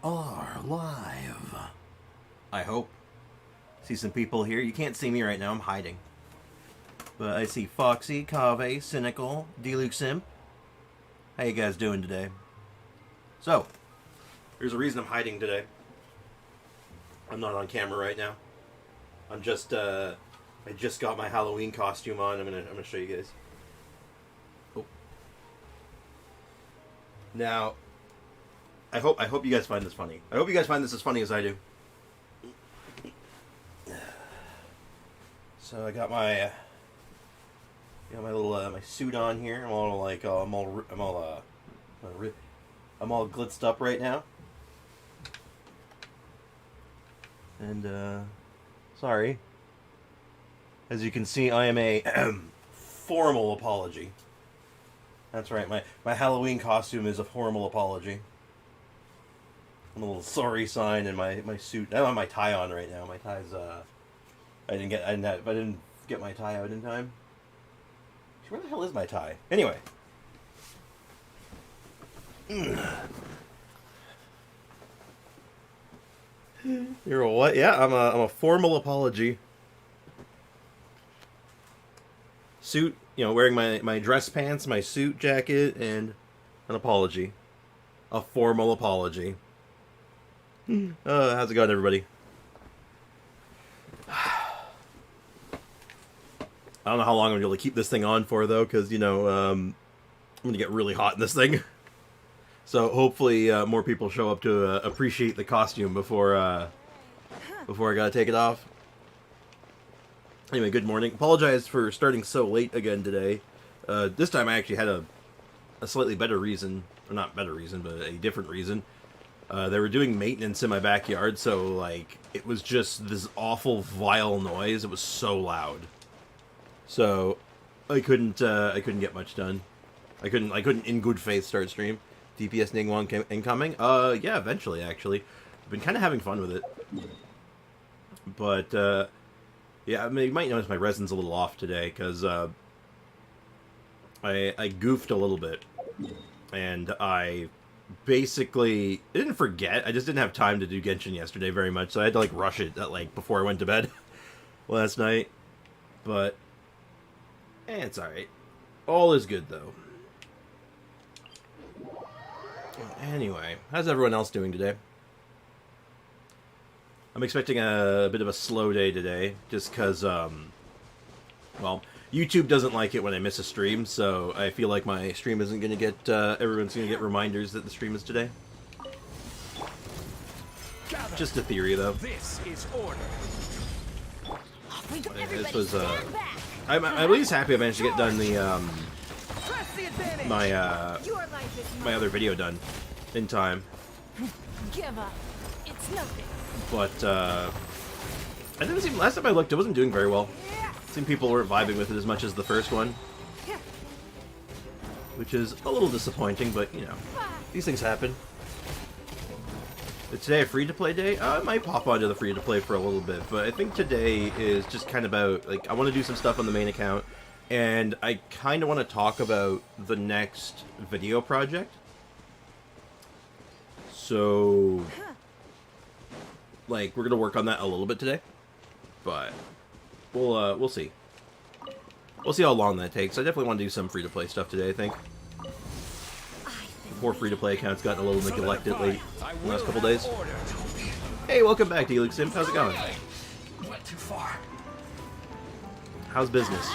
are live. I hope. See some people here. You can't see me right now. I'm hiding. But I see Foxy, Kave, Cynical, Deluxim. How you guys doing today? So, there's a reason I'm hiding today. I'm not on camera right now. I'm just, I just got my Halloween costume on. I'm gonna show you guys. Oh. Now, I hope you guys find this funny. I hope you guys find this as funny as I do. So I got my little my suit on here. I'm all like I'm all glitzed up right now. And sorry. As you can see, I am a formal apology. That's right. My Halloween costume is a formal apology. I'm a little sorry sign in my suit. I don't have my tie on right now. My tie's I didn't get my tie out in time. Where the hell is my tie? Anyway. You're a what? Yeah, I'm a formal apology. Suit, wearing my dress pants, my suit jacket, and an apology. A formal apology. How's it going, everybody? I don't know how long I'm going to be able to keep this thing on for, though, because, I'm going to get really hot in this thing. So hopefully more people show up to appreciate the costume before I got to take it off. Anyway, good morning. Apologize for starting so late again today. This time I actually had a slightly better reason. Or not better reason, but a different reason. They were doing maintenance in my backyard, so, it was just this awful, vile noise. It was so loud. So, I couldn't get much done. I couldn't in good faith start stream. DPS Ningguang incoming? Yeah, eventually, actually. I've been kind of having fun with it. But, yeah, you might notice my resin's a little off today, because, I goofed a little bit. And I basically didn't forget. I just didn't have time to do Genshin yesterday very much, so I had to, rush it, before I went to bed last night. But it's alright. All is good, though. Anyway, how's everyone else doing today? I'm expecting a bit of a slow day today, just because, well, YouTube doesn't like it when I miss a stream, so I feel like my stream isn't going to get, everyone's going to get reminders that the stream is today. Just a theory, though. This is order. This was, I'm at least happy I managed to get done the, my other video done in time. Give up. It's nothing. But, I didn't seem, last time I looked, it wasn't doing very well. It seemed people weren't vibing with it as much as the first one. Which is a little disappointing, but, these things happen. Is today a free-to-play day? I might pop onto the free-to-play for a little bit, but I think today is just kind of about, I want to do some stuff on the main account, and I kind of want to talk about the next video project. So, we're going to work on that a little bit today, but we'll see. We'll see how long that takes. I definitely want to do some free-to-play stuff today, I think. Poor free-to-play account's gotten a little neglected late in the last couple days. Hey, welcome back, Deluxim. How's it going? Went too far. How's business?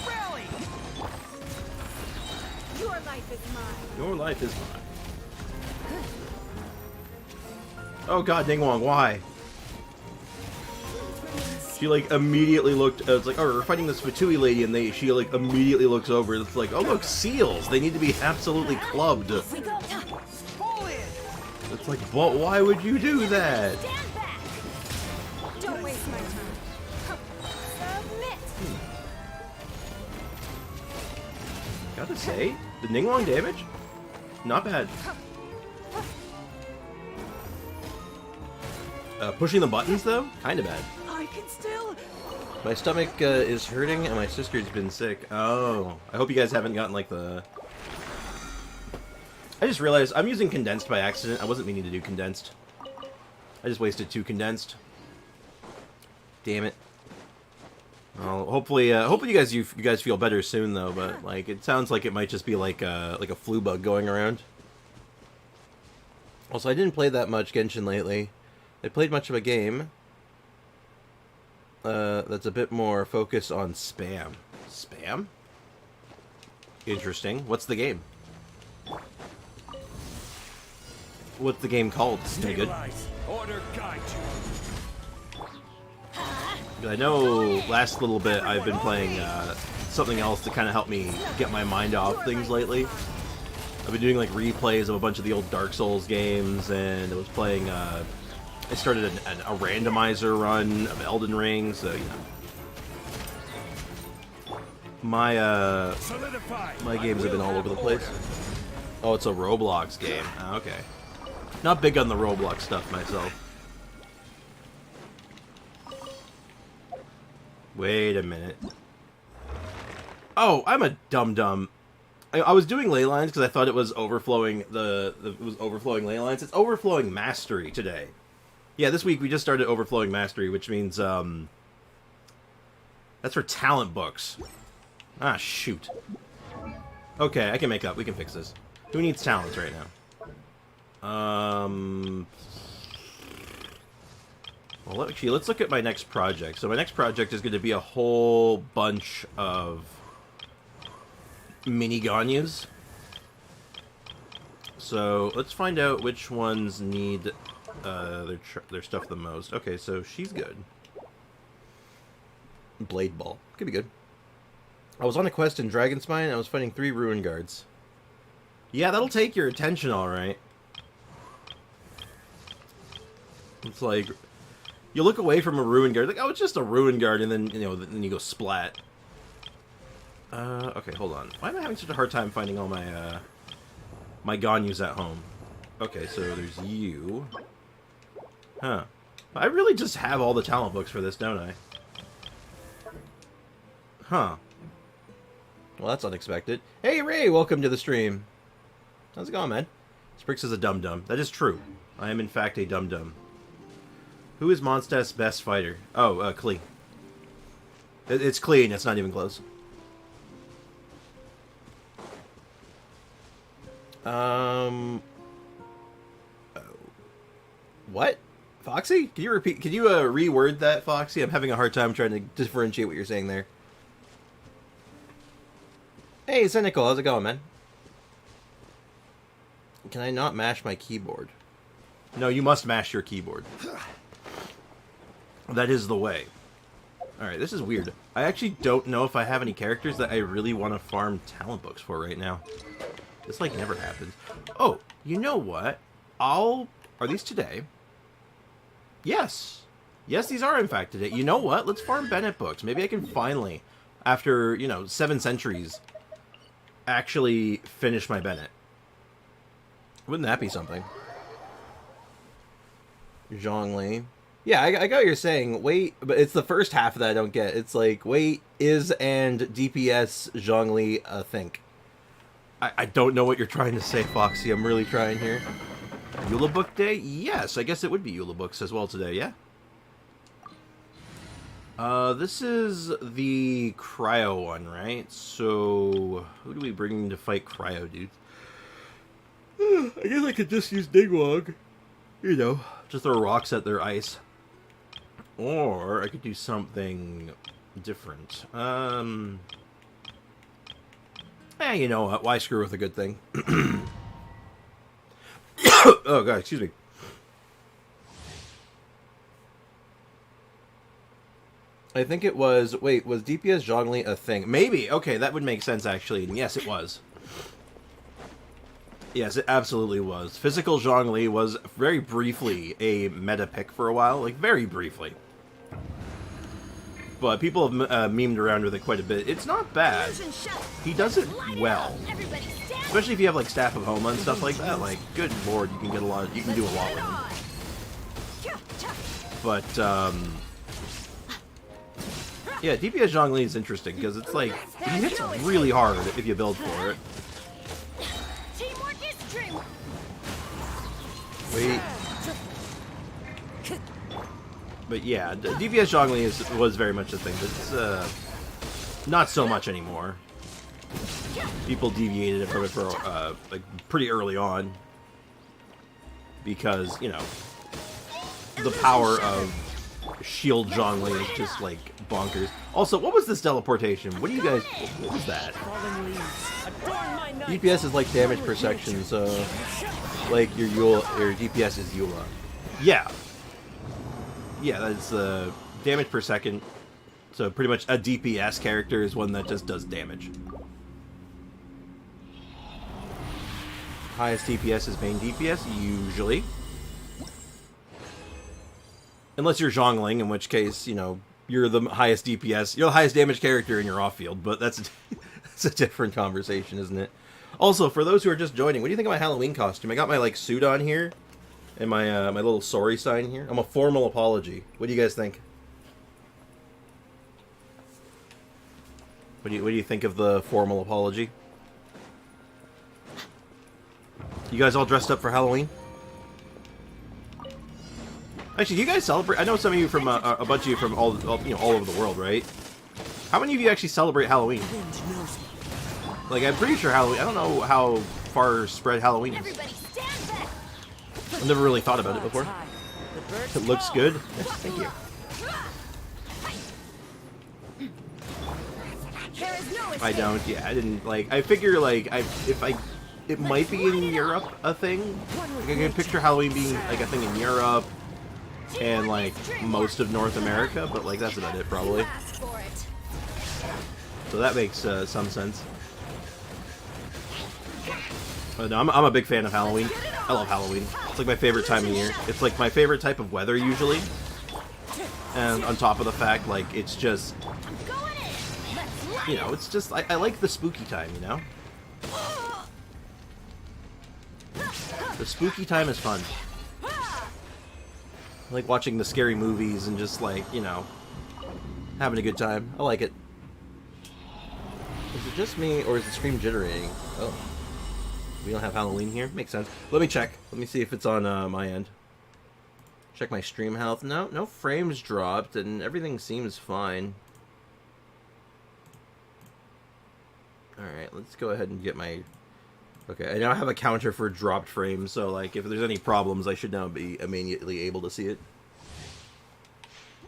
Rally. Your life is mine. Your life is mine. Oh god, Ningguang, why? She, immediately looked, it's like, oh, we're fighting this Fatui lady, and she, immediately looks over, it's like, oh, look, seals! They need to be absolutely clubbed. We go. Pull in. It's like, but why would you do that? Stand back. Don't waste my time. Submit. Gotta say, the Ningguang damage? Not bad. Pushing the buttons, though? Kinda bad. I can still. My stomach is hurting, and my sister's been sick. Oh, I hope you guys haven't gotten, I just realized I'm using condensed by accident. I wasn't meaning to do condensed. I just wasted 2 condensed. Damn it. Well, hopefully you guys feel better soon though. But like, it sounds like it might just be like a flu bug going around. Also, I didn't play that much Genshin lately. I played much of a game that's a bit more focused on spam. Spam? Interesting. What's the game? What's the game called? Still good. Order guide you. I know last little bit I've been playing something else to kind of help me get my mind off things lately. I've been doing like replays of a bunch of the old Dark Souls games, and I was playing. I started a randomizer run of Elden Ring, so you know. My games have been all over the place. Oh, it's a Roblox game. Oh, okay. Not big on the Roblox stuff myself. Wait a minute. Oh, I'm a dum-dum. I was doing ley lines because I thought it was overflowing it was overflowing ley lines. It's overflowing mastery today. Yeah, this week we just started overflowing mastery, which means that's for talent books. Ah, shoot. Okay, I can make up. We can fix this. Who needs talents right now? Well, actually, let's look at my next project. So my next project is going to be a whole bunch of mini Ganyas. So let's find out which ones need their stuff the most. Okay, so she's good. Blade Ball. Could be good. I was on a quest in Dragonspine, and I was fighting 3 Ruin Guards. Yeah, that'll take your attention, alright. It's like, you look away from a Ruin Guard, like, oh, it's just a Ruin Guard, and then, you know, then you go splat. Okay, hold on. Why am I having such a hard time finding all my, my Ganyus at home? Okay, so there's you. Huh. I really just have all the talent books for this, don't I? Huh. Well, that's unexpected. Hey, Ray, welcome to the stream. How's it going, man? Sprix is a dum-dum. That is true. I am, in fact, a dum-dum. Who is Mondstadt's best fighter? Oh, Klee. It's Klee, and it's not even close. What? Foxy? Can you repeat? Can you reword that, Foxy? I'm having a hard time trying to differentiate what you're saying there. Hey, Cynical, how's it going, man? Can I not mash my keyboard? No, you must mash your keyboard. That is the way. Alright, this is weird. I actually don't know if I have any characters that I really want to farm talent books for right now. This, like, never happens. Oh, you know what? Are these today? Yes. Yes, these are, in fact, today. You know what? Let's farm Bennett books. Maybe I can finally, after, you know, 7 centuries, actually finish my Bennett. Wouldn't that be something? Zhongli. Yeah, I got what you're saying. Wait, but it's the first half that I don't get. It's like, wait, is and DPS Zhongli a think? I don't know what you're trying to say, Foxy. I'm really trying here. Eula Book Day? Yes, I guess it would be Eula Books as well today, yeah? This is the Cryo one, right? So, who do we bring to fight Cryo, dude? I guess I could just use Nigwog. You know, just throw rocks at their ice. Or I could do something different. You know what? Why screw with a good thing? Oh, God, excuse me. I think it was... Wait, was DPS Zhongli a thing? Maybe. Okay, that would make sense, actually. And yes, it was. Yes, it absolutely was. Physical Zhongli was very briefly a meta pick for a while. Like, very briefly. But people have memed around with it quite a bit. It's not bad. He does it well. Especially if you have, like, Staff of Homa and stuff like that. Like, good lord, you can get a lot... You can do a lot with him. But, yeah, DPS Zhongli is interesting, because it's like... He hits really hard if you build for it. Wait. But yeah, DPS jongling was very much a thing, but it's not so much anymore. People deviated from it for like pretty early on because, you know, the power of shield jongling is just like bonkers. Also, what was this teleportation? What do you guys? What was that? DPS is like damage per section, so like your DPS is Eula. Yeah. Yeah, that's damage per second. So pretty much a DPS character is one that just does damage. Highest DPS is main DPS, usually. Unless you're Zhongling, in which case, you know, you're the highest DPS. You're the highest damage character in your off-field, but that's a different conversation, isn't it? Also, for those who are just joining, what do you think of my Halloween costume? I got my, like, suit on here, and my my little sorry sign here. I'm a formal apology. What do you guys think? What do you think of the formal apology? You guys all dressed up for Halloween? Actually, do you guys celebrate? I know some of you from a bunch of you from all over the world, right? How many of you actually celebrate Halloween? Like, I'm pretty sure Halloween. I don't know how far spread Halloween is. I've never really thought about it before. It looks good. Thank you. I don't. Yeah, I didn't like. I figure like it might be in Europe a thing. Like, I can picture Halloween being like a thing in Europe and like most of North America, but like that's about it probably. So that makes some sense. But no, I'm a big fan of Halloween. I love Halloween. It's like my favorite time of year. It's like my favorite type of weather usually. And on top of the fact, like, it's just, you know, it's just, I like the spooky time, you know? The spooky time is fun. I like watching the scary movies and just, like, you know, having a good time. I like it. Is it just me, or is the stream jittering? Oh. We don't have Halloween here? Makes sense. Let me check. Let me see if it's on my end. Check my stream health. No frames dropped, and everything seems fine. Alright, let's go ahead and get my... Okay, I now have a counter for dropped frames, so like if there's any problems, I should now be immediately able to see it.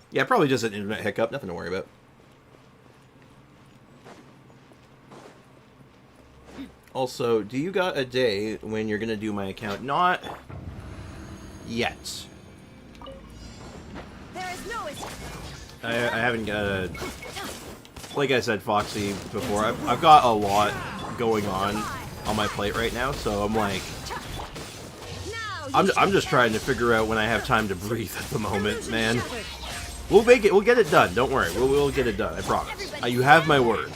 Yeah, probably just an internet hiccup. Nothing to worry about. Also, do you got a day when you're gonna do my account? Not yet. I haven't got a... Like I said, Foxy, before, I've got a lot going on my plate right now, so I'm like... I'm just trying to figure out when I have time to breathe at the moment, man. We'll make it. We'll get it done. Don't worry. We'll get it done. I promise. You have my word.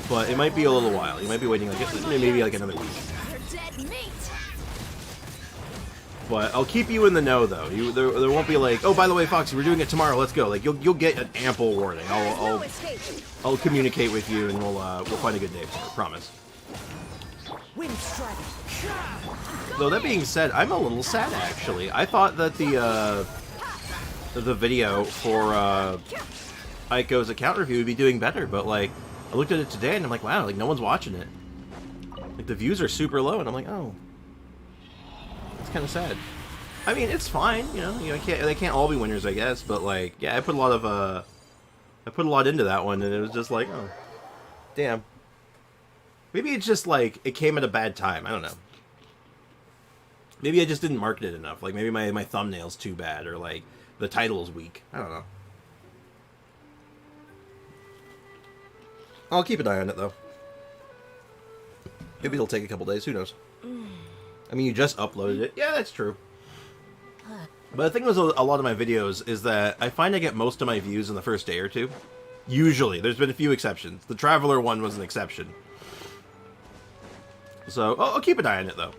But it might be a little while. You might be waiting like maybe like another week. But I'll keep you in the know, though. There won't be like, oh, by the way, Foxy, we're doing it tomorrow. Let's go. Like you'll get an ample warning. I'll communicate with you, and we'll find a good day for it. Promise. Though that being said, I'm a little sad actually. I thought that the video for Aiko's account review would be doing better, but like I looked at it today and I'm like, wow, like no one's watching it. Like the views are super low, and I'm like, oh, it's kind of sad. I mean, it's fine, you know. They can't all be winners, I guess, but like, yeah, I put a lot into that one, and it was just like, oh, damn. Maybe it's just like it came at a bad time. I don't know. Maybe I just didn't market it enough. Like maybe my thumbnail's too bad, or like the title's weak. I don't know. I'll keep an eye on it though. Maybe it'll take a couple days. Who knows? I mean, you just uploaded it. Yeah, that's true. But the thing with a lot of my videos is that I find I get most of my views in the first day or two. Usually. There's been a few exceptions. The Traveler one was an exception. So, I'll keep an eye on it, though.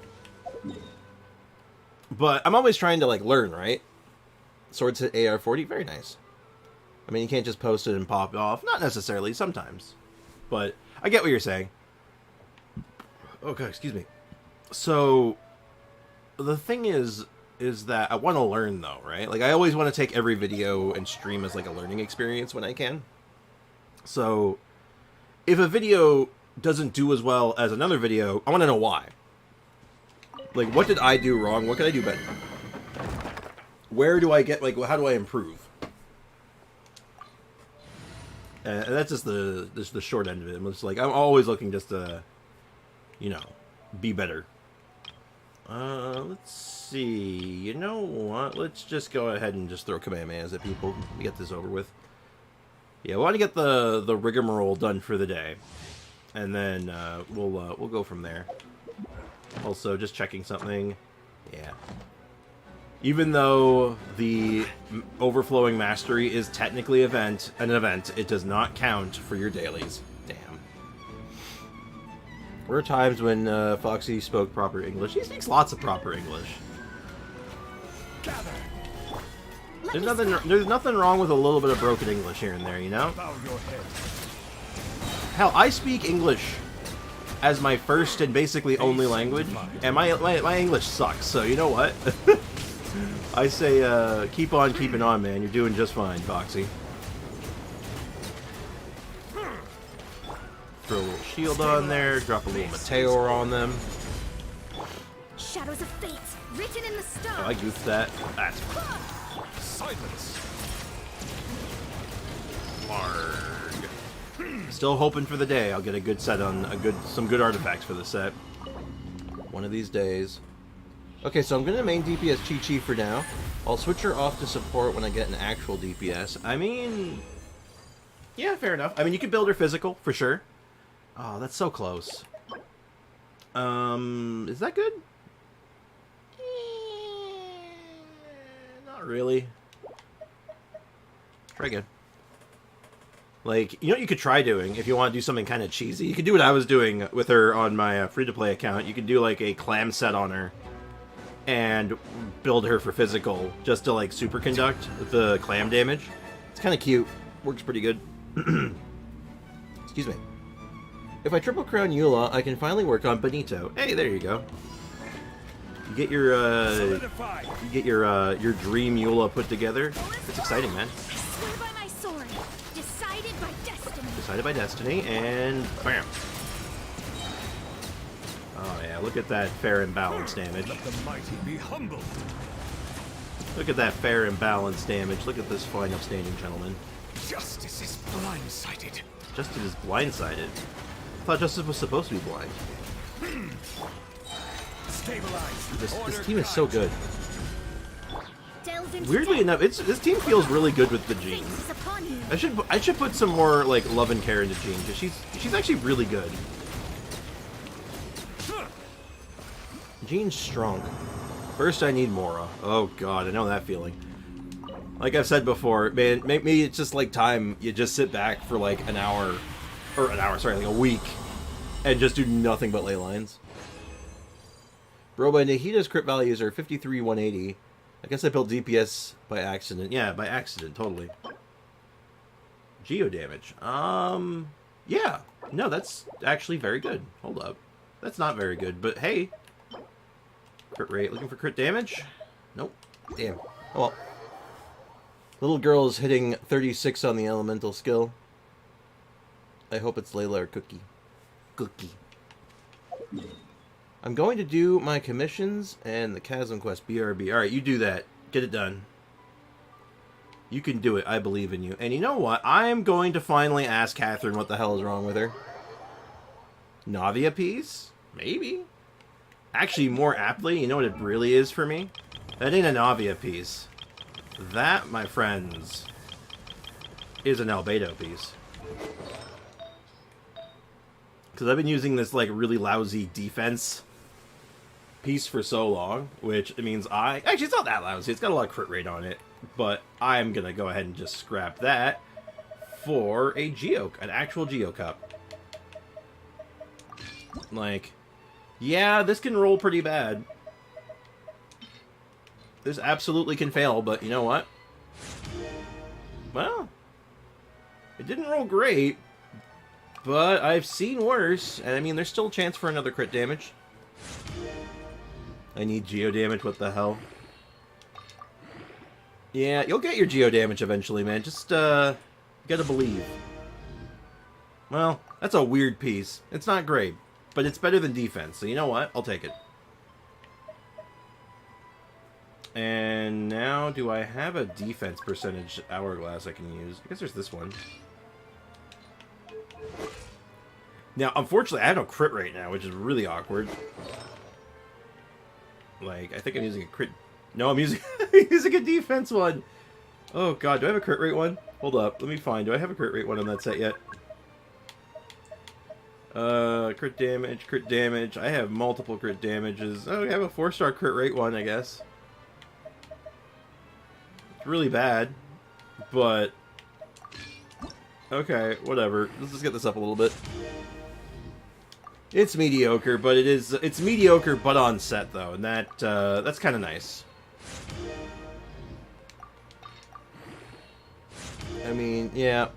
But I'm always trying to, like, learn, right? Swords hit AR-40, very nice. I mean, you can't just post it and pop it off. Not necessarily, sometimes. But I get what you're saying. Oh, God, excuse me. So the thing is that I want to learn though, right? Like I always want to take every video and stream as like a learning experience when I can. So if a video doesn't do as well as another video, I want to know why. Like, what did I do wrong? What can I do better? Where do I get, like, how do I improve? And that's just the short end of it. I'm just like, I'm always looking just to, you know, be better. Let's see. You know what? Let's just go ahead and just throw Kamehamehas at people. Get this over with. Yeah, I want to get the rigmarole done for the day, and then we'll go from there. Also, just checking something. Yeah. Even though the overflowing mastery is technically an event, it does not count for your dailies. Damn. There were times when Foxy spoke proper English. He speaks lots of proper English. Gather. There's nothing wrong with a little bit of broken English here and there, you know? Bow your head. Hell, I speak English as my first and basically only language, and my English sucks, so you know what? I say, keep on keeping on, man. You're doing just fine, Foxy. Throw a little shield on there, drop a little Meteor on them. Shadows of fate, written in the stars. Oh, I goofed that. That's Silence. Marg. Still hoping for the day I'll get a good set on some good artifacts for the set. One of these days. Okay, so I'm gonna main DPS Chi-Chi for now. I'll switch her off to support when I get an actual DPS. I mean, yeah, fair enough. I mean, you could build her physical for sure. Oh, that's so close. Is that good? Not really. Try again. Like, you know what you could try doing if you want to do something kind of cheesy? You could do what I was doing with her on my free-to-play account. You could do, like, a clam set on her and build her for physical just to, like, superconduct the clam damage. It's kind of cute. Works pretty good. Excuse me. If I triple crown Eula, I can finally work on Benito. Hey, there you go. You get your, Solidify. you get your dream Eula put together. It's exciting, man. I swear by my sword, decided by destiny. Decided by destiny, and bam. Oh yeah, look at that fair and balanced damage. Let the mighty be humbled. Look at that fair and balanced damage. Look at this fine, upstanding gentleman. Justice is blindsided. Justice is blindsided. I thought Justice was supposed to be blind. Stabilize. This team is so good. Delve into Weirdly enough, this team feels really good with the Jean. is upon you. I should put some more like love and care into Jean because she's actually really good. Jean's strong. First, I need Mora. Oh god, I know that feeling. Like I've said before, man, maybe it's just like time you just sit back for like an hour, like a week, and just do nothing but ley lines. Bro, by Nahida's crit values are 53, 180. I guess I built DPS by accident. Yeah, by accident, totally. Geo damage. Yeah. No, that's actually very good. Hold up. That's not very good, but hey. Crit rate. Looking for crit damage? Nope. Damn. Oh well. Little girl is hitting 36 on the elemental skill. I hope it's Layla or Cookie. Cookie. I'm going to do my commissions and the Chasm Quest BRB. Alright, you do that. Get it done. You can do it. I believe in you. And you know what? I am going to finally ask Catherine what the hell is wrong with her. Navia piece? Maybe. Actually, more aptly, you know what it really is for me? That ain't a Navia piece. That, my friends, is an Albedo piece. Because I've been using this, like, really lousy defense piece for so long, which it means actually, it's not that lousy. It's got a lot of crit rate on it. But I'm going to go ahead and just scrap that for a an actual Geo Cup. Like, yeah, this can roll pretty bad. This absolutely can fail, but you know what? Well, it didn't roll great, but I've seen worse, and I mean, there's still a chance for another crit damage. I need geo damage, what the hell? Yeah, you'll get your geo damage eventually, man. Just, you gotta believe. Well, that's a weird piece. It's not great, but it's better than defense, so you know what? I'll take it. And now, do I have a defense percentage hourglass I can use? I guess there's this one. Now, unfortunately, I have no crit rate now, which is really awkward. Like, I think I'm using a crit... No, I'm using, using a defense one. Oh, God. Do I have a crit rate one? Hold up. Let me find. Do I have a crit rate one on that set yet? Crit damage, crit damage. I have multiple crit damages. Oh, I have a 4-star crit rate one, I guess. It's really bad, but... Okay, whatever. Let's just get this up a little bit. It's mediocre, but it's mediocre but on set though, and that's kind of nice. I mean, yeah.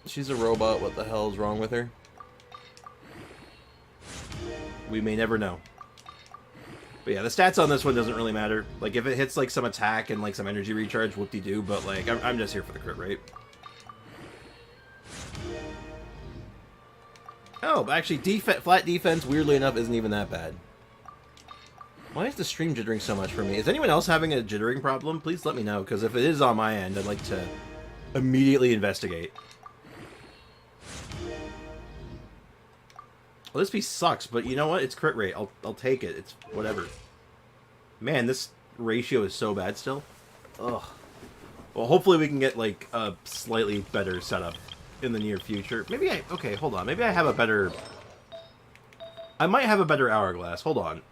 She's a robot, what the hell is wrong with her? We may never know. But yeah, the stats on this one doesn't really matter. Like, if it hits like some attack and like some energy recharge, whoop-de-doo, but like, I'm just here for the crit rate. Oh, but actually, flat defense, weirdly enough, isn't even that bad. Why is the stream jittering so much for me? Is anyone else having a jittering problem? Please let me know, because if it is on my end, I'd like to immediately investigate. Well, this piece sucks, but you know what? It's crit rate. I'll take it. It's whatever. Man, this ratio is so bad still. Ugh. Well, hopefully we can get, like, a slightly better setup in the near future. Maybe okay, hold on. Maybe I have a better... I might have a better hourglass. Hold on.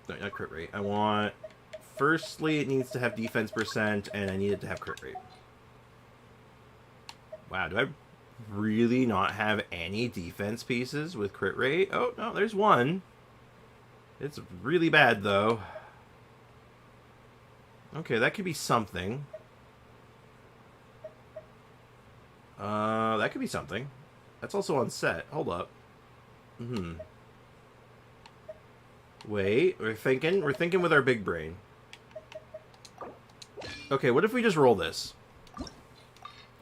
No, not crit rate. I want... Firstly, it needs to have defense percent, and I need it to have crit rate. Wow, do I really not have any defense pieces with crit rate? Oh, no, there's one. It's really bad, though. Okay, that could be something. That could be something. That's also on set. Hold up. Wait, we're thinking with our big brain. Okay, what if we just roll this?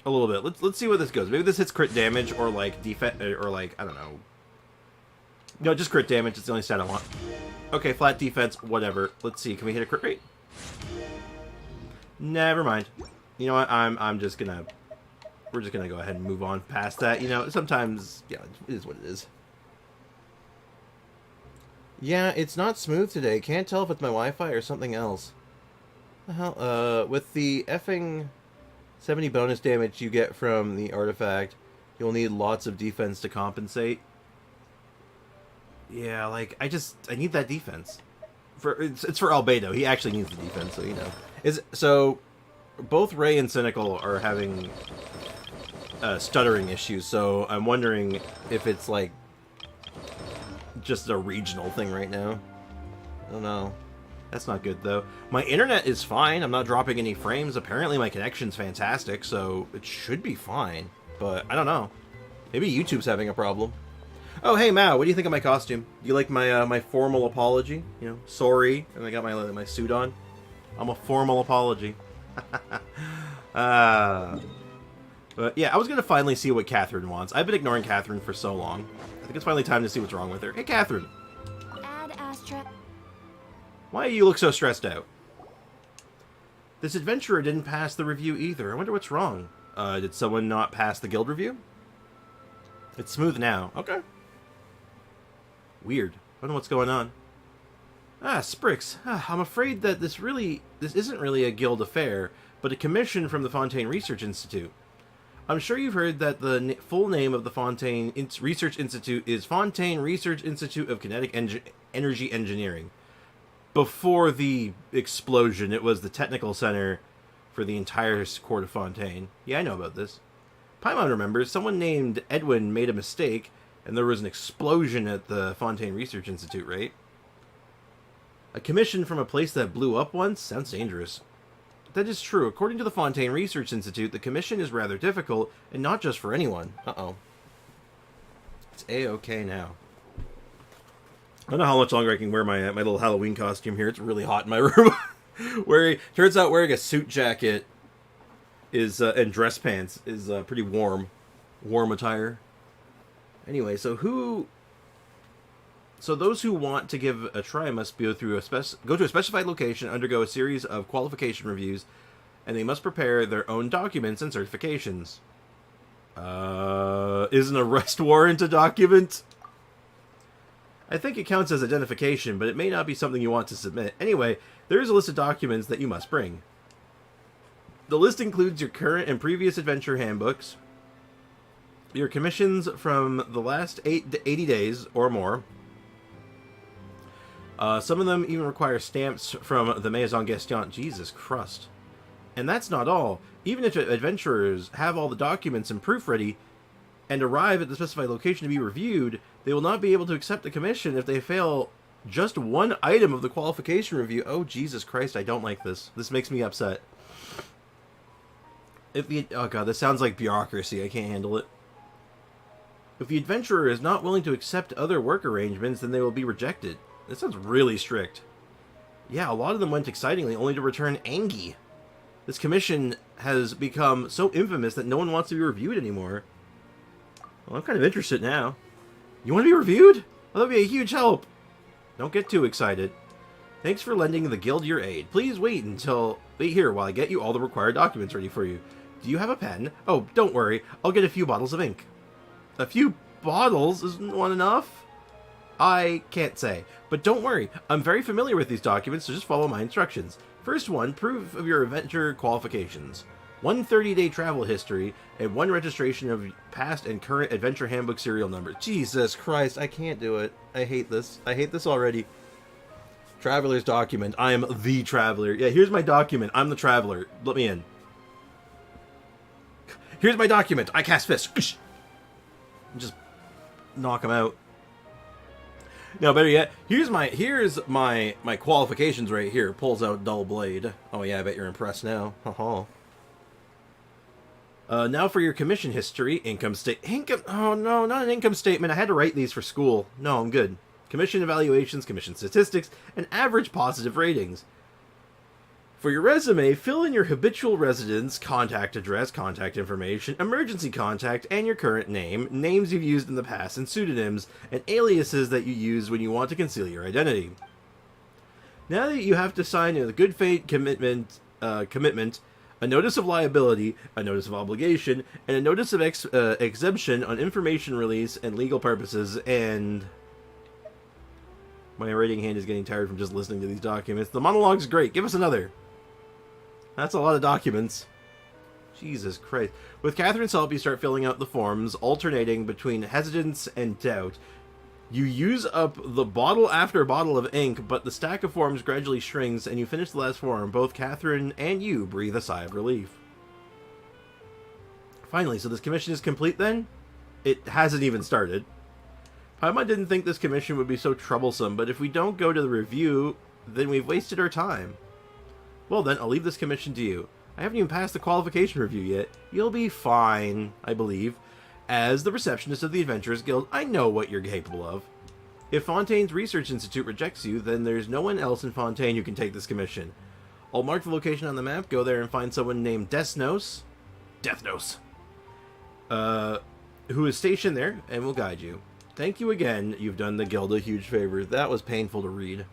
A little bit. Let's see where this goes. Maybe this hits crit damage or like defense or like, I don't know. No, just crit damage. It's the only stat I want. Okay, flat defense, whatever. Let's see. Can we hit a crit rate? Never mind. You know what? I'm just gonna... We're just gonna go ahead and move on past that. You know, sometimes, yeah, it is what it is. Yeah, it's not smooth today. Can't tell if it's my Wi-Fi or something else. The hell? With the effing 70 bonus damage you get from the artifact, you'll need lots of defense to compensate. Yeah, like, I need that defense. It's for Albedo. He actually needs the defense, so you know. So, both Ray and Cynical are having... stuttering issues, so I'm wondering if it's like just a regional thing right now. I don't know. That's not good though. My internet is fine. I'm not dropping any frames. Apparently my connection's fantastic, so it should be fine. But I don't know. Maybe YouTube's having a problem. Oh, hey Mao, what do you think of my costume? Do you like my my formal apology? You know, sorry, and I got my suit on. I'm a formal apology. But yeah, I was going to finally see what Catherine wants. I've been ignoring Catherine for so long. I think it's finally time to see what's wrong with her. Hey, Catherine. Ad Astra. Why do you look so stressed out? This adventurer didn't pass the review either. I wonder what's wrong. Did someone not pass the guild review? It's smooth now. Okay. Weird. I don't know what's going on. Ah, Sprix. I'm afraid that this isn't really a guild affair, but a commission from the Fontaine Research Institute. I'm sure you've heard that the full name of the Fontaine Research Institute is Fontaine Research Institute of Kinetic Energy Engineering. Before the explosion, it was the technical center for the entire court of Fontaine. Yeah, I know about this. Paimon remembers someone named Edwin made a mistake, and there was an explosion at the Fontaine Research Institute, right? A commission from a place that blew up once? Sounds dangerous. That is true. According to the Fontaine Research Institute, the commission is rather difficult, and not just for anyone. Uh-oh. It's A-okay now. I don't know how much longer I can wear my little Halloween costume here. It's really hot in my room. Turns out wearing a suit jacket is and dress pants is pretty warm attire. Anyway, so those who want to give a try must go to a specified location, undergo a series of qualification reviews, and they must prepare their own documents and certifications. Is an arrest warrant a document? I think it counts as identification, but it may not be something you want to submit. Anyway, there is a list of documents that you must bring. The list includes your current and previous adventure handbooks, your commissions from the last 80 days or more. Some of them even require stamps from the Maison Gestion. Jesus Christ. And that's not all. Even if adventurers have all the documents and proof ready and arrive at the specified location to be reviewed, they will not be able to accept the commission if they fail just one item of the qualification review. Oh, Jesus Christ, I don't like this. This makes me upset. Oh god, this sounds like bureaucracy. I can't handle it. If the adventurer is not willing to accept other work arrangements, then they will be rejected. This sounds really strict. Yeah, a lot of them went excitingly, only to return angry. This commission has become so infamous that no one wants to be reviewed anymore. Well, I'm kind of interested now. You want to be reviewed? Well, that'd be a huge help. Don't get too excited. Thanks for lending the guild your aid. Please wait here while I get you all the required documents ready for you. Do you have a pen? Oh, don't worry. I'll get a few bottles of ink. A few bottles? Isn't one enough? I can't say. But don't worry. I'm very familiar with these documents, so just follow my instructions. First one, proof of your adventure qualifications. 1 30-day travel history, and 1 registration of past and current adventure handbook serial numbers. Jesus Christ, I can't do it. I hate this. I hate this already. Traveler's document. I am the traveler. Yeah, here's my document. I'm the traveler. Let me in. Here's my document. I cast fist. Just knock him out. No, better yet, here's my qualifications right here. Pulls out dull blade. Oh yeah, I bet you're impressed now. Haha. Now for your commission history, income oh no, not an income statement. I had to write these for school. No, I'm good. Commission evaluations, commission statistics, and average positive ratings. For your resume, fill in your habitual residence, contact address, contact information, emergency contact, and your current name, names you've used in the past, and pseudonyms, and aliases that you use when you want to conceal your identity. Now that you have to sign a good faith commitment, a notice of liability, a notice of obligation, and a notice of exemption on information release and legal purposes, and... My writing hand is getting tired from just listening to these documents. The monologue's great. Give us another. That's a lot of documents. Jesus Christ. With Catherine's help, you start filling out the forms, alternating between hesitance and doubt. You use up the bottle after bottle of ink, but the stack of forms gradually shrinks, and you finish the last form. Both Catherine and you breathe a sigh of relief. Finally, so this commission is complete then? It hasn't even started. Paimon didn't think this commission would be so troublesome, but if we don't go to the review, then we've wasted our time. Well then, I'll leave this commission to you. I haven't even passed the qualification review yet. You'll be fine, I believe. As the receptionist of the Adventurers Guild, I know what you're capable of. If Fontaine's Research Institute rejects you, then there's no one else in Fontaine who can take this commission. I'll mark the location on the map, go there and find someone named Deathnos, who is stationed there, and will guide you. Thank you again. You've done the guild a huge favor. That was painful to read.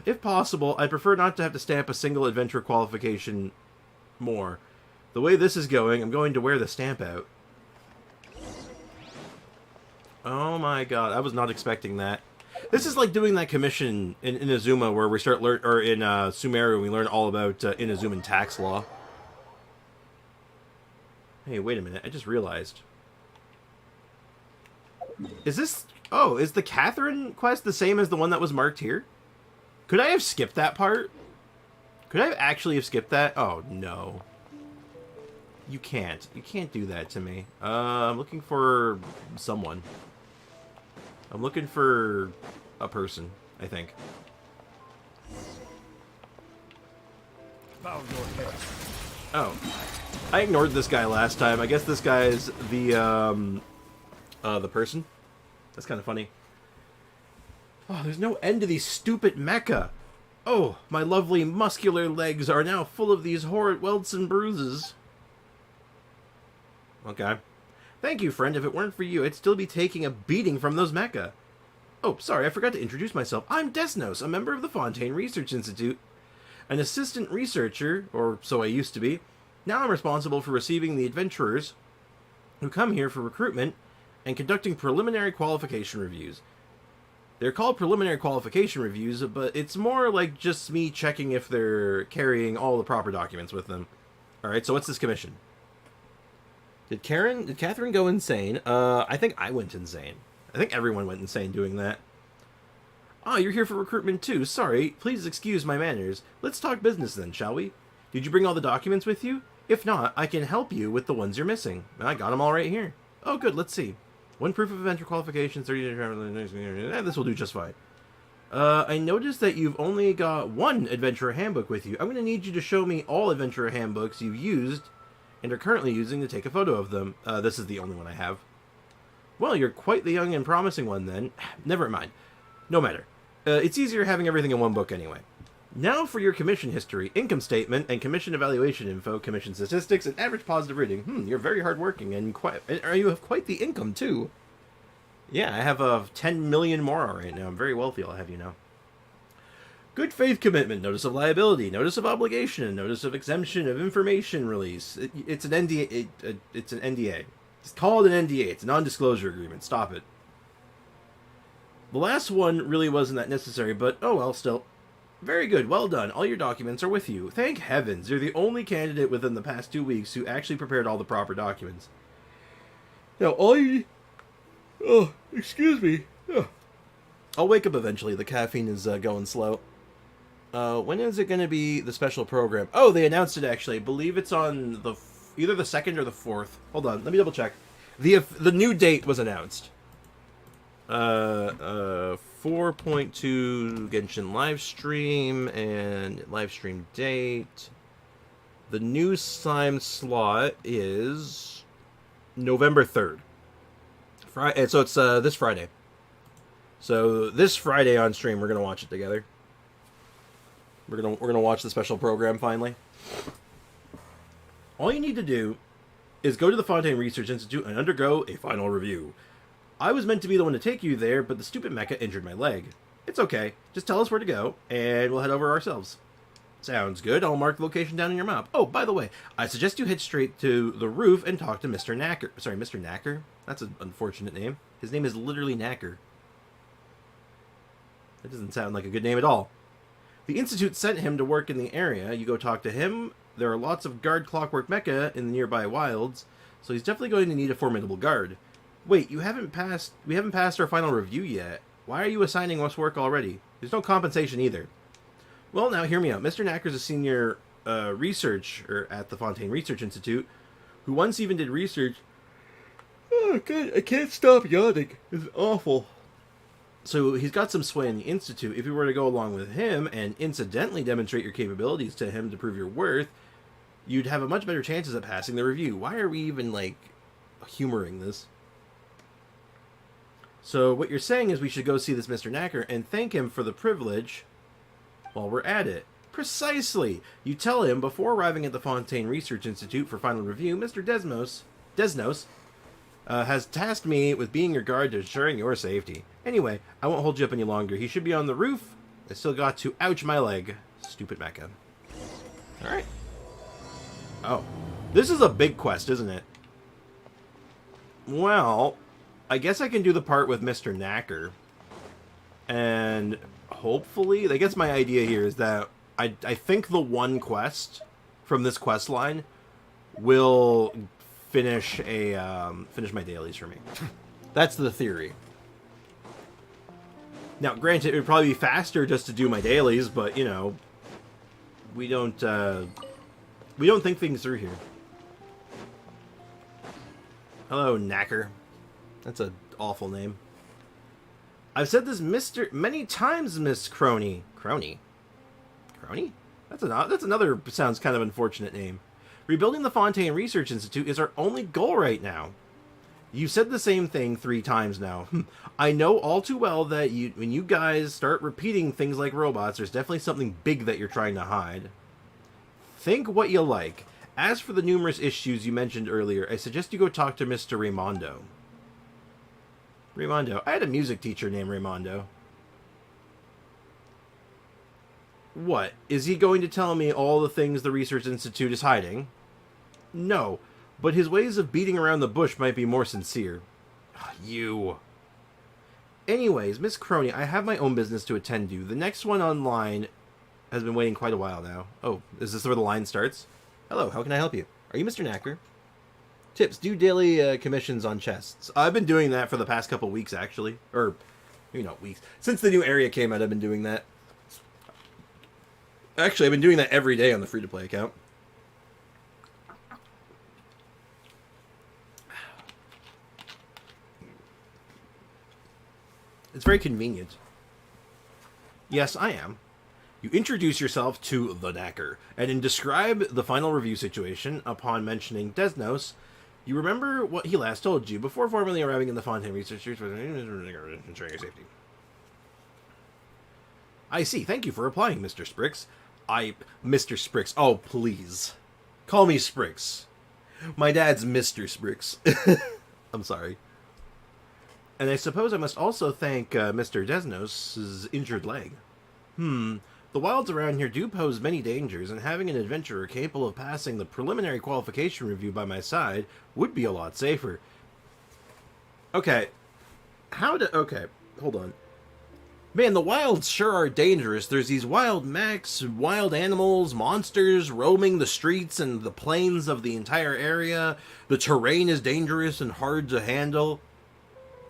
If possible, I'd prefer not to have to stamp a single adventure qualification more. The way this is going, I'm going to wear the stamp out. Oh my god, I was not expecting that. This is like doing that commission in Inazuma where we start or in Sumeru, we learn all about Inazuman tax law. Hey, wait a minute, I just realized. Is this... Oh, is the Catherine quest the same as the one that was marked here? Could I have skipped that part? Could I actually have skipped that? Oh, no. You can't. You can't do that to me. I'm looking for someone. I'm looking for a person, I think. Bow your head. Oh. I ignored this guy last time. I guess this guy's the person. That's kind of funny. Oh, there's no end to these stupid mecha. Oh, my lovely muscular legs are now full of these horrid welts and bruises. Okay. Thank you, friend. If it weren't for you, I'd still be taking a beating from those mecha. Oh, sorry, I forgot to introduce myself. I'm Desnos, a member of the Fontaine Research Institute. An assistant researcher, or so I used to be. Now I'm responsible for receiving the adventurers who come here for recruitment and conducting preliminary qualification reviews. They're called preliminary qualification reviews, but it's more like just me checking if they're carrying all the proper documents with them. Alright, so what's this commission? Did Catherine go insane? I think I went insane. I think everyone went insane doing that. Ah, you're here for recruitment too. Sorry, please excuse my manners. Let's talk business then, shall we? Did you bring all the documents with you? If not, I can help you with the ones you're missing. I got them all right here. Oh, good, let's see. 1 proof of adventure qualifications, 30 this will do just fine. I noticed that you've only got 1 adventurer handbook with you. I'm going to need you to show me all adventurer handbooks you've used and are currently using to take a photo of them. This is the only one I have. Well, you're quite the young and promising one then. Never mind. No matter. It's easier having everything in one book anyway. Now for your commission history, income statement, and commission evaluation info, commission statistics, and average positive rating. You're very hardworking, and you have quite the income, too. Yeah, I have 10 million more right now. I'm very wealthy, I'll have you know. Good faith commitment, notice of liability, notice of obligation, notice of exemption of information release. It's an NDA. It's an NDA. It's called an NDA. It's a non-disclosure agreement. Stop it. The last one really wasn't that necessary, but oh well, still. Very good, well done. All your documents are with you. Thank heavens, you're the only candidate within the past 2 weeks who actually prepared all the proper documents. Now, all you... Oh, excuse me. Oh. I'll wake up eventually. The caffeine is going slow. When is it going to be the special program? Oh, they announced it actually. I believe it's on the either the 2nd or the 4th. Hold on, let me double check. The new date was announced. 4.2 Genshin live stream and live stream date. The new time slot is November 3rd. Friday, so it's this Friday. So this Friday on stream, we're gonna watch it together. We're gonna watch the special program finally. All you need to do is go to the Fontaine Research Institute and undergo a final review. I was meant to be the one to take you there, but the stupid mecha injured my leg. It's okay. Just tell us where to go, and we'll head over ourselves. Sounds good. I'll mark the location down on your map. Oh, by the way, I suggest you head straight to the roof and talk to Mr. Knacker. Sorry, Mr. Knacker? That's an unfortunate name. His name is literally Knacker. That doesn't sound like a good name at all. The Institute sent him to work in the area. You go talk to him. There are lots of guard clockwork mecha in the nearby wilds, so he's definitely going to need a formidable guard. Wait, we haven't passed our final review yet. Why are you assigning us work already? There's no compensation either. Well, now hear me out. Mr. Knacker's a senior researcher at the Fontaine Research Institute, who once even did research. Oh, God, I can't stop yawning. It's awful. So he's got some sway in the Institute. If you were to go along with him and incidentally demonstrate your capabilities to him to prove your worth, you'd have a much better chances at passing the review. Why are we even, like, humoring this? So what you're saying is we should go see this Mr. Knacker and thank him for the privilege while we're at it. Precisely! You tell him before arriving at the Fontaine Research Institute for final review, Mr. Desnos has tasked me with being your guard to ensuring your safety. Anyway, I won't hold you up any longer. He should be on the roof. I still got to ouch my leg. Stupid mecha. Alright. Oh. This is a big quest, isn't it? Well, I guess I can do the part with Mr. Knacker. And hopefully, I guess my idea here is that I think the one quest from this quest line will finish my dailies for me. That's the theory. Now, granted, it would probably be faster just to do my dailies, but you know, we don't think things through here. Hello, Knacker. That's an awful name. I've said this many times, Miss Crony. Crony? Crony? That's another sounds kind of unfortunate name. Rebuilding the Fontaine Research Institute is our only goal right now. You said the same thing 3 times now. I know all too well that when you guys start repeating things like robots, there's definitely something big that you're trying to hide. Think what you like. As for the numerous issues you mentioned earlier, I suggest you go talk to Mr. Raimondo. Raimondo. I had a music teacher named Raimondo. What? Is he going to tell me all the things the Research Institute is hiding? No, but his ways of beating around the bush might be more sincere. You. Anyways, Miss Crony, I have my own business to attend to. The next one online has been waiting quite a while now. Oh, is this where the line starts? Hello, how can I help you? Are you Mr. Knacker? Tips, do daily commissions on chests. I've been doing that for the past couple weeks, actually. Or, maybe not weeks. Since the new area came out, I've been doing that. Actually, I've been doing that every day on the free-to-play account. It's very convenient. Yes, I am. You introduce yourself to the Knacker, and then describe the final review situation. Upon mentioning Desnos, you remember what he last told you before formally arriving in the Fontaine Researchers for ensuring your safety. I see. Thank you for replying, Mr. Sprix. Mr. Sprix. Oh, please. Call me Sprix. My dad's Mr. Sprix. I'm sorry. And I suppose I must also thank Mr. Desnos' injured leg. The wilds around here do pose many dangers, and having an adventurer capable of passing the preliminary qualification review by my side would be a lot safer. Okay. Okay, hold on. Man, the wilds sure are dangerous. There's these wild mechs, wild animals, monsters roaming the streets and the plains of the entire area. The terrain is dangerous and hard to handle.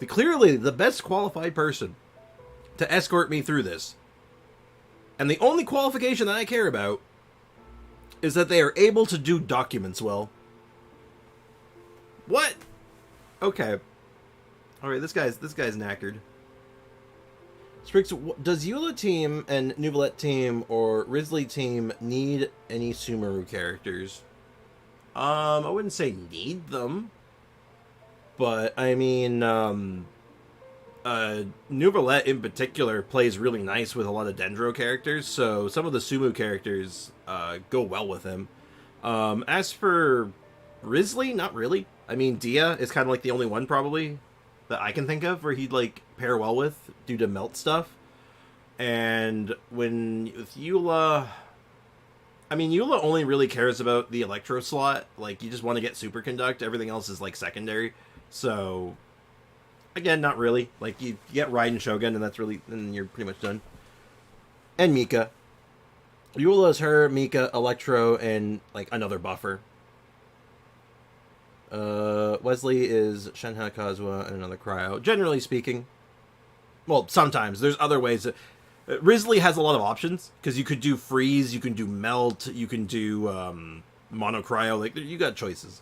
Clearly, the best qualified person to escort me through this, and the only qualification that I care about, is that they are able to do documents well. What? Okay. Alright, this guy's knackered. Sprix, does Eula team and Neuvillette team or Risley team need any Sumeru characters? I wouldn't say need them. But, I mean, Neuvillette in particular plays really nice with a lot of Dendro characters, so some of the Sumu characters go well with him. As for Risley, not really. I mean, Dia is kind of like the only one, probably, that I can think of where he'd, like, pair well with due to melt stuff. And with Eula... I mean, Eula only really cares about the Electro slot. Like, you just want to get Superconduct. Everything else is, like, secondary. So, again, not really. Like, you get Raiden Shogun, and you're pretty much done. And Mika. Eula's her, Mika, Electro, and, like, another buffer. Wesley is Shenhe, Kazuha, and another Cryo. Generally speaking. Well, sometimes. There's other ways. Risley has a lot of options, because you could do Freeze, you can do Melt, you can do Mono Cryo. Like, you got choices.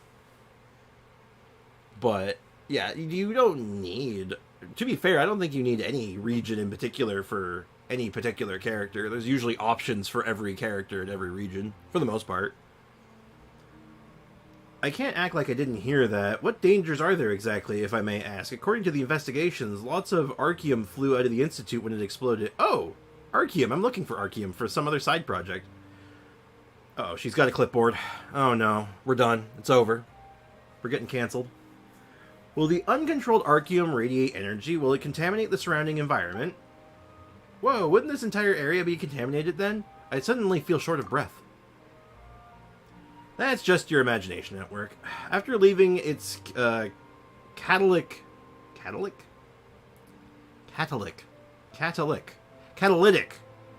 But, yeah, you don't need... To be fair, I don't think you need any region in particular for any particular character. There's usually options for every character in every region, for the most part. I can't act like I didn't hear that. What dangers are there exactly, if I may ask? According to the investigations, lots of Archeum flew out of the Institute when it exploded. Oh! Archeum! I'm looking for Archeum for some other side project. Oh, she's got a clipboard. Oh no. We're done. It's over. We're getting cancelled. Will the uncontrolled Archeum radiate energy? Will it contaminate the surrounding environment? Whoa, wouldn't this entire area be contaminated then? I suddenly feel short of breath. That's just your imagination at work. After leaving its catalytic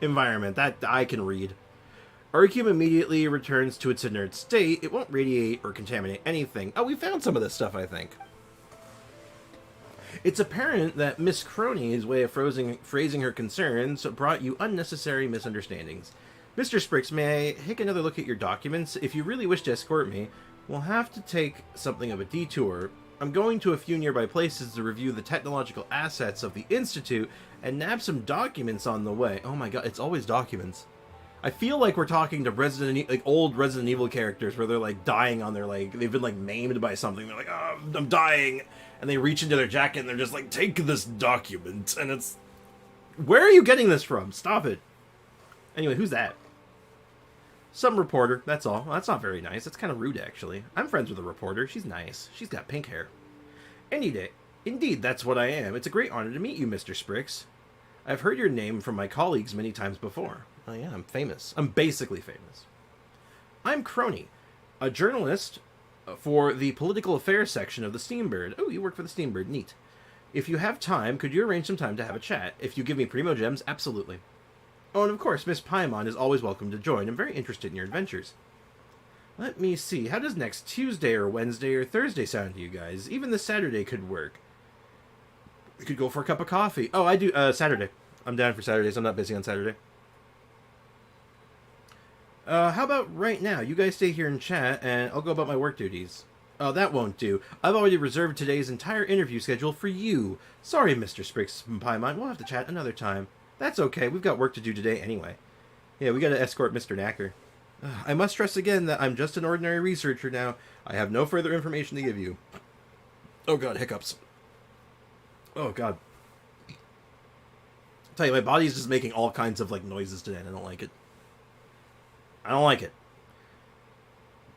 environment, that I can read, Archeum immediately returns to its inert state. It won't radiate or contaminate anything. Oh, we found some of this stuff, I think. It's apparent that Miss Crony's way of phrasing her concerns brought you unnecessary misunderstandings. Mr. Sprix, may I take another look at your documents? If you really wish to escort me, we'll have to take something of a detour. I'm going to a few nearby places to review the technological assets of the Institute and nab some documents on the way. Oh my god, it's always documents. I feel like we're talking to like old Resident Evil characters where they're like dying on their like they've been like maimed by something. They're like, oh, I'm dying, and they reach into their jacket and they're just like, take this document, and it's, where are you getting this from? Stop it. Anyway, who's that? Some reporter. That's all. Well, that's not very nice. That's kind of rude, actually. I'm friends with a reporter. She's nice. She's got pink hair. Any day. Indeed, that's what I am. It's a great honor to meet you, Mr. Sprix. I've heard your name from my colleagues many times before. Oh yeah, I'm famous. I'm basically famous. I'm Crony, a journalist for the political affairs section of the Steambird. Oh, you work for the Steambird. Neat. If you have time, could you arrange some time to have a chat? If you give me Primo Gems, absolutely. Oh, and of course, Miss Paimon is always welcome to join. I'm very interested in your adventures. Let me see. How does next Tuesday or Wednesday or Thursday sound to you guys? Even this Saturday could work. We could go for a cup of coffee. Oh, I do. Saturday. I'm down for Saturdays. I'm not busy on Saturday. How about right now? You guys stay here and chat, and I'll go about my work duties. Oh, that won't do. I've already reserved today's entire interview schedule for you. Sorry, Mr. Sprix and Paimon. We'll have to chat another time. That's okay. We've got work to do today anyway. Yeah, we gotta escort Mr. Knacker. I must stress again that I'm just an ordinary researcher now. I have no further information to give you. Oh god, hiccups. Oh god. I'll tell you, my body's just making all kinds of like noises today, and I don't like it. I don't like it.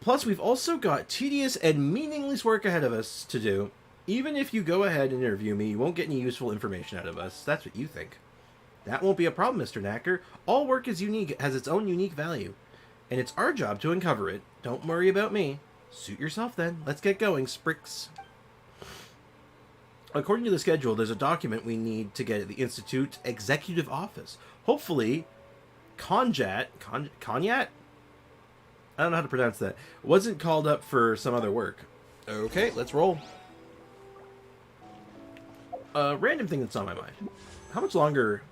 Plus, we've also got tedious and meaningless work ahead of us to do. Even if you go ahead and interview me, you won't get any useful information out of us. That's what you think. That won't be a problem, Mr. Knacker. All work is unique, it has its own unique value. And it's our job to uncover it. Don't worry about me. Suit yourself then. Let's get going, Sprix. According to the schedule, there's a document we need to get at the Institute Executive Office. Hopefully, Konyat? I don't know how to pronounce that. Wasn't called up for some other work. Okay, let's roll. Random thing that's on my mind. How much longer?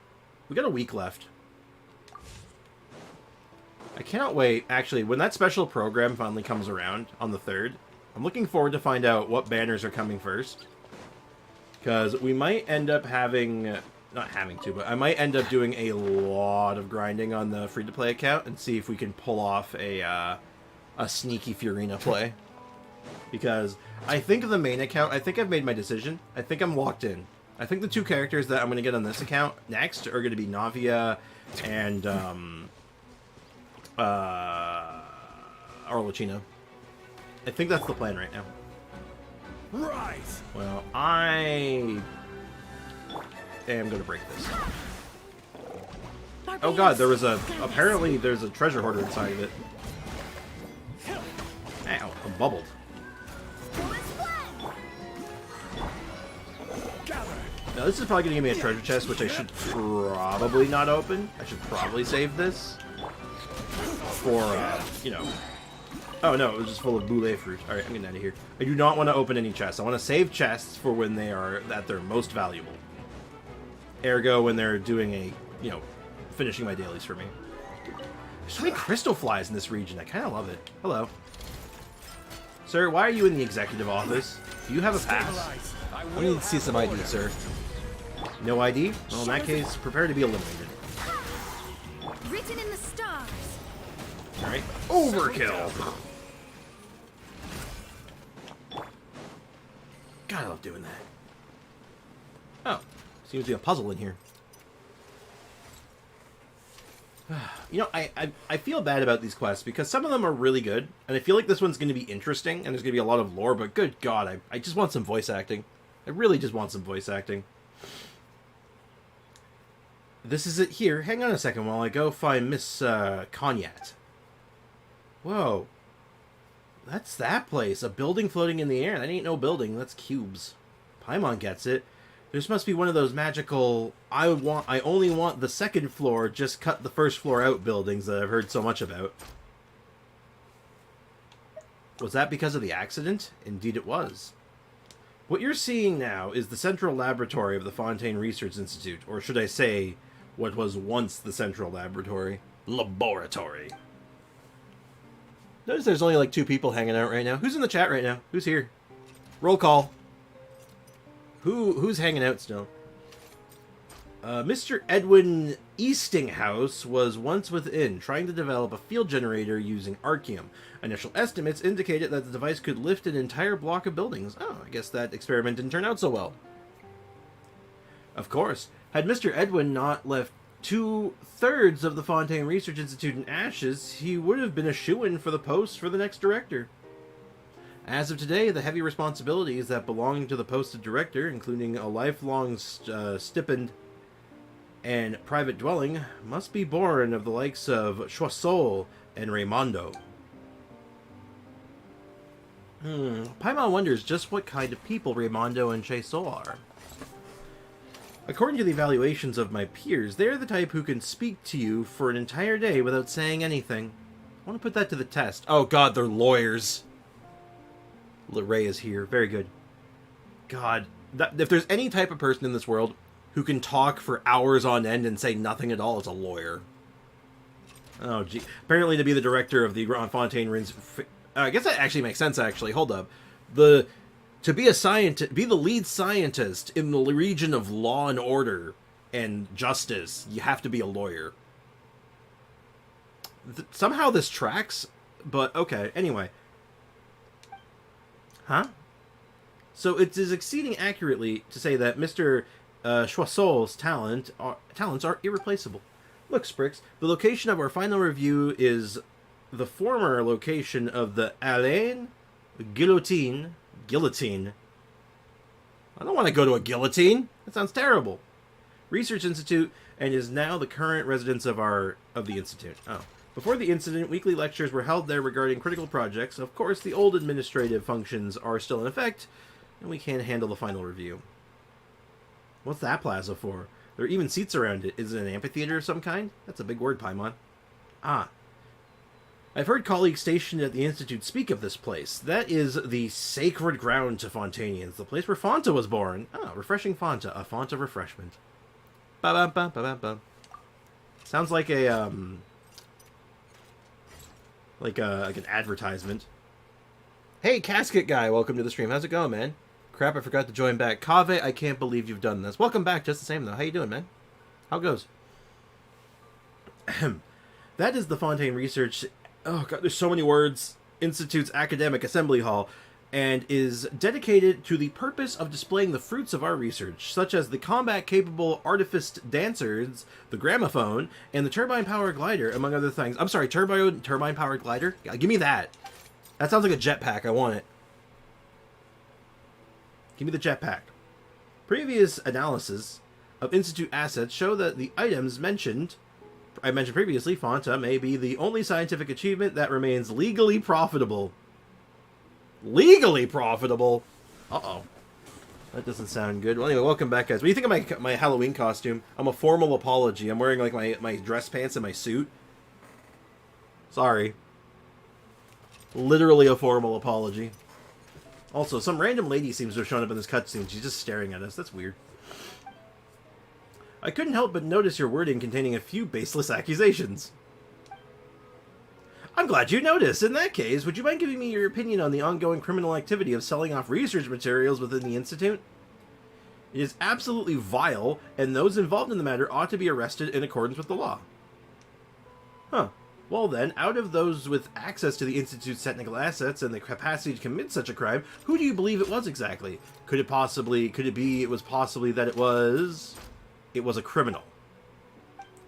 We got a week left. I cannot wait. Actually, when that special program finally comes around on the 3rd, I'm looking forward to find out what banners are coming first. Because we might end up having... Not having to, but I might end up doing a lot of grinding on the free-to-play account and see if we can pull off a sneaky Furina play. Because I think the main account, I think I've made my decision. I think I'm locked in. I think the 2 characters that I'm going to get on this account next are going to be Navia and Arlecchino. I think that's the plan right now. Rise! Well, I am going to break this. Oh god, there was apparently there's a treasure hoarder inside of it. Ow, I'm bubbled. Now this is probably going to give me a treasure chest, which I should probably not open. I should probably save this for, you know... Oh no, it was just full of boule fruit. Alright, I'm getting out of here. I do not want to open any chests. I want to save chests for when they are at their most valuable. Ergo, when they're doing a, you know, finishing my dailies for me. There's so many crystal flies in this region. I kind of love it. Hello. Sir, why are you in the executive office? Do you have a pass? We need to see some ID, sir. No ID? Well, in that case, prepare to be eliminated. Written in the stars. Alright. Overkill! God, I love doing that. Oh. Seems to be a puzzle in here. You know, I feel bad about these quests because some of them are really good, and I feel like this one's going to be interesting, and there's going to be a lot of lore, but good god, I just want some voice acting. I really just want some voice acting. This is it here. Hang on a second while I go find Miss Konyat. Whoa. That's that place. A building floating in the air. That ain't no building. That's cubes. Paimon gets it. This must be one of those magical, I only want the second floor, just cut the first floor out buildings that I've heard so much about. Was that because of the accident? Indeed it was. What you're seeing now is the central laboratory of the Fontaine Research Institute, or should I say, what was once the central laboratory. Laboratory. Notice there's only like 2 people hanging out right now. Who's in the chat right now? Who's here? Roll call. Who's hanging out still? Mr. Edwin Eastinghouse was once within, trying to develop a field generator using Arceum. Initial estimates indicated that the device could lift an entire block of buildings. Oh, I guess that experiment didn't turn out so well. Of course, had Mr. Edwin not left 2/3 of the Fontaine Research Institute in ashes, he would have been a shoo-in for the post for the next director. As of today, the heavy responsibilities that belong to the post of director, including a lifelong stipend and private dwelling, must be borne of the likes of Choiseul and Raimondo. Paimon wonders just what kind of people Raimondo and Choiseul are. According to the evaluations of my peers, they're the type who can speak to you for an entire day without saying anything. I want to put that to the test. Oh god, they're lawyers. Ray is here. Very good. God, if there's any type of person in this world who can talk for hours on end and say nothing at all, it's a lawyer. Oh, gee. Apparently to be the director of the Grand Fontaine Rins... I guess that actually makes sense, actually. Hold up. To be a scientist, be the lead scientist in the region of law and order and justice, you have to be a lawyer. Somehow this tracks, but okay. Anyway. Huh? So it is exceeding accurately to say that Mr. Choiseul's talents are irreplaceable. Look, Sprix, the location of our final review is the former location of the Alain Guillotine. I don't want to go to a guillotine. That sounds terrible. Research Institute, and is now the current residence of the Institute. Oh. Before the incident, weekly lectures were held there regarding critical projects. Of course, the old administrative functions are still in effect, and we can't handle the final review. What's that plaza for? There are even seats around it. Is it an amphitheater of some kind? That's a big word, Paimon. Ah. I've heard colleagues stationed at the Institute speak of this place. That is the sacred ground to Fontanians, the place where Fonta was born. Ah, refreshing Fonta, a font of refreshment. Ba-ba-ba-ba-ba-ba. Sounds like a, like an advertisement. Hey, Casket Guy, welcome to the stream. How's it going, man? Crap, I forgot to join back. Kaveh, I can't believe you've done this. Welcome back, just the same, though. How you doing, man? How it goes? That is the Fontaine Research... Oh, God, there's so many words. Institute's Academic Assembly Hall, and is dedicated to the purpose of displaying the fruits of our research, such as the combat-capable artificed dancers, the gramophone, and the turbine-powered glider, among other things. I'm sorry, turbine-powered glider? Yeah, give me that. That sounds like a jetpack. I want it. Give me the jetpack. Previous analysis of Institute assets show that the items I mentioned previously, Fonta may be the only scientific achievement that remains legally profitable. Legally profitable? Uh-oh. That doesn't sound good. Well, anyway, welcome back, guys. What do you think of my Halloween costume? I'm a formal apology. I'm wearing, like, my dress pants and my suit. Sorry. Literally a formal apology. Also, some random lady seems to have shown up in this cutscene. She's just staring at us. That's weird. I couldn't help but notice your wording containing a few baseless accusations. I'm glad you noticed. In that case, would you mind giving me your opinion on the ongoing criminal activity of selling off research materials within the Institute? It is absolutely vile, and those involved in the matter ought to be arrested in accordance with the law. Huh. Well then, out of those with access to the Institute's technical assets and the capacity to commit such a crime, who do you believe it was exactly? Could it was possibly that it was a criminal.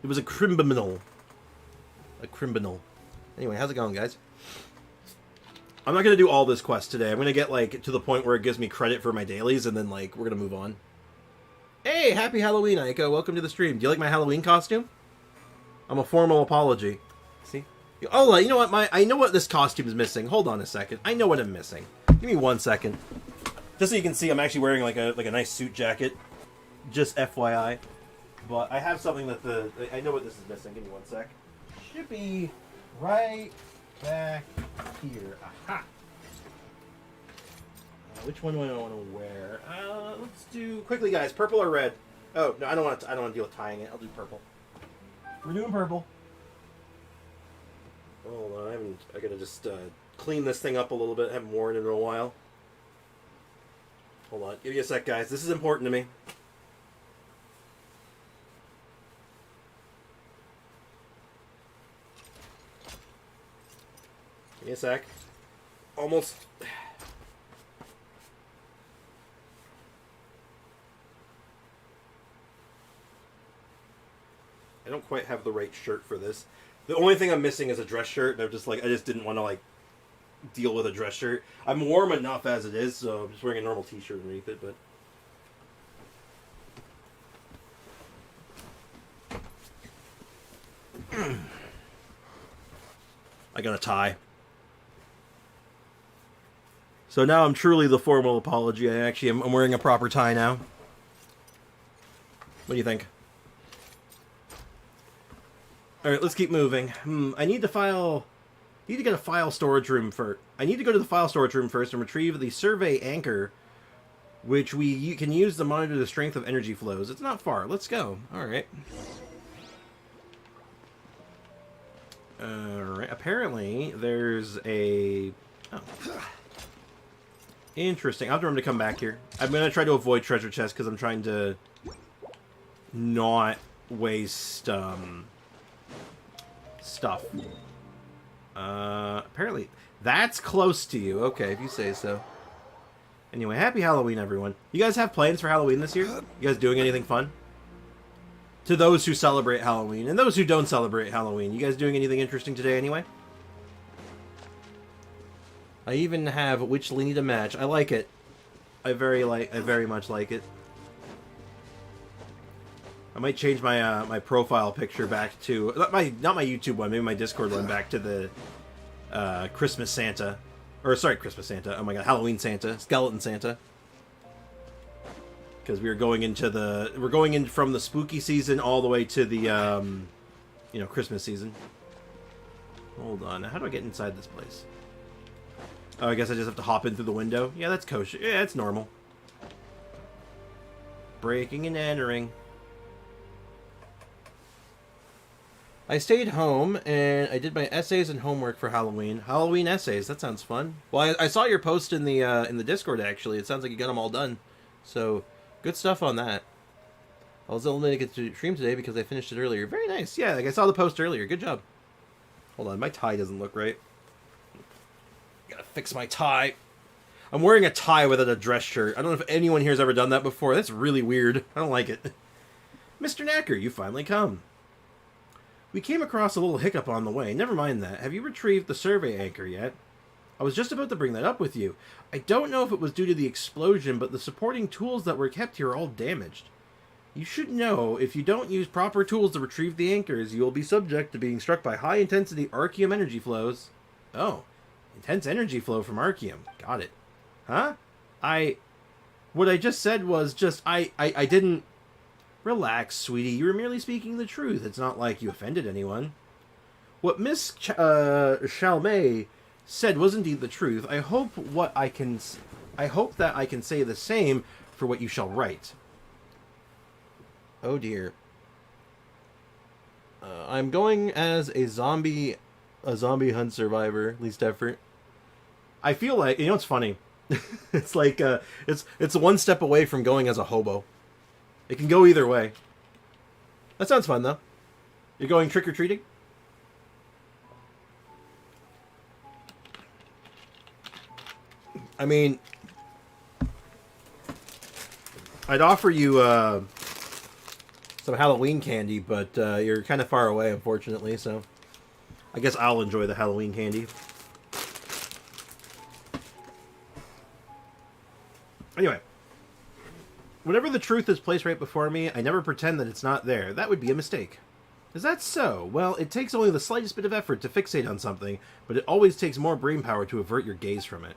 It was a criminal. A criminal. Anyway, how's it going, guys? I'm not going to do all this quest today. I'm going to get, like, to the point where it gives me credit for my dailies, and then, like, we're going to move on. Hey, happy Halloween, Aiko. Welcome to the stream. Do you like my Halloween costume? I'm a formal apology. See? Oh, you know what? I know what this costume is missing. Hold on a second. I know what I'm missing. Give me 1 second. Just so you can see, I'm actually wearing, like a nice suit jacket. Just FYI. But I have something that I know what this is missing. Give me 1 sec. Should be right back here. Aha! Which one do I want to wear? Let's do quickly, guys. Purple or red? Oh no, I don't want to deal with tying it. I'll do purple. We're doing purple. Hold on, I gotta just clean this thing up a little bit. I haven't worn it in a while. Hold on, give me a sec, guys. This is important to me. Give me a sec. Almost. I don't quite have the right shirt for this. The only thing I'm missing is a dress shirt, and I'm just like, I just didn't want to like deal with a dress shirt. I'm warm enough as it is, so I'm just wearing a normal t-shirt underneath it, but I got a tie. So now I'm truly the formal apology. I'm wearing a proper tie now. What do you think? Alright, let's keep moving. I need to file... I need to get a file storage room first. I need to go to the file storage room first and retrieve the survey anchor, which we can use to monitor the strength of energy flows. It's not far. Let's go. Alright. Alright. Apparently, there's a... Oh. Interesting. I'll have to remember to come back here. I'm going to try to avoid treasure chests because I'm trying to not waste stuff. Apparently that's close to you. Okay, if you say so. Anyway, happy Halloween, everyone. You guys have plans for Halloween this year? You guys doing anything fun? To those who celebrate Halloween and those who don't celebrate Halloween, you guys doing anything interesting today anyway? I even have which Lenny to match. I like it. I very much like it. I might change my my profile picture back to not my YouTube one, maybe my Discord one, back to the Christmas Santa, or sorry, Christmas Santa. Oh my God, Halloween Santa, Skeleton Santa. Because we're going in from the spooky season all the way to the Christmas season. Hold on, how do I get inside this place? Oh, I guess I just have to hop in through the window. Yeah, that's kosher. Yeah, that's normal. Breaking and entering. I stayed home and I did my essays and homework for Halloween. Halloween essays. That sounds fun. Well, I saw your post in the Discord. Actually, it sounds like you got them all done. So good stuff on that. I was able to get to stream today because I finished it earlier. Very nice. Yeah, like I saw the post earlier. Good job. Hold on, my tie doesn't look right. Gotta fix my tie. I'm wearing a tie without a dress shirt. I don't know if anyone here has ever done that before. That's really weird. I don't like it. Mr. Knacker, you finally come. We came across a little hiccup on the way. Never mind that. Have you retrieved the survey anchor yet? I was just about to bring that up with you. I don't know if it was due to the explosion, but the supporting tools that were kept here are all damaged. You should know, if you don't use proper tools to retrieve the anchors, you will be subject to being struck by high-intensity Arceum energy flows. Oh, intense energy flow from Arceum. Got it. Huh? What I just said was just, I didn't... Relax, sweetie. You were merely speaking the truth. It's not like you offended anyone. What Miss Chalmay said was indeed the truth. I hope that I can say the same for what you shall write. Oh dear. I'm going as a zombie hunt survivor. Least effort. I feel like, it's funny. It's like it's one step away from going as a hobo. It can go either way. That sounds fun, though. You're going trick-or-treating? I mean, I'd offer you some Halloween candy, but you're kind of far away, unfortunately, so I guess I'll enjoy the Halloween candy. Anyway. Whenever the truth is placed right before me, I never pretend that it's not there. That would be a mistake. Is that so? Well, it takes only the slightest bit of effort to fixate on something, but it always takes more brainpower to avert your gaze from it.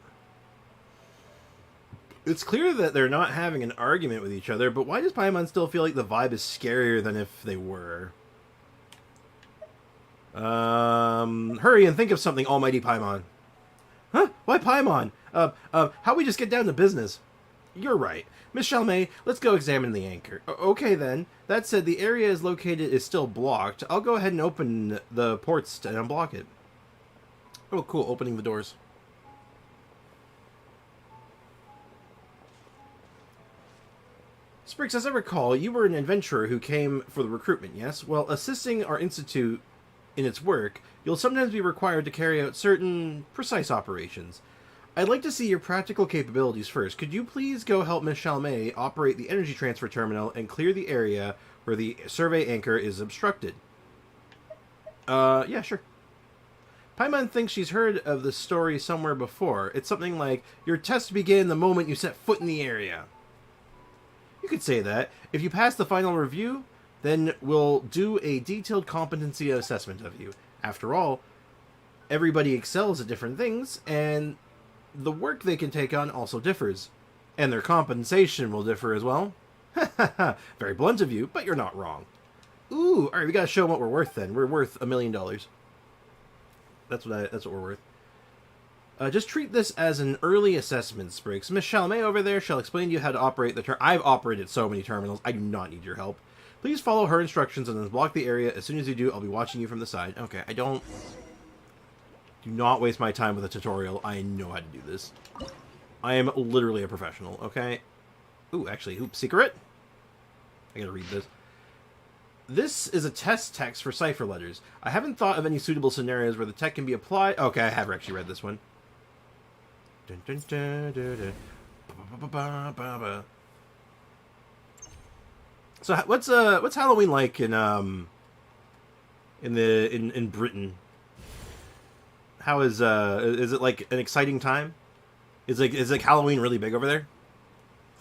It's clear that they're not having an argument with each other, but why does Paimon still feel like the vibe is scarier than if they were? Hurry and think of something, almighty Paimon. Huh? Why Paimon? How we just get down to business? You're right. Miss Chalmay, let's go examine the anchor. Okay, then. That said, the area is still blocked. I'll go ahead and open the ports to unblock it. Oh, cool. Opening the doors. Spriggs, as I recall, you were an adventurer who came for the recruitment, yes? Well, assisting our institute in its work, you'll sometimes be required to carry out certain precise operations. I'd like to see your practical capabilities first. Could you please go help Miss Chalmay operate the energy transfer terminal and clear the area where the survey anchor is obstructed? Yeah, sure. Paimon thinks she's heard of the story somewhere before. It's something like, your tests begin the moment you set foot in the area. You could say that. If you pass the final review, then we'll do a detailed competency assessment of you. After all, everybody excels at different things, and the work they can take on also differs. And their compensation will differ as well. Very blunt of you, but you're not wrong. Ooh, alright, we gotta show them what we're worth then. We're worth $1 million. That's what we're worth. Just treat this as an early assessment, Spriggs. Miss Chalmay over there shall explain to you how to operate the I've operated so many terminals. I do not need your help. Please follow her instructions and then block the area. As soon as you do, I'll be watching you from the side. Okay, do not waste my time with a tutorial. I know how to do this. I am literally a professional, okay? Ooh, actually, secret? I gotta read this. This is a test text for cipher letters. I haven't thought of any suitable scenarios where the tech can be applied. Okay, I have actually read this one. Dun, dun, dun, dun, dun. Ba, ba, ba, ba, ba. So what's Halloween like in Britain? How is it like an exciting time? Is like Halloween really big over there?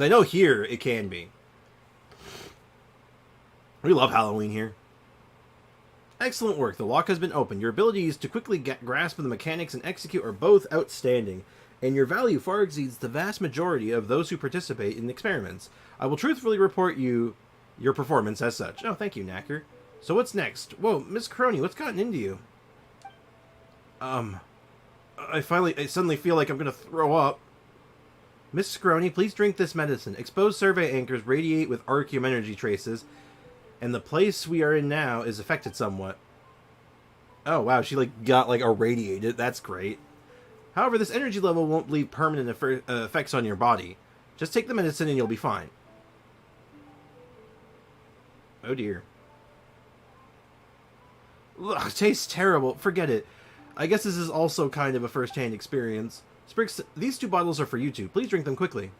I know here it can be. We love Halloween here. Excellent work. The lock has been opened. Your abilities to quickly grasp the mechanics and execute are both outstanding, and your value far exceeds the vast majority of those who participate in experiments. I will truthfully report your performance as such. Oh, thank you, Knacker. So what's next? Whoa, Miss Crony, what's gotten into you? I suddenly feel like I'm gonna throw up. Miss Scrony, please drink this medicine. Exposed survey anchors radiate with Arceum energy traces, and the place we are in now is affected somewhat. Oh, wow, she got irradiated. That's great. However, this energy level won't leave permanent effects on your body. Just take the medicine and you'll be fine. Oh dear. Ugh, tastes terrible. Forget it. I guess this is also kind of a first-hand experience. Spriggs, these 2 bottles are for you two. Please drink them quickly.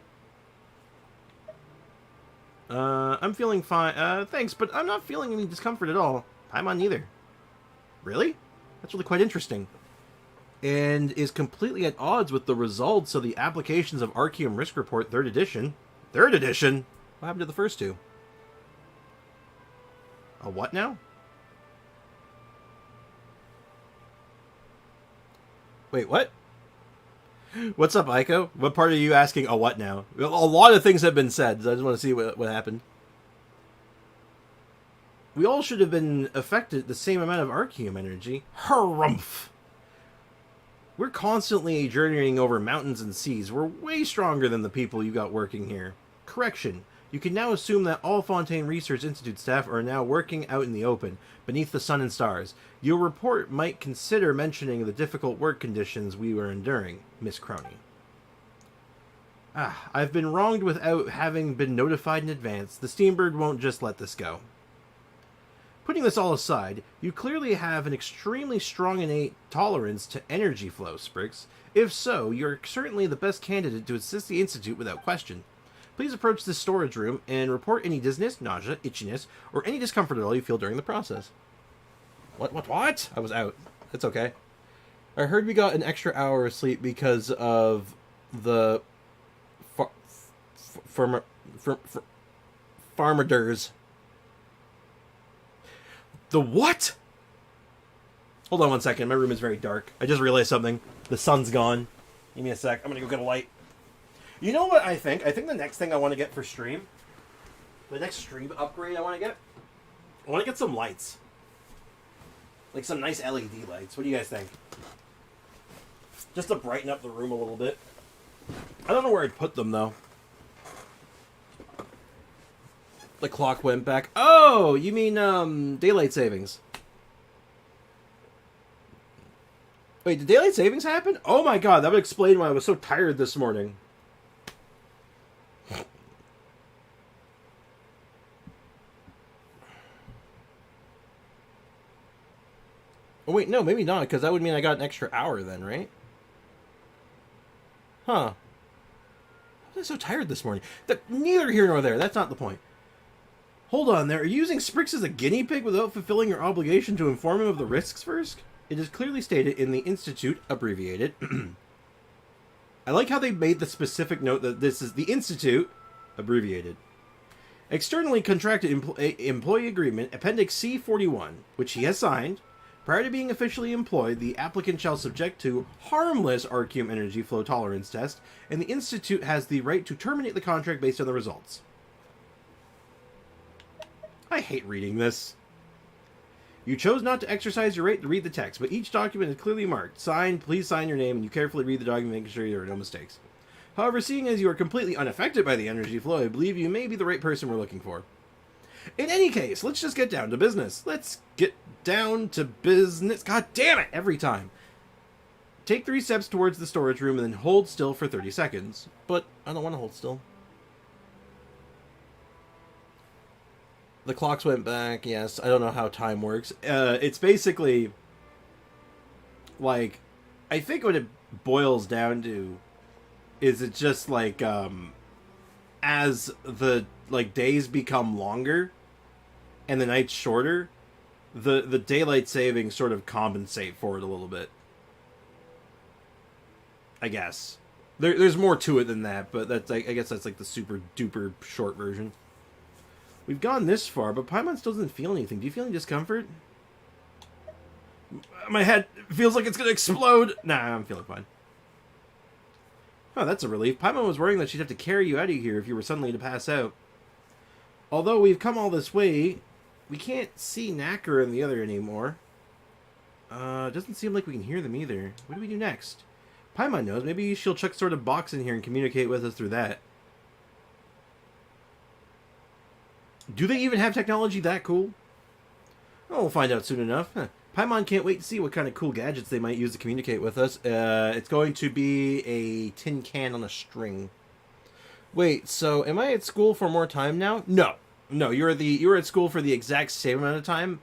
I'm feeling fine. Thanks, but I'm not feeling any discomfort at all. Paimon neither. Really? That's really quite interesting. And is completely at odds with the results of the applications of Arceum Risk Report 3rd edition. 3rd edition? What happened to the first 2? A what now? Wait, what? What's up, Aiko? What part are you asking a what now? A lot of things have been said, so I just want to see what happened. We all should have been affected the same amount of Arceum energy. Harumph! We're constantly journeying over mountains and seas. We're way stronger than the people you got working here. Correction. You can now assume that all Fontaine Research Institute staff are now working out in the open, beneath the sun and stars. Your report might consider mentioning the difficult work conditions we were enduring, Miss Crony. I've been wronged without having been notified in advance. The Steambird won't just let this go. Putting this all aside, you clearly have an extremely strong innate tolerance to energy flow, Spriggs. If so, you're certainly the best candidate to assist the Institute without question. Please approach this storage room and report any dizziness, nausea, itchiness, or any discomfort at all you feel during the process. What? I was out. It's okay. I heard we got an extra hour of sleep because of the farmers. The what? Hold on one second. My room is very dark. I just realized something. The sun's gone. Give me a sec. I'm gonna go get a light. You know what I think? I think the next thing I want to get for stream, the next stream upgrade I want to get some lights. Like some nice LED lights. What do you guys think? Just to brighten up the room a little bit. I don't know where I'd put them, though. The clock went back. Oh, you mean, daylight savings. Wait, did daylight savings happen? Oh my god, that would explain why I was so tired this morning. Oh, wait, no, maybe not, because that would mean I got an extra hour then, right? Huh. Why was I so tired this morning? Neither here nor there. That's not the point. Hold on there. Are you using Sprix as a guinea pig without fulfilling your obligation to inform him of the risks first? It is clearly stated in the Institute, abbreviated. I like how they made the specific note that this is the Institute, abbreviated. Externally contracted employee agreement, Appendix C41, which he has signed. Prior to being officially employed, the applicant shall subject to harmless Arceum energy flow tolerance test, and the Institute has the right to terminate the contract based on the results. I hate reading this. You chose not to exercise your right to read the text, but each document is clearly marked. Signed, please sign your name, and you carefully read the document, making sure there are no mistakes. However, seeing as you are completely unaffected by the energy flow, I believe you may be the right person we're looking for. In any case, let's just get down to business. Let's get down to business. God damn it, every time. Take 3 steps towards the storage room and then hold still for 30 seconds. But I don't want to hold still. The clocks went back, yes. I don't know how time works. It's basically, like, I think what it boils down to is it's just like, as the, like, days become longer and the nights shorter, the daylight savings sort of compensate for it a little bit. I guess. There's more to it than that, but that's, I guess that's like the super duper short version. We've gone this far, but Paimon still doesn't feel anything. Do you feel any discomfort? My head feels like it's going to explode. Nah, I'm feeling fine. Oh, that's a relief. Paimon was worrying that she'd have to carry you out of here if you were suddenly to pass out. Although we've come all this way, we can't see Knacker and the other anymore. Doesn't seem like we can hear them either. What do we do next? Paimon knows. Maybe she'll chuck sort of box in here and communicate with us through that. Do they even have technology that cool? Oh, we'll find out soon enough. Huh. Paimon can't wait to see what kind of cool gadgets they might use to communicate with us. It's going to be a tin can on a string. Wait, so am I at school for more time now? No. No, you're at school for the exact same amount of time.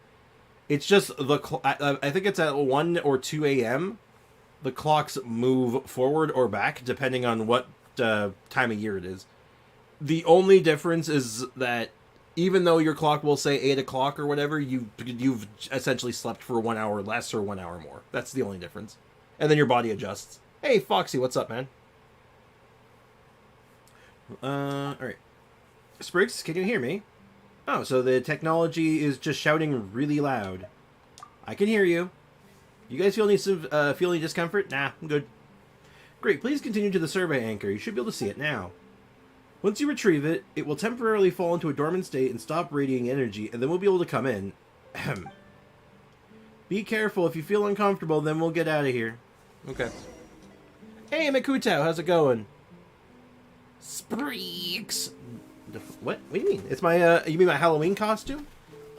It's just I think it's at 1 or 2 a.m. The clocks move forward or back depending on what time of year it is. The only difference is that even though your clock will say 8 o'clock or whatever, you've essentially slept for 1 hour less or 1 hour more. That's the only difference. And then your body adjusts. Hey, Foxy, what's up, man? Alright. Spriggs, can you hear me? Oh, so the technology is just shouting really loud. I can hear you. You guys feel any discomfort? Nah, I'm good. Great, please continue to the survey anchor. You should be able to see it now. Once you retrieve it, it will temporarily fall into a dormant state and stop radiating energy, and then we'll be able to come in. Ahem. Be careful. If you feel uncomfortable, then we'll get out of here. Okay. Hey, Mikutao, how's it going? Spreeks. What? What do you mean? It's my, you mean my Halloween costume?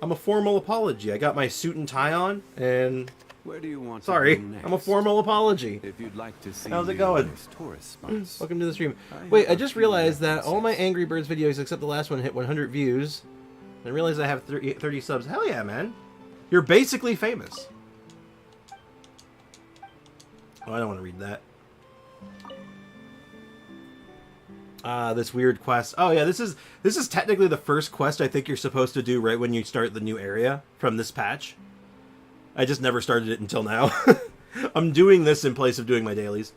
I'm a formal apology. I got my suit and tie on, and... Where do you want Sorry, to go next? I'm a formal apology. If you'd like to see How's it going? tourist spots. Welcome to the stream. Wait, I just realized that all my Angry Birds videos except the last one hit 100 views. I realized I have 30 subs. Hell yeah, man. You're basically famous. Oh, I don't want to read that. This weird quest. Oh yeah, this is technically the first quest I think you're supposed to do right when you start the new area from this patch. I just never started it until now. I'm doing this in place of doing my dailies.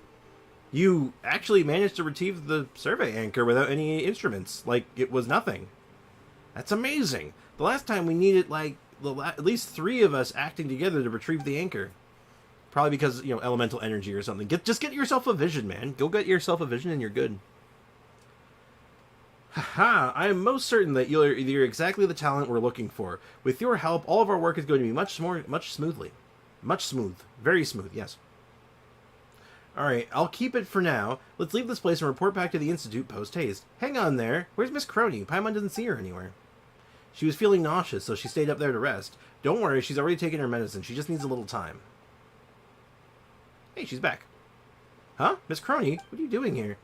You actually managed to retrieve the survey anchor without any instruments. Like, it was nothing. That's amazing. The last time we needed, like, at least 3 of us acting together to retrieve the anchor. Probably because, you know, elemental energy or something. Just get yourself a vision, man. Go get yourself a vision and you're good. Haha, I am most certain that you're exactly the talent we're looking for. With your help, all of our work is going to be much smooth. Very smooth, yes. Alright, I'll keep it for now. Let's leave this place and report back to the Institute post-haste. Hang on there. Where's Miss Crony? Paimon doesn't see her anywhere. She was feeling nauseous, so she stayed up there to rest. Don't worry, she's already taken her medicine. She just needs a little time. Hey, she's back. Huh? Miss Crony? What are you doing here?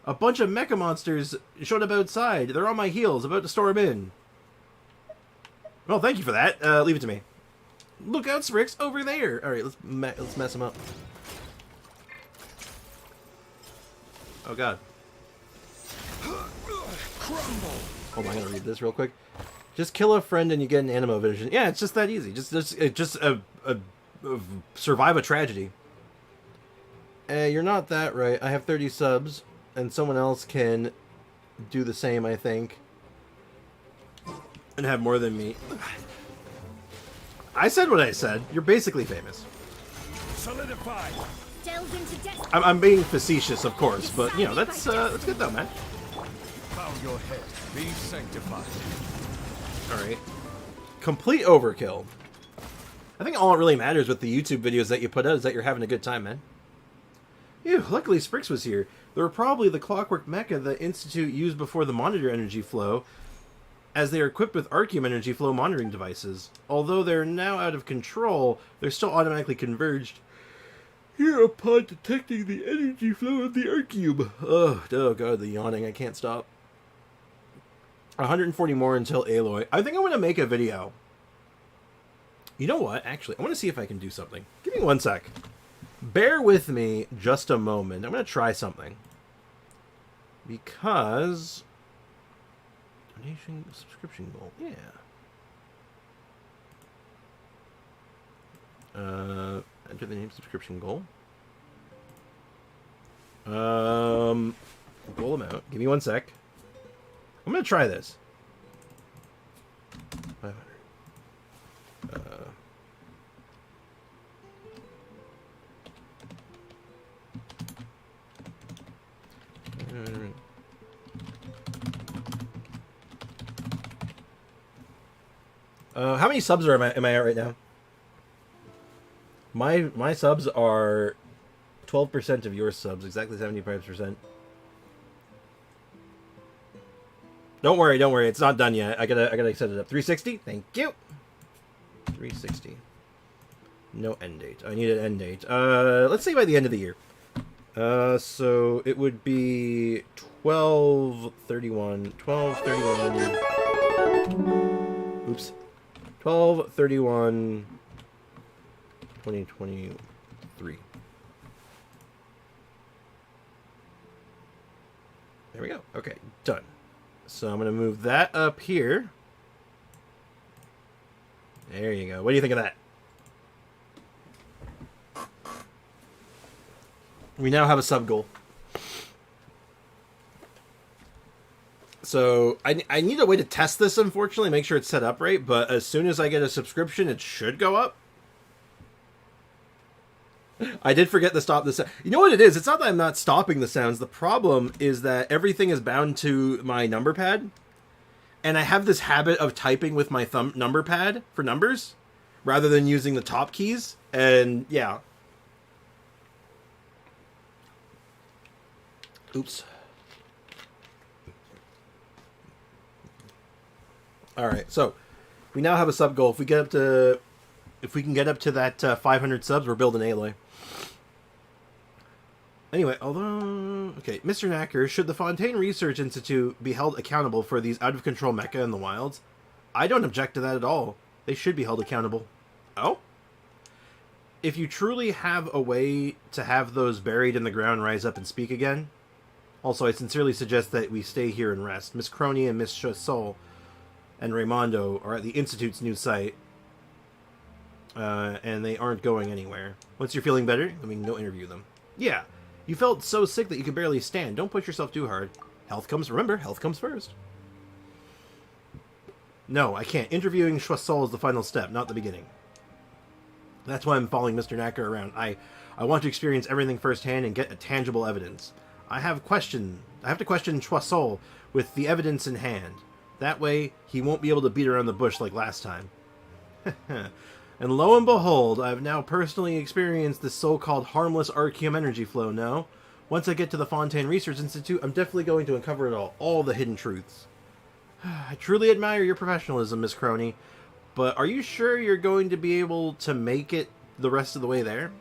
A bunch of mecha monsters showed up outside. They're on my heels, about to storm in. Well, thank you for that. Leave it to me. Look out, Sprix, over there! Alright, let's mess him up. Oh god. Hold on, I gotta read this real quick. Just kill a friend and you get an animo vision. Yeah, it's just that easy. Just survive a tragedy. You're not that right. I have 30 subs, and someone else can do the same, I think. And have more than me. I said what I said. You're basically famous. Solidify. Delve into destiny. I'm being facetious, of course, but you know that's good though, man. Bow your head. Be sanctified. All right, complete overkill. I think all it really matters with the YouTube videos that you put out is that you're having a good time, man. Ew, luckily Sprix was here. They were probably the clockwork mecha the Institute used before the monitor energy flow, as they are equipped with Arceum energy flow monitoring devices. Although they're now out of control, they're still automatically converged here upon detecting the energy flow of the Arceum. Oh god, the yawning, I can't stop. 140 more until Aloy. I think I'm going to make a video. You know what? Actually, I want to see if I can do something. Give me one sec. Bear with me just a moment. I'm going to try something. Because... donation subscription goal. Yeah. Enter the name subscription goal. Goal amount. Give me one sec. I'm going to try this. 500. How many subs am I at right now? My subs are 12% of your subs, exactly 75%. Don't worry, it's not done yet. I gotta set it up. 360, thank you. 360. No end date. I need an end date. Let's say by the end of the year. So it would be 12/31. 12/31. Oops. 12/31. 2023. There we go. Okay, done. So I'm going to move that up here. There you go. What do you think of that? We now have a sub goal. So I need a way to test this, unfortunately, make sure it's set up right. But as soon as I get a subscription, it should go up. I did forget to stop the sound. You know what it is? It's not that I'm not stopping the sounds. The problem is that everything is bound to my number pad. And I have this habit of typing with my number pad for numbers rather than using the top keys. And yeah. Oops. Alright, so we now have a sub goal. If we can get up to that 500 subs, we're building Aloy. Anyway, okay, Mr. Knacker, should the Fontaine Research Institute be held accountable for these out-of-control mecha in the wilds? I don't object to that at all. They should be held accountable. Oh? If you truly have a way to have those buried in the ground rise up and speak again. Also, I sincerely suggest that we stay here and rest. Miss Crony and Miss Chassol and Raimondo are at the Institute's new site. And they aren't going anywhere. Once you're feeling better, then we can go interview them. Yeah. You felt so sick that you could barely stand. Don't push yourself too hard. Remember, health comes first. No, I can't. Interviewing Choiseul is the final step, not the beginning. That's why I'm following Mr. Knacker around. I want to experience everything firsthand and get a tangible evidence. I have to question Choiseul with the evidence in hand. That way, he won't be able to beat around the bush like last time. And lo and behold, I've now personally experienced this so-called harmless Arceum energy flow now. Once I get to the Fontaine Research Institute, I'm definitely going to uncover it all the hidden truths. I truly admire your professionalism, Miss Crony, but are you sure you're going to be able to make it the rest of the way there?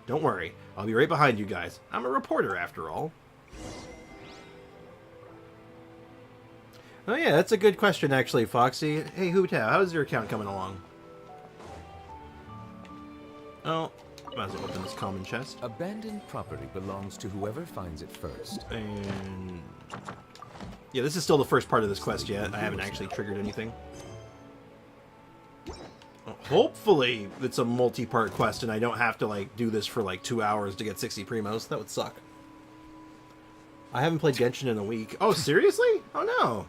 Don't worry, I'll be right behind you guys. I'm a reporter, after all. Oh yeah, that's a good question, actually, Foxy. Hey, Hootao, how's your account coming along? Oh, might as well open this common chest. Abandoned property belongs to whoever finds it first. And yeah, this is still the first part of this quest yet. I haven't actually triggered anything. Well, hopefully it's a multi-part quest and I don't have to like do this for like 2 hours to get 60 primos. That would suck. I haven't played Genshin in a week. Oh, seriously? Oh no.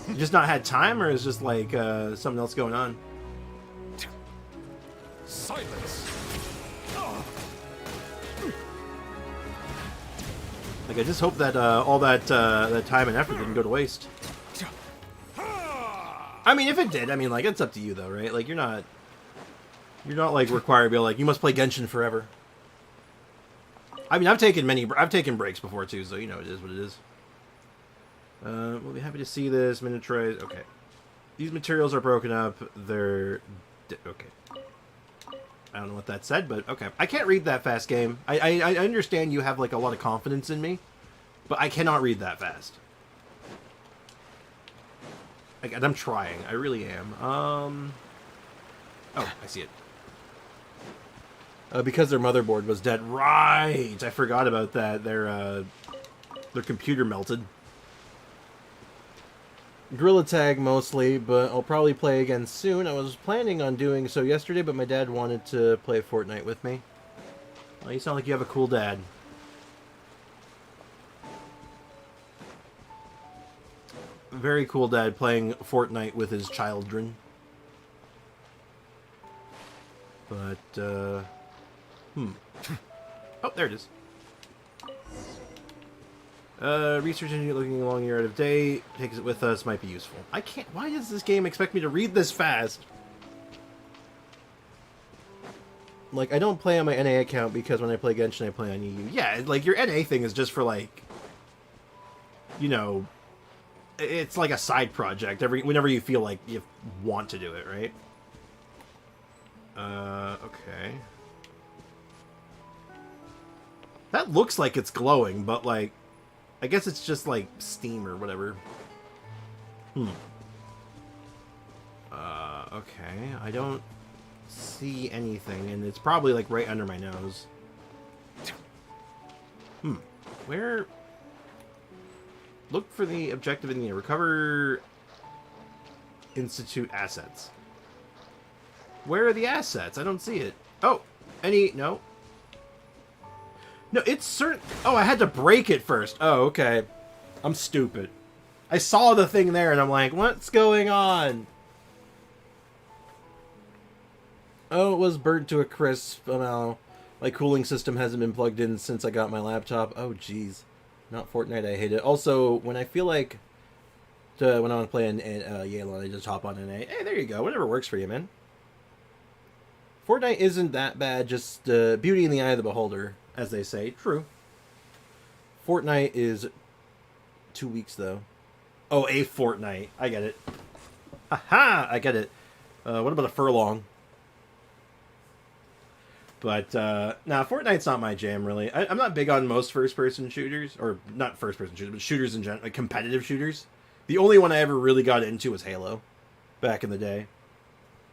You just not had time, or is just like something else going on? Silence! Like, I just hope that all that that time and effort didn't go to waste. I mean, if it did, I mean, like, it's up to you though, right? Like, you're not like required to be like, you must play Genshin forever. I mean, I've taken breaks before too, so you know it is what it is. We'll be happy to see this miniaturized. Okay, these materials are broken up. They're okay. I don't know what that said, but okay. I can't read that fast, game. I understand you have like a lot of confidence in me, but I cannot read that fast. Like, and I'm trying. I really am. Oh, I see it. Because their motherboard was dead. Right. I forgot about that. Their computer melted. Gorilla Tag mostly, but I'll probably play again soon. I was planning on doing so yesterday, but my dad wanted to play Fortnite with me. Well, you sound like you have a cool dad. Very cool dad playing Fortnite with his children. But, oh, there it is. Research engine looking along your out of date. Takes it with us. Might be useful. I can't... Why does this game expect me to read this fast? Like, I don't play on my NA account because when I play Genshin, I play on EU. Yeah, like, your NA thing is just for, like... You know... It's like a side project. Whenever you feel like you want to do it, right? Okay. That looks like it's glowing, but, like... I guess it's just, like, steam or whatever. Okay. I don't see anything, and it's probably, like, right under my nose. Where... Look for the objective in the Recover Institute assets. Where are the assets? I don't see it. Oh! No. No, it's certain... Oh, I had to break it first. Oh, okay. I'm stupid. I saw the thing there, and I'm like, what's going on? Oh, it was burnt to a crisp. Oh, no. My cooling system hasn't been plugged in since I got my laptop. Oh, jeez. Not Fortnite, I hate it. Also, when I feel like... when I want to play in Yale, I just hop on NA. Hey, there you go. Whatever works for you, man. Fortnite isn't that bad. Just beauty in the eye of the beholder, as they say. True. Fortnite is 2 weeks, though. Oh, a fortnight. I get it. Aha! I get it. What about a furlong? But, nah, Fortnite's not my jam, really. I'm not big on most first-person shooters. Or, not first-person shooters, but shooters in general. Like, competitive shooters. The only one I ever really got into was Halo. Back in the day.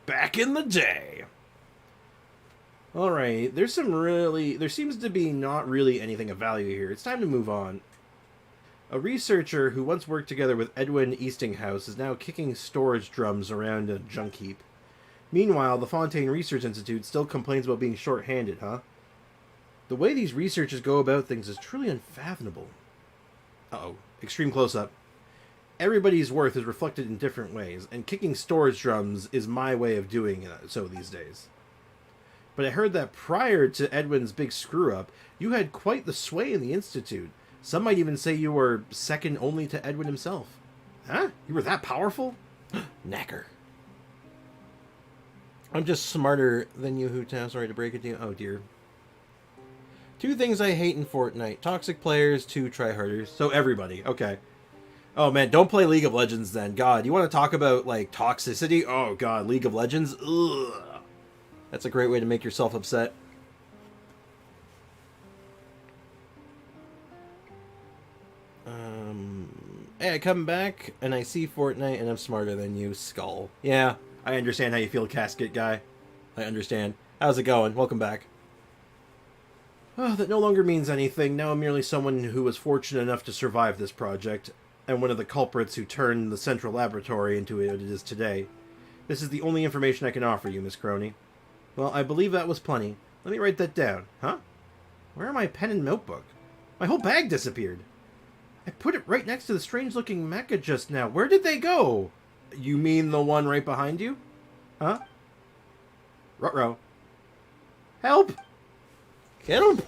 Back in the day! Alright, there seems to be not really anything of value here. It's time to move on. A researcher who once worked together with Edwin Eastinghouse is now kicking storage drums around a junk heap. Meanwhile, the Fontaine Research Institute still complains about being short-handed, huh? The way these researchers go about things is truly unfathomable. Uh-oh. Extreme close-up. Everybody's worth is reflected in different ways, and kicking storage drums is my way of doing so these days. But I heard that prior to Edwin's big screw-up, you had quite the sway in the Institute. Some might even say you were second only to Edwin himself. Huh? You were that powerful? Knacker. I'm just smarter than you, Hutan. Sorry to break it to you. Oh, dear. 2 things I hate in Fortnite. Toxic players, 2 tryharders. So everybody. Okay. Oh, man. Don't play League of Legends, then. God, you want to talk about, like, toxicity? Oh, God. League of Legends? Ugh. That's a great way to make yourself upset. Hey, I come back, and I see Fortnite, and I'm smarter than you. Skull. Yeah. I understand how you feel, casket guy. I understand. How's it going? Welcome back. Oh, that no longer means anything. Now I'm merely someone who was fortunate enough to survive this project, and one of the culprits who turned the central laboratory into what it is today. This is the only information I can offer you, Miss Crony. Well, I believe that was plenty. Let me write that down. Huh? Where are my pen and notebook? My whole bag disappeared. I put it right next to the strange-looking mecha just now. Where did they go? You mean the one right behind you? Huh? Ruh-roh. Help! Get him!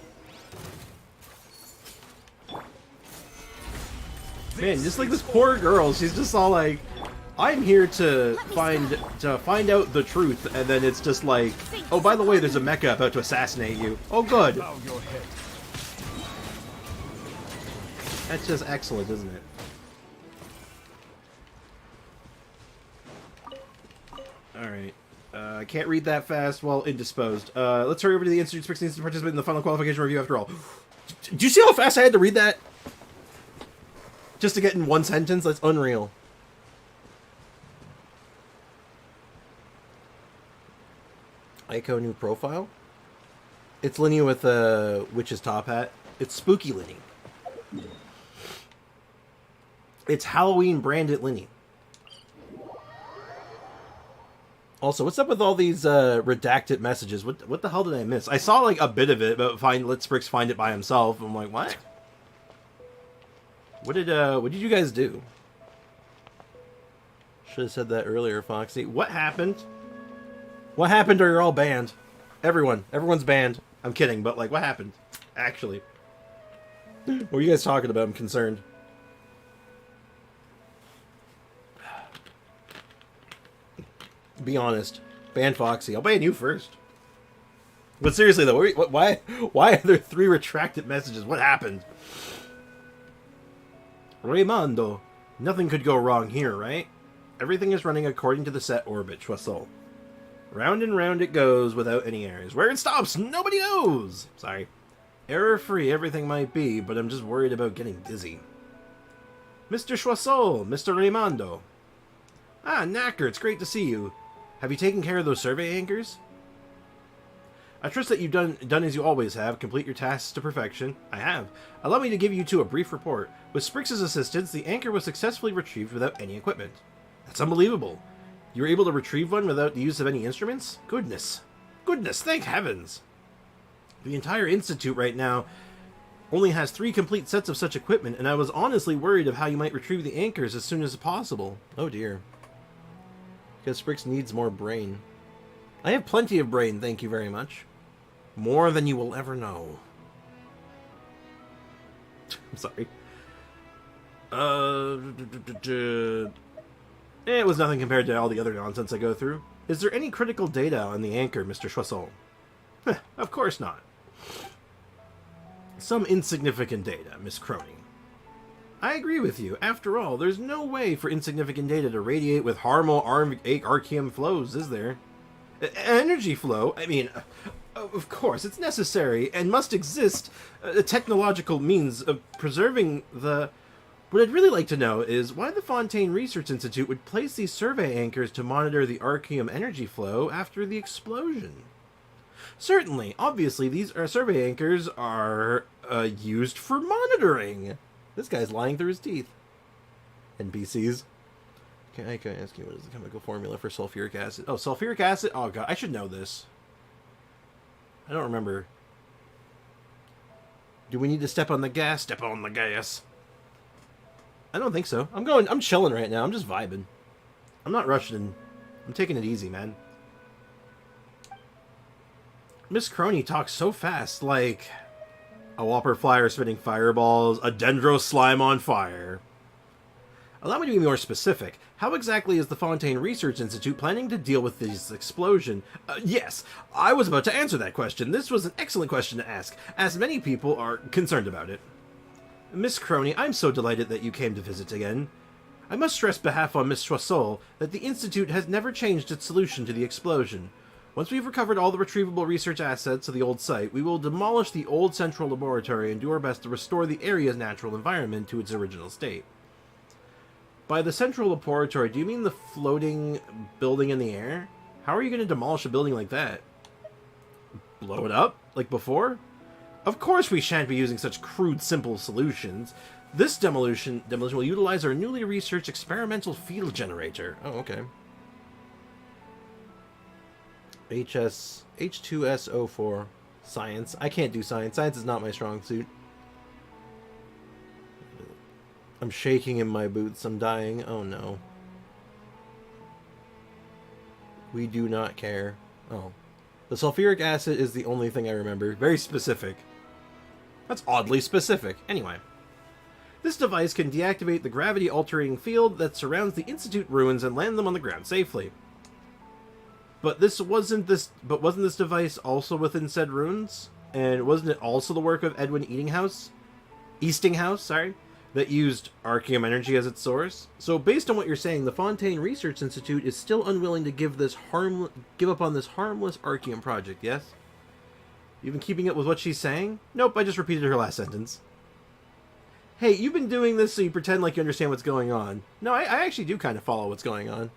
Man, just like this poor girl, she's just all like, I'm here to find out the truth, and then it's just like, oh, by the way, there's a mecha about to assassinate you. Oh, good. That's just excellent, isn't it? Alright. I can't read that fast. Well, indisposed. Let's hurry over to the Institute. Sprix needs to participate in the final qualification review after all. Do you see how fast I had to read that? Just to get in one sentence? That's unreal. Aiko new profile? It's Linny with a witch's top hat. It's spooky Linny. It's Halloween branded Linny. Also, what's up with all these redacted messages? What the hell did I miss? I saw like a bit of it, but let Sprix find it by himself. I'm like, what? What did you guys do? Should have said that earlier, Foxy. What happened? What happened or you're all banned? Everyone's banned. I'm kidding, but like, what happened? Actually. What are you guys talking about? I'm concerned. Be honest. Ban Foxy. I'll ban you first. But seriously though, why are there 3 retracted messages? What happened? Raimondo. Nothing could go wrong here, right? Everything is running according to the set orbit, Choiseul. Round and round it goes without any errors. Where it stops, nobody knows! Sorry. Error-free everything might be, but I'm just worried about getting dizzy. Mr. Choiseul, Mr. Raimondo. Ah, Knacker, it's great to see you. Have you taken care of those survey anchors? I trust that you've done as you always have, complete your tasks to perfection. I have. Allow me to give you two a brief report. With Sprix's assistance, the anchor was successfully retrieved without any equipment. That's unbelievable. You were able to retrieve one without the use of any instruments? Goodness. Goodness, thank heavens. The entire Institute right now only has 3 complete sets of such equipment, and I was honestly worried of how you might retrieve the anchors as soon as possible. Oh dear. Because Sprix needs more brain. I have plenty of brain, thank you very much. More than you will ever know. I'm sorry. It was nothing compared to all the other nonsense I go through. Is there any critical data on the anchor, Mr. Choiseul? Of course not. Some insignificant data, Miss Crony. I agree with you. After all, there's no way for insignificant data to radiate with harmful Archeum flows, is there? Energy flow? I mean, of course, it's necessary and must exist. A technological means of preserving the... What I'd really like to know is why the Fontaine Research Institute would place these survey anchors to monitor the Archeum energy flow after the explosion. Certainly, obviously, these survey anchors are used for monitoring. This guy's lying through his teeth. NPCs. Can I ask you, what is the chemical formula for sulfuric acid? Oh, sulfuric acid? Oh, God, I should know this. I don't remember. Do we need to step on the gas? Step on the gas. I don't think so. I'm chilling right now. I'm just vibing. I'm not rushing. I'm taking it easy, man. Miss Crony talks so fast, like a Whopper Flyer spitting fireballs, a Dendro slime on fire. Allow me to be more specific. How exactly is the Fontaine Research Institute planning to deal with this explosion? Yes, I was about to answer that question. This was an excellent question to ask, as many people are concerned about it. Miss Crony, I'm so delighted that you came to visit again. I must stress behalf on Miss Choiseul that the Institute has never changed its solution to the explosion. Once we've recovered all the retrievable research assets of the old site, we will demolish the old central laboratory and do our best to restore the area's natural environment to its original state. By the central laboratory, do you mean the floating building in the air? How are you going to demolish a building like that? Blow it up? Like before? Of course we shan't be using such crude, simple solutions. This demolition will utilize our newly researched experimental field generator. Oh, okay. H2SO4. Science. I can't do science. Science is not my strong suit. I'm shaking in my boots. I'm dying. Oh no. We do not care. Oh. The sulfuric acid is the only thing I remember. Very specific. That's oddly specific. Anyway. This device can deactivate the gravity-altering field that surrounds the Institute ruins and land them on the ground safely. But wasn't this device also within said ruins? And wasn't it also the work of Edwin Eastinghouse, sorry, that used Archeum energy as its source? So based on what you're saying, the Fontaine Research Institute is still unwilling to give up on this harmless Archeum project, yes? You've been keeping it with what she's saying? Nope, I just repeated her last sentence. Hey, you've been doing this so you pretend like you understand what's going on. No, I actually do kind of follow what's going on.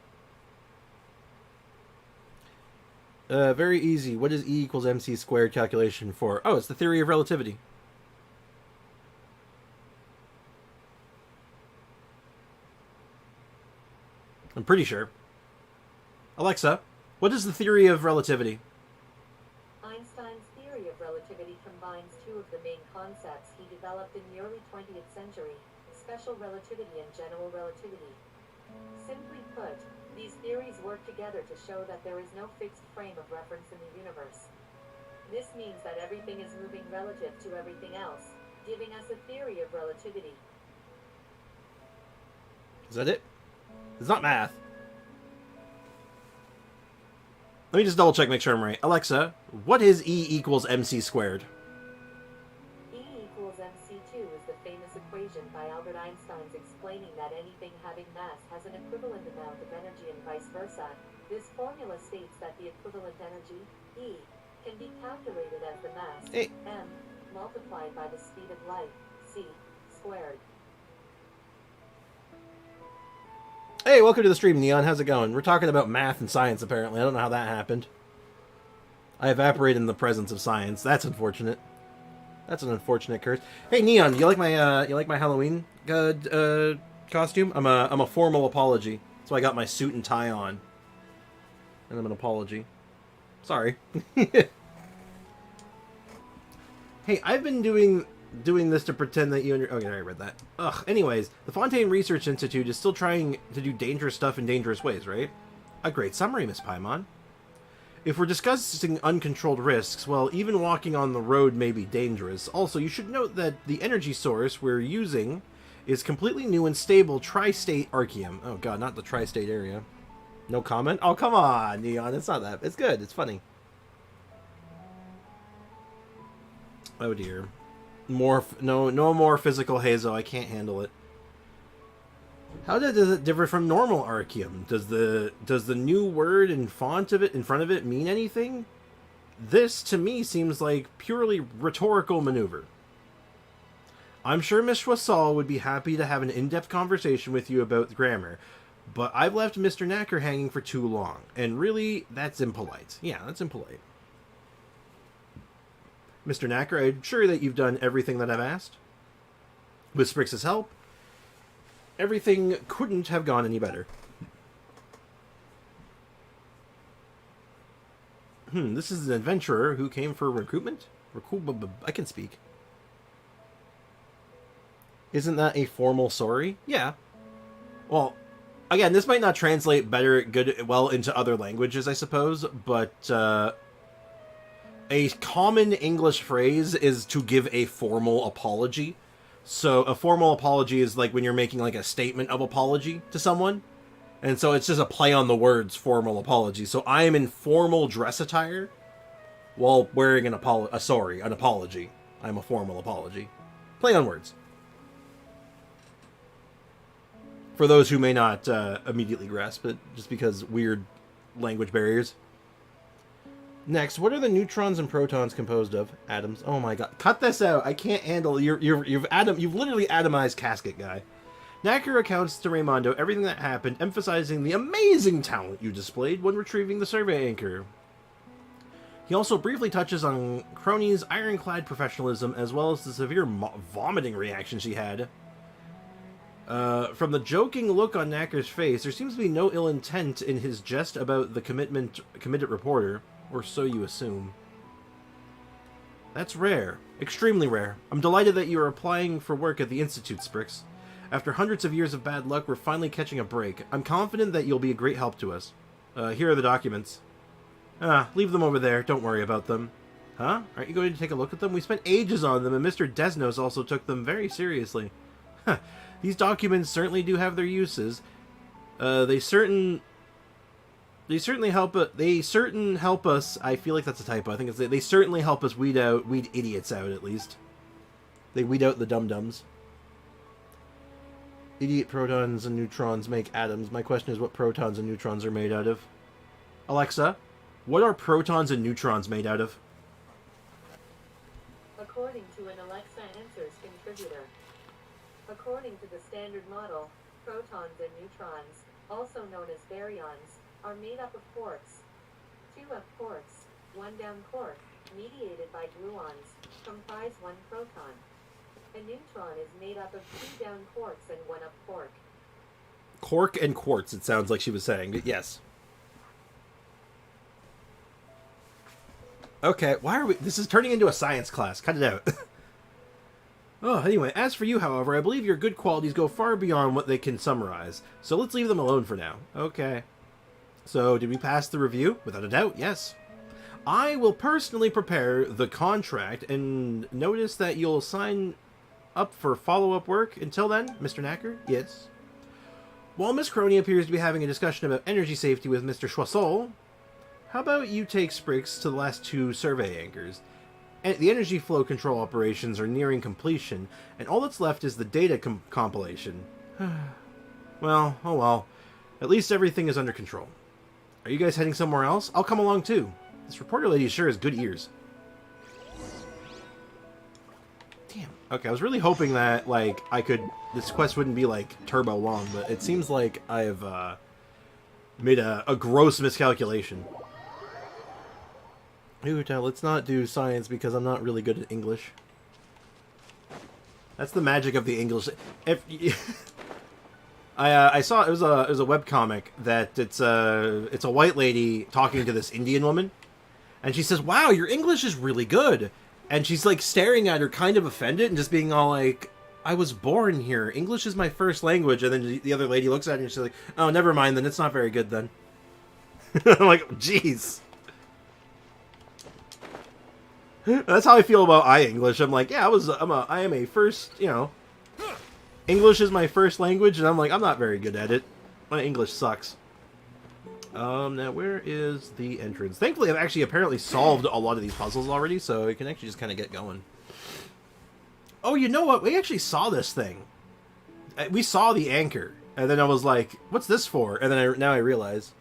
Very easy. What is E equals MC squared calculation for? Oh, it's the theory of relativity. I'm pretty sure. Alexa, what is the theory of relativity? Einstein's theory of relativity combines two of the main concepts he developed in the early 20th century, special relativity and general relativity. Simply put, these theories work together to show that there is no fixed frame of reference in the universe. This means that everything is moving relative to everything else, giving us a theory of relativity. Is that it? It's not math. Let me just double check, make sure I'm right. Alexa, what is E equals MC squared? E equals MC2 is the famous equation by Albert Einstein explaining that anything having mass has an equivalent amount of energy and vice versa. This formula states that the equivalent energy, E, can be calculated as the mass, M, multiplied by the speed of light, C, squared. Hey, welcome to the stream, Neon. How's it going? We're talking about math and science, apparently. I don't know how that happened. I evaporated in the presence of science. That's unfortunate. That's an unfortunate curse. Hey, Neon, you like my Halloween costume? I'm a formal apology. So I got my suit and tie on. And I'm an apology. Sorry. Hey, I've been doing this to pretend that you okay, I read that. Ugh. Anyways, the Fontaine Research Institute is still trying to do dangerous stuff in dangerous ways, right? A great summary, Miss Paimon. If we're discussing uncontrolled risks, well, even walking on the road may be dangerous. Also, you should note that the energy source we're using is completely new and stable tri-state Archeum. Oh god, not the tri-state area. No comment? Oh, come on, Neon. It's not that. It's good. It's funny. Oh dear. No more physical Hazo. I can't handle it. How does it differ from normal Archeum? Does the new word in front of it mean anything? This to me seems like purely rhetorical maneuver. I'm sure Miss Choiseul would be happy to have an in-depth conversation with you about grammar, but I've left Mr. Knacker hanging for too long, and really, that's impolite. Yeah, that's impolite. Mr. Knacker, I'm sure that you've done everything that I've asked. With Sprix's help, everything couldn't have gone any better. This is an adventurer who came for recruitment? I can speak. Isn't that a formal sorry? Yeah. Well, again, this might not translate well into other languages, I suppose, but a common English phrase is to give a formal apology. So a formal apology is like when you're making like a statement of apology to someone. And so it's just a play on the words formal apology. So I am in formal dress attire while wearing an apology. I'm a formal apology. Play on words. For those who may not immediately grasp it, just because weird language barriers. Next, what are the neutrons and protons composed of? Atoms. Oh my god. Cut this out. I can't handle you've literally atomized Casket Guy. Knacker recounts to Raimondo everything that happened, emphasizing the amazing talent you displayed when retrieving the survey anchor. He also briefly touches on Crony's ironclad professionalism, as well as the severe vomiting reaction she had. From the joking look on Knacker's face, there seems to be no ill intent in his jest about the committed reporter, or so you assume. That's rare. Extremely rare. I'm delighted that you are applying for work at the Institute, Sprix. After hundreds of years of bad luck, we're finally catching a break. I'm confident that you'll be a great help to us. Here are the documents. Leave them over there. Don't worry about them. Huh? Aren't you going to take a look at them? We spent ages on them, and Mr. Desnos also took them very seriously. These documents certainly do have their uses. They certainly help. They certain help us. I feel like that's a typo. I think it's they certainly help us weed idiots out. At least they weed out the dum-dums. Idiot protons and neutrons make atoms. My question is, what protons and neutrons are made out of? Alexa, what are protons and neutrons made out of? According to an Alexa Answers contributor. According to the Standard Model, protons and neutrons, also known as baryons, are made up of quarks. 2 up quarks, 1 down quark, mediated by gluons, comprise 1 proton. A neutron is made up of 2 down quarks and 1 up quark. Quark and quartz, it sounds like she was saying, but yes. Okay, why are we... This is turning into a science class. Cut it out. Oh, anyway, as for you, however, I believe your good qualities go far beyond what they can summarize. So let's leave them alone for now. Okay. So, did we pass the review? Without a doubt, yes. I will personally prepare the contract and notice that you'll sign up for follow-up work. Until then, Mr. Knacker? Yes. While Miss Crony appears to be having a discussion about energy safety with Mr. Choiseul, how about you take Sprix to the last 2 survey anchors? The energy flow control operations are nearing completion, and all that's left is the data compilation. Well, oh well. At least everything is under control. Are you guys heading somewhere else? I'll come along too. This reporter lady sure has good ears. Damn. Okay, I was really hoping that, like, this quest wouldn't be, like, turbo long, but it seems like I've, made a gross miscalculation. Let's not do science because I'm not really good at English. That's the magic of the English. I saw it was a webcomic that it's a white lady talking to this Indian woman, and she says, "Wow, your English is really good," and she's like staring at her, kind of offended, and just being all like, "I was born here. English is my first language." And then the other lady looks at her and she's like, "Oh, never mind. Then it's not very good then." I'm like, jeez. That's how I feel about English. I'm like, yeah, I am a first, English is my first language, and I'm like, I'm not very good at it. My English sucks. Now where is the entrance? Thankfully, I've actually apparently solved a lot of these puzzles already, so I can actually just kind of get going. Oh, you know what? We actually saw this thing. We saw the anchor, and then I was like, what's this for? And then now I realize.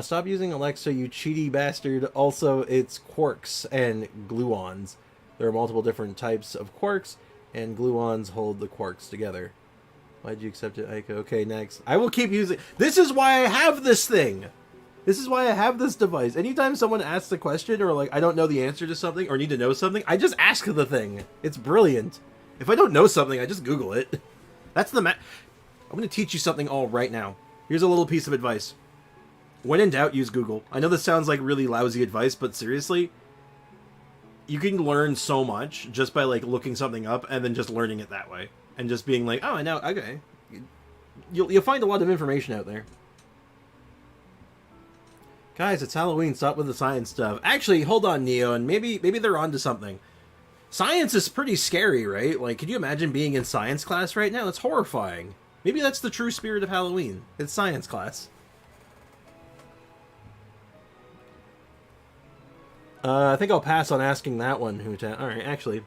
Stop using Alexa, you cheaty bastard. Also, it's quarks and gluons. There are multiple different types of quarks, and gluons hold the quarks together. Why'd you accept it, Aiko? Okay, next. I will keep using... This is why I have this thing! This is why I have this device. Anytime someone asks a question, or like, I don't know the answer to something, or need to know something, I just ask the thing. It's brilliant. If I don't know something, I just Google it. That's the I'm going to teach you something all right now. Here's a little piece of advice. When in doubt, use Google. I know this sounds like really lousy advice, but seriously, you can learn so much just by like looking something up and then just learning it that way. And just being like, oh, I know, okay. You'll find a lot of information out there. Guys, it's Halloween, stop with the science stuff. Actually, hold on, Neo, and maybe they're onto something. Science is pretty scary, right? Like, could you imagine being in science class right now? That's horrifying. Maybe that's the true spirit of Halloween. It's science class. I think I'll pass on asking that one, Huta. Alright, actually.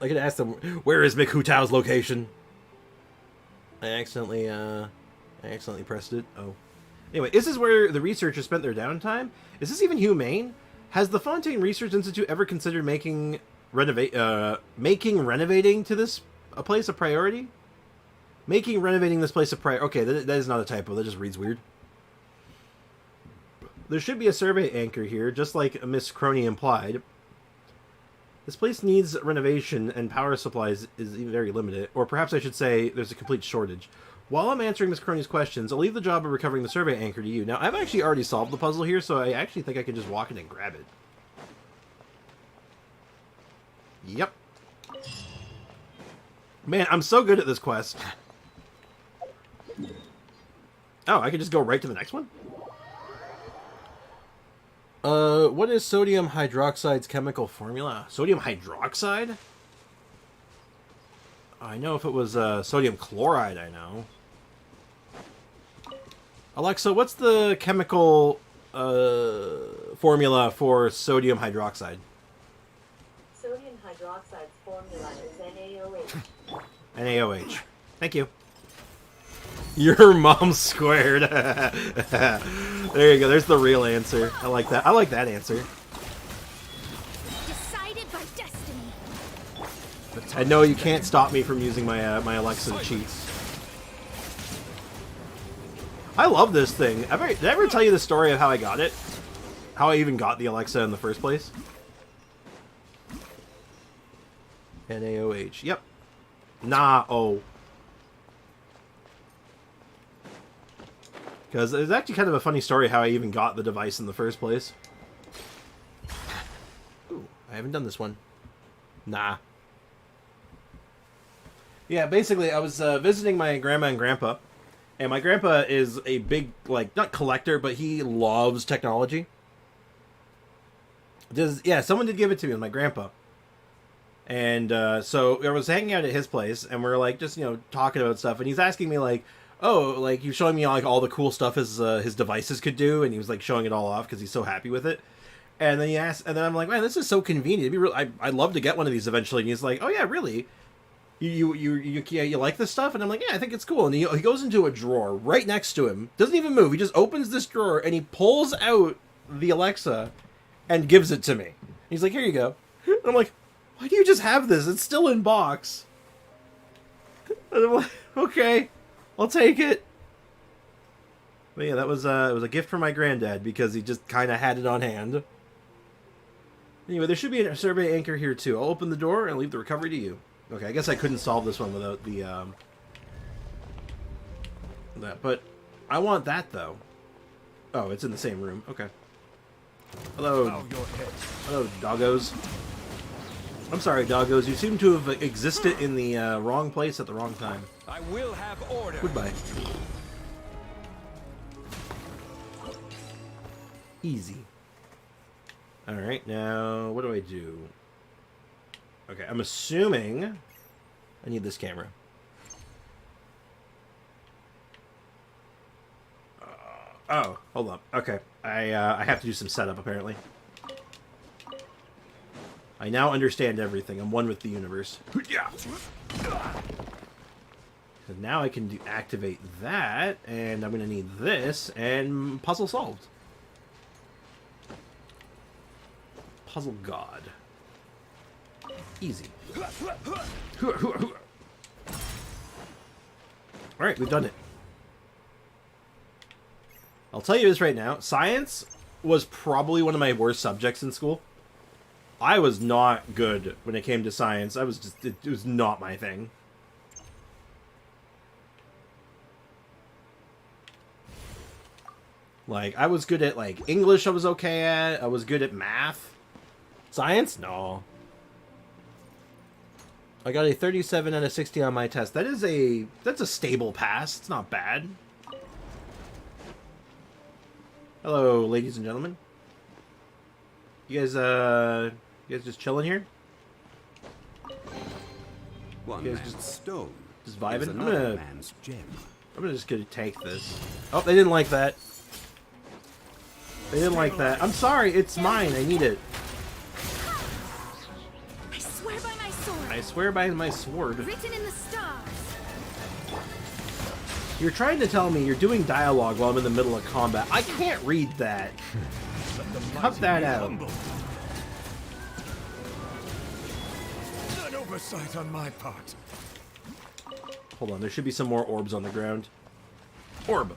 I could ask them, where is Mick Hutao's location? I accidentally pressed it. Oh. Anyway, is this where the researchers spent their downtime? Is this even humane? Has the Fontaine Research Institute ever considered making renovating to this a place a priority? Making renovating this place a priority. Okay, that is not a typo. That just reads weird. There should be a survey anchor here, just like Miss Crony implied. This place needs renovation, and power supplies is very limited. Or perhaps I should say there's a complete shortage. While I'm answering Miss Crony's questions, I'll leave the job of recovering the survey anchor to you. Now, I've actually already solved the puzzle here, so I actually think I can just walk in and grab it. Yep. Man, I'm so good at this quest. Oh, I can just go right to the next one? What is sodium hydroxide's chemical formula? Sodium hydroxide? I know if it was sodium chloride, I know. Alexa, what's the chemical formula for sodium hydroxide? Sodium hydroxide's formula is NaOH. NaOH. Thank you. Your mom squared. There you go. There's the real answer. I like that. I like that answer. Decided by destiny. I know you can't stop me from using my my Alexa to cheat. I love this thing. Did I ever tell you the story of how I got it? How I even got the Alexa in the first place? NaOH. Yep. Nah. Oh. Because it's actually kind of a funny story how I even got the device in the first place. Ooh, I haven't done this one. Nah. Yeah, basically, I was visiting my grandma and grandpa. And my grandpa is a big, like, not collector, but he loves technology. Yeah, someone did give it to me, my grandpa. And so I was hanging out at his place, and we were, like, just, you know, talking about stuff. And he's asking me, like, oh, like, you're showing me, like, all the cool stuff his devices could do. And he was, like, showing it all off because he's so happy with it. And then he asked, and then I'm like, man, this is so convenient. It'd be real, I'd love to get one of these eventually. And he's like, oh, yeah, really? You like this stuff? And I'm like, yeah, I think it's cool. And he goes into a drawer right next to him. Doesn't even move. He just opens this drawer, and he pulls out the Alexa and gives it to me. He's like, here you go. And I'm like, why do you just have this? It's still in box. And I'm like, okay, I'll take it. But yeah, that was it was a gift from my granddad because he just kind of had it on hand. Anyway, there should be a survey anchor here too. I'll open the door and leave the recovery to you. Okay, I guess I couldn't solve this one without the that, but I want that though. Oh, it's in the same room. Okay. Hello. Hello, doggos. I'm sorry, doggos. You seem to have existed in the wrong place at the wrong time. I will have order. Goodbye. Easy. Alright, now, what do I do? Okay, I'm assuming I need this camera. Oh, hold up. Okay, I have to do some setup, apparently. I now understand everything. I'm one with the universe. So now I can activate that, and I'm going to need this, and puzzle solved. Puzzle god. Easy. Alright, we've done it. I'll tell you this right now. Science was probably one of my worst subjects in school. I was not good when it came to science. I was just... It was not my thing. Like, I was good at, like, English I was okay at. I was good at math. Science? No. I got a 37 out of 60 on my test. That's a stable pass. It's not bad. Hello, ladies and gentlemen. You guys just chilling here? One You guys man's just- stone Just is vibing? another man's gem. I'm just gonna take this. Oh, they didn't like that. They didn't like that. I'm sorry, it's mine. I need it. I swear by my sword. I swear by my sword. Written in the stars. You're trying to tell me you're doing dialogue while I'm in the middle of combat. I can't read that. Cut that out. Humble. An oversight on my part. Hold on, there should be some more orbs on the ground. Orb.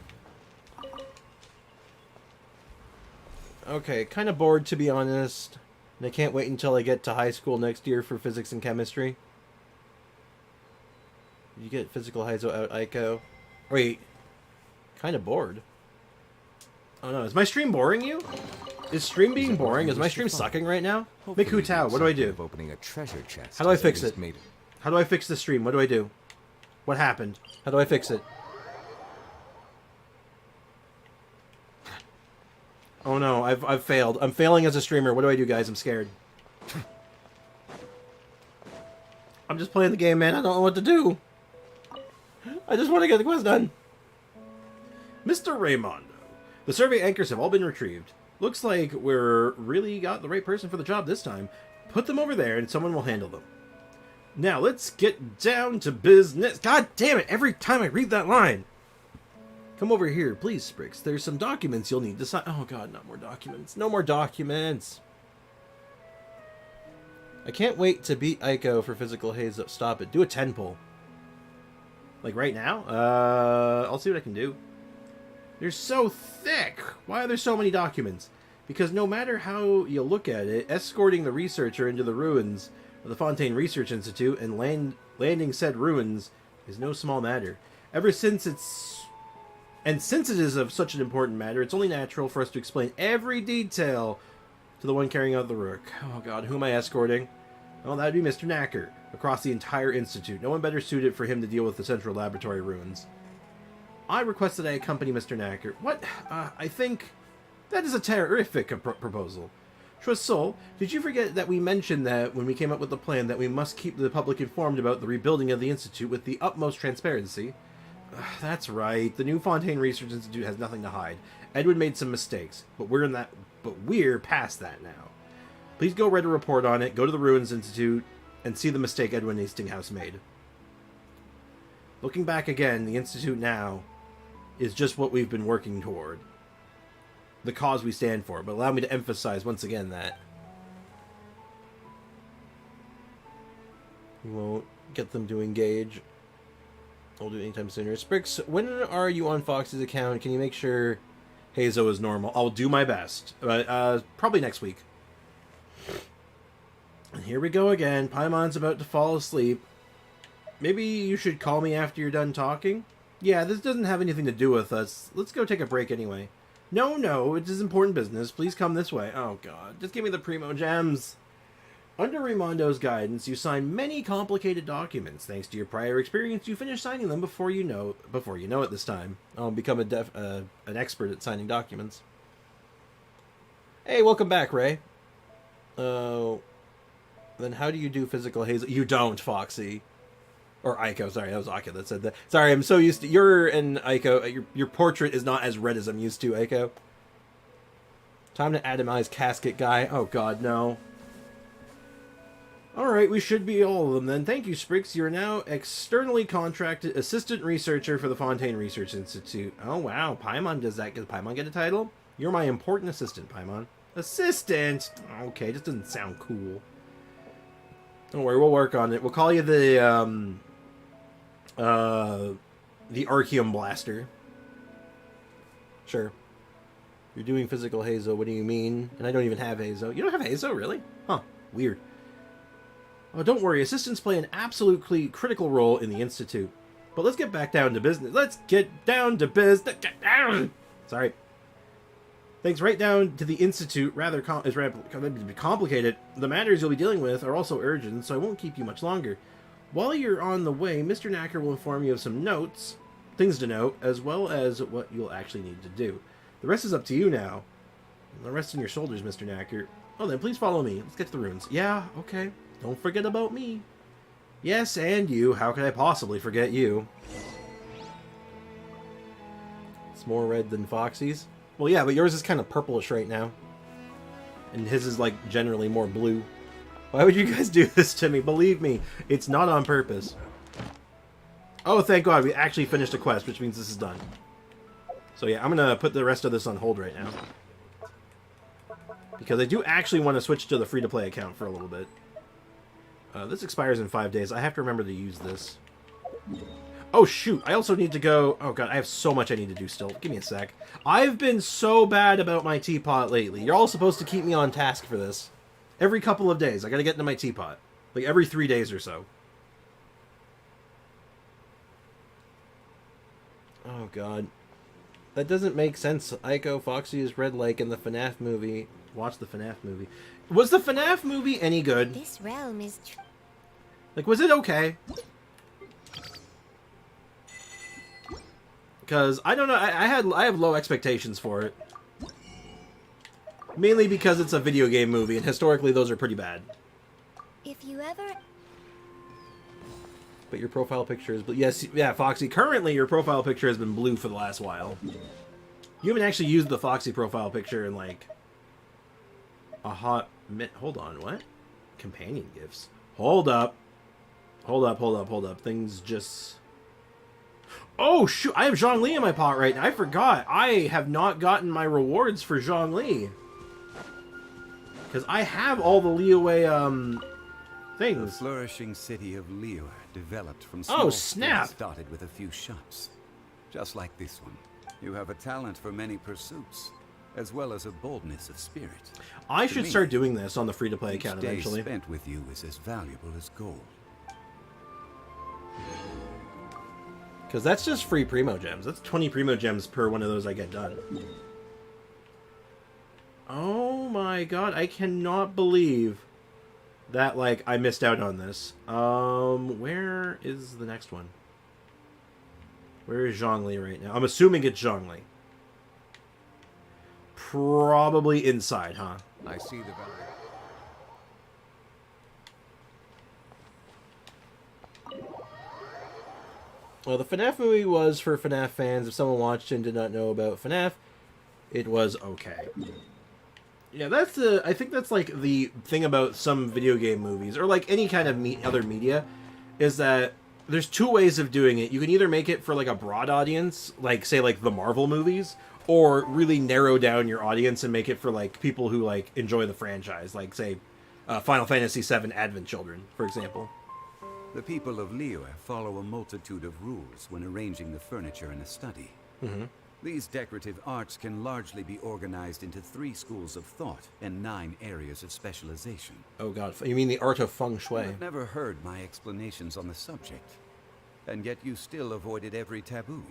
Okay, kind of bored to be honest. And I can't wait until I get to high school next year for physics and chemistry. You get physical Heizo out, Aiko. Wait. Kind of bored. Oh no, is my stream boring you? Is stream being boring? Is my stream sucking right now? Miku Tao, what do I do? Of opening a treasure chest. How do I has at fix least it? made How do I fix the stream? What do I do? What happened? How do I fix it? Oh no, I've failed. I'm failing as a streamer. What do I do, guys? I'm scared. I'm just playing the game, man. I don't know what to do. I just want to get the quest done. Mr. Raymondo. The survey anchors have all been retrieved. Looks like we're really got the right person for the job this time. Put them over there and someone will handle them. Now, let's get down to business. God damn it, every time I read that line. Come over here, please, Sprix. There's some documents you'll need to sign. Oh god, not more documents. No more documents. I can't wait to beat Aiko for physical haze up. Stop it. Do a 10 pull. Like right now? I'll see what I can do. They're so thick. Why are there so many documents? Because no matter how you look at it, escorting the researcher into the ruins of the Fontaine Research Institute and landing said ruins is no small matter. Since it is of such an important matter, it's only natural for us to explain every detail to the one carrying out the work. Oh god, who am I escorting? Well, that'd be Mr. Knacker, across the entire institute. No one better suited for him to deal with the central laboratory ruins. I request that I accompany Mr. Knacker. What? I think that is a terrific proposal. Choiseul, did you forget that we mentioned that when we came up with the plan that we must keep the public informed about the rebuilding of the institute with the utmost transparency? That's right. The new Fontaine Research Institute has nothing to hide. Edwin made some mistakes, but we're past that now. Please go write a report on it, go to the Ruins Institute, and see the mistake Edwin Hastings made. Looking back again, the Institute now is just what we've been working toward. The cause we stand for, but allow me to emphasize once again that we won't get them to engage. I'll do it anytime sooner. Sprix, when are you on Fox's account? Can you make sure Hazo is normal? I'll do my best. But probably next week. And here we go again. Paimon's about to fall asleep. Maybe you should call me after you're done talking? Yeah, this doesn't have anything to do with us. Let's go take a break anyway. No, it is important business. Please come this way. Oh god, just give me the primo gems. Under Raimondo's guidance, you sign many complicated documents. Thanks to your prior experience, you finish signing them before you know it this time. I'll become an expert at signing documents. Hey, welcome back, Ray. Then how do you do physical haze? You don't, Foxy. Or Aiko, sorry, that was Aiko that said that. Sorry, I'm so used to... You're an Aiko. Your portrait is not as red as I'm used to, Aiko. Time to atomize casket guy. Oh god, no. Alright, we should be all of them then. Thank you, Sprix. You're now externally contracted assistant researcher for the Fontaine Research Institute. Oh wow, Paimon does that. Does Paimon get a title? You're my important assistant, Paimon. Assistant? Okay, just doesn't sound cool. Don't worry, we'll work on it. We'll call you the Archeum Blaster. Sure. You're doing physical Hazo, what do you mean? And I don't even have Hazo. You don't have Hazo, really? Huh, weird. Oh, don't worry, assistants play an absolutely critical role in the Institute. But let's get back down to business. Let's get down to business. Sorry. Thanks right down to the Institute, rather complicated. The matters you'll be dealing with are also urgent, so I won't keep you much longer. While you're on the way, Mr. Knacker will inform you of some things to note, as well as what you'll actually need to do. The rest is up to you now. The rest on your shoulders, Mr. Knacker. Oh, then please follow me. Let's get to the ruins. Yeah, okay. Don't forget about me. Yes, and you. How could I possibly forget you? It's more red than Foxy's. Well, yeah, but yours is kind of purplish right now. And his is, like, generally more blue. Why would you guys do this to me? Believe me, it's not on purpose. Oh, thank God, we actually finished a quest, which means this is done. So yeah, I'm gonna put the rest of this on hold right now. because I do actually want to switch to the free-to-play account for a little bit. This expires in 5 days. I have to remember to use this. Oh, shoot. I also need to go... Oh, God. I have so much I need to do still. Give me a sec. I've been so bad about my teapot lately. You're all supposed to keep me on task for this. Every couple of days, I gotta get into my teapot. Like, every 3 days or so. Oh, God. That doesn't make sense. Aiko, Foxy is red like in the FNAF movie. Watch the FNAF movie. Was the FNAF movie any good? This realm is... Like, was it okay? Because, I don't know, I have low expectations for it. Mainly because it's a video game movie, and historically those are pretty bad. If you ever... But your profile picture is blue. Yes, yeah, Foxy, currently your profile picture has been blue for the last while. You haven't actually used the Foxy profile picture in, like, a hot minute. Hold on, what? Companion gifts. Hold up. Hold up. Things just... Oh, shoot! I have Zhongli in my pot right now. I forgot. I have not gotten my rewards for Zhongli. Because I have all the Liyue, The things. flourishing city of Liyue developed from Oh, small snap. things started with a few shops. Just like this one. You have a talent for many pursuits, as well as a boldness of spirit. I To should me, start doing this on the free-to-play Each account day eventually. spent with you is as valuable as gold. Because that's just free Primo Gems. That's 20 Primo Gems per one of those I get done. Oh my god, I cannot believe that, like, I missed out on this. Where is the next one? Where is Zhongli right now? I'm assuming it's Zhongli. Probably inside, huh? I see the value. Well, the FNAF movie was for FNAF fans. If someone watched and did not know about FNAF, it was okay. Yeah, that's the... I think that's, like, the thing about some video game movies, or, like, any kind of other media, is that there's two ways of doing it. You can either make it for, like, a broad audience, like, say, like, the Marvel movies, or really narrow down your audience and make it for, like, people who, like, enjoy the franchise, like, say, Final Fantasy VII Advent Children, for example. The people of Liyue follow a multitude of rules when arranging the furniture in a study. Mm-hmm. These decorative arts can largely be organized into 3 schools of thought and 9 areas of specialization. Oh god, you mean the art of feng shui? I've never heard my explanations on the subject, and yet you still avoided every taboo.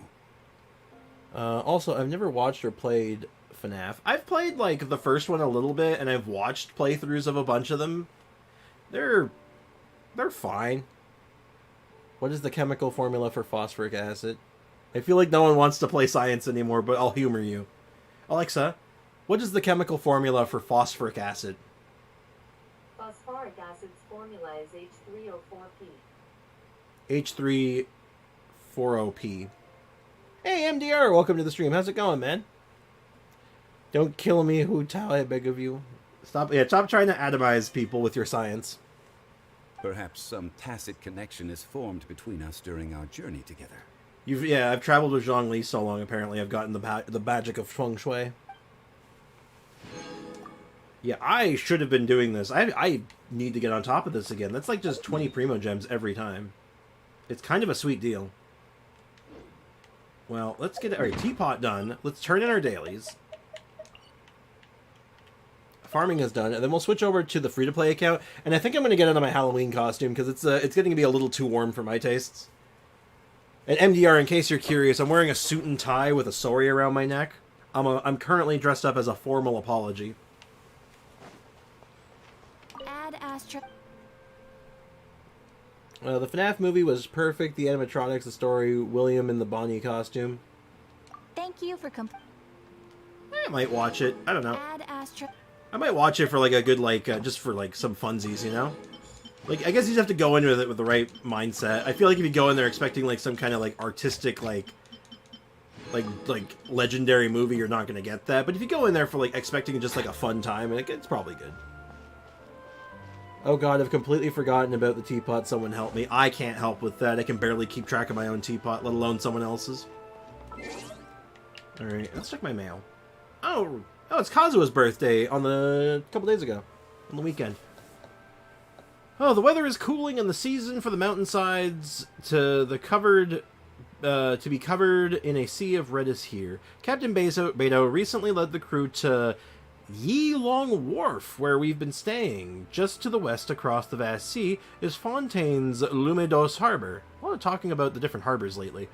Also, I've never watched or played FNAF. I've played, like, the first one a little bit, and I've watched playthroughs of a bunch of them. They're fine. What is the chemical formula for phosphoric acid? I feel like no one wants to play science anymore, but I'll humor you. Alexa, what is the chemical formula for phosphoric acid? Phosphoric acid's formula is H3O4P. H340P. Hey, MDR, welcome to the stream. How's it going, man? Don't kill me, Hu Tao, I beg of you. Stop trying to atomize people with your science. Perhaps some tacit connection is formed between us during our journey together. I've traveled with Zhongli so long, apparently I've gotten the magic of feng shui. Yeah, I should have been doing this. I need to get on top of this again. That's like just 20 Primo Gems every time. It's kind of a sweet deal. Well, let's get our teapot done. Let's turn in our dailies. Farming is done, and then we'll switch over to the free-to-play account. And I think I'm going to get into my Halloween costume, because it's getting to be a little too warm for my tastes. And MDR, in case you're curious, I'm wearing a suit and tie with a sori around my neck. I'm currently dressed up as a formal apology. Ad Astra... The FNAF movie was perfect. The animatronics, the story, William in the Bonnie costume. Thank you for I might watch it. I don't know. Ad Astra... I might watch it for like a good, like, just for like some funsies, you know? Like, I guess you just have to go in with it with the right mindset. I feel like if you go in there expecting like some kind of like artistic, like legendary movie, you're not going to get that. But if you go in there for like expecting just like a fun time, it's probably good. Oh god, I've completely forgotten about the teapot. Someone help me. I can't help with that. I can barely keep track of my own teapot, let alone someone else's. Alright, let's check my mail. Oh, Oh, it's Kazua's birthday on a couple days ago, on the weekend. Oh, the weather is cooling and the season for the mountainsides to be covered in a sea of red is here. Captain Beto recently led the crew to Yi Long Wharf, where we've been staying. Just to the west across the vast sea is Fontaine's Lumidos Harbor. A lot of talking about the different harbors lately.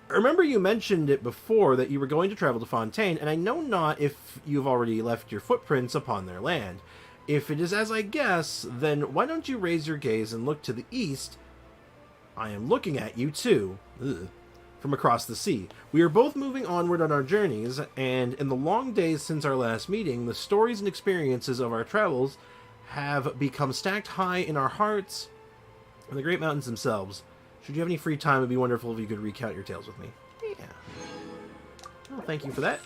I remember you mentioned it before that you were going to travel to Fontaine, and I know not if you've already left your footprints upon their land. If it is as I guess, then why don't you raise your gaze and look to the east? I am looking at you too. Ugh. From across the sea. We are both moving onward on our journeys, and in the long days since our last meeting, the stories and experiences of our travels have become stacked high in our hearts and the great mountains themselves. Should you have any free time, it would be wonderful if you could recount your tales with me. Yeah. Well, thank you for that.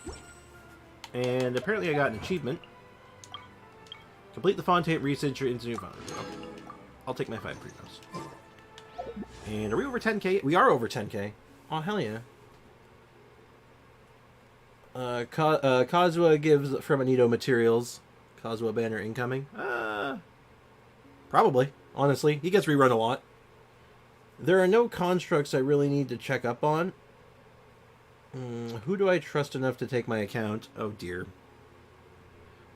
And apparently I got an achievement. Complete the Fontaine research into new found. Okay. I'll take my 5 primos. And are we over 10k? We are over 10k. Oh, hell yeah. Kazuha gives from Anito materials. Kazuha banner incoming. Probably. Honestly, he gets rerun a lot. There are no constructs I really need to check up on. Who do I trust enough to take my account? Oh, dear.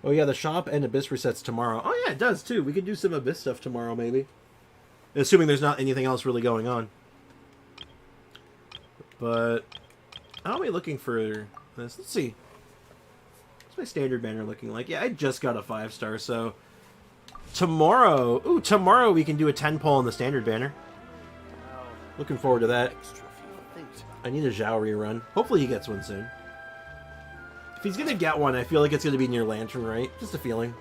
Oh, yeah, the shop and Abyss resets tomorrow. Oh, yeah, it does, too. We could do some Abyss stuff tomorrow, maybe. Assuming there's not anything else really going on. But I'll be looking for this. Let's see. What's my standard banner looking like? Yeah, I just got a 5-star, so tomorrow... Ooh, tomorrow we can do a 10 pull on the standard banner. Looking forward to that. I need a Zhao rerun. Hopefully he gets one soon. If he's gonna get one, I feel like it's gonna be near Lantern, right? Just a feeling.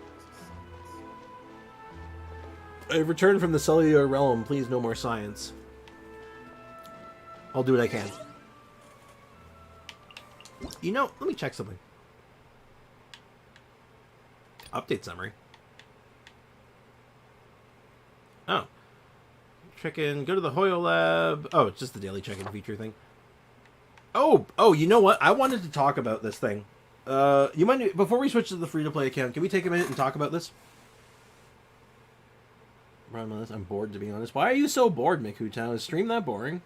I've returned from the cellular realm. Please, no more science. I'll do what I can. You know, let me check something. Update summary. Oh. Check-in. Go to the Hoyo Lab. Oh, it's just the daily check-in feature thing. Oh, you know what? I wanted to talk about this thing. You mind, before we switch to the free-to-play account, can we take a minute and talk about this? I'm bored, to be honest. Why are you so bored, Mikuta? Is stream that boring?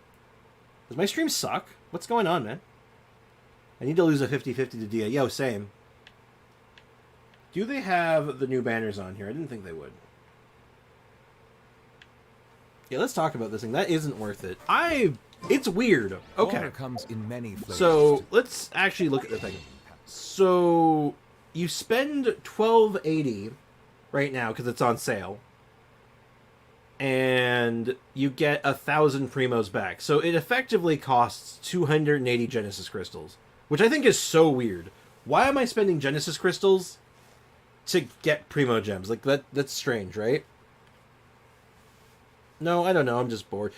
Does my stream suck? What's going on, man? I need to lose a 50-50 to Dia. Yo, same. Do they have the new banners on here? I didn't think they would. Yeah, let's talk about this thing. That isn't worth it. It's weird. Okay. Water comes in many flavors. So, let's actually look at the thing. So, you spend $12.80 right now because it's on sale. And you get 1,000 primos back. So it effectively costs 280 Genesis crystals, which I think is so weird. Why am I spending Genesis crystals to get primo gems? Like that's strange, right? No, I don't know. I'm just bored.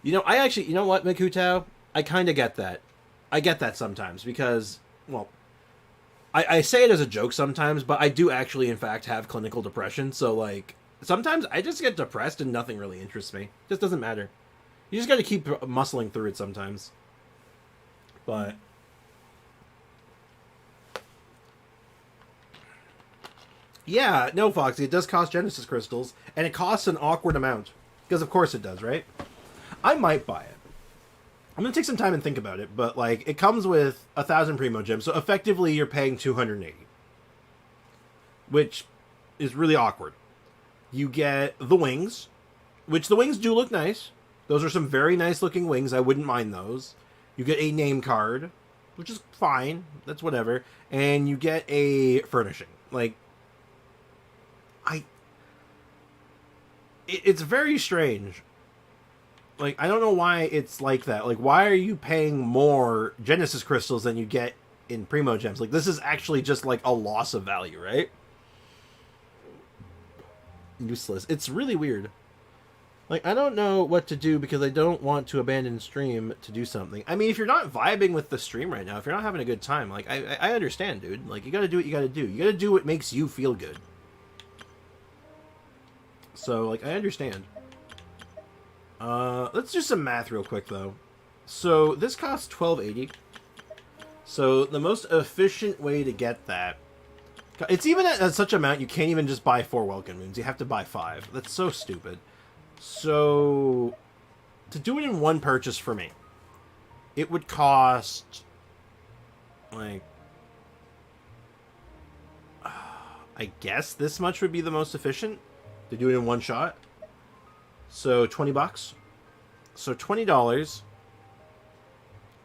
You know what, Mikutao? I kind of get that. I get that sometimes because, well, I say it as a joke sometimes, but I do actually, in fact, have clinical depression. So, like, sometimes I just get depressed and nothing really interests me. It just doesn't matter. You just got to keep muscling through it sometimes. But yeah, no, Foxy, it does cost Genesis crystals, and it costs an awkward amount. Because of course it does, right? I might buy it. I'm going to take some time and think about it, but, like, it comes with 1,000 Primo Gems, so effectively you're paying 280. Which is really awkward. You get the wings, which the wings do look nice. Those are some very nice looking wings. I wouldn't mind those. You get a name card, which is fine. That's whatever. And you get a furnishing. Like, it's very strange. Like, I don't know why it's like that. Like, why are you paying more Genesis crystals than you get in Primo Gems? Like, this is actually just, like, a loss of value, right? Useless. It's really weird. Like, I don't know what to do because I don't want to abandon stream to do something. I mean, if you're not vibing with the stream right now, if you're not having a good time, like, I understand, dude. Like, you gotta do what you gotta do. You gotta do what makes you feel good. So, like, I understand. Let's do some math real quick, though. So, this costs $12.80. So, the most efficient way to get that It's even at such amount you can't even just buy 4 Welkin Moons. You have to buy 5. That's so stupid. So, to do it in one purchase for me, it would cost, like, I guess this much would be the most efficient to do it in one shot. So, 20 bucks. So, $20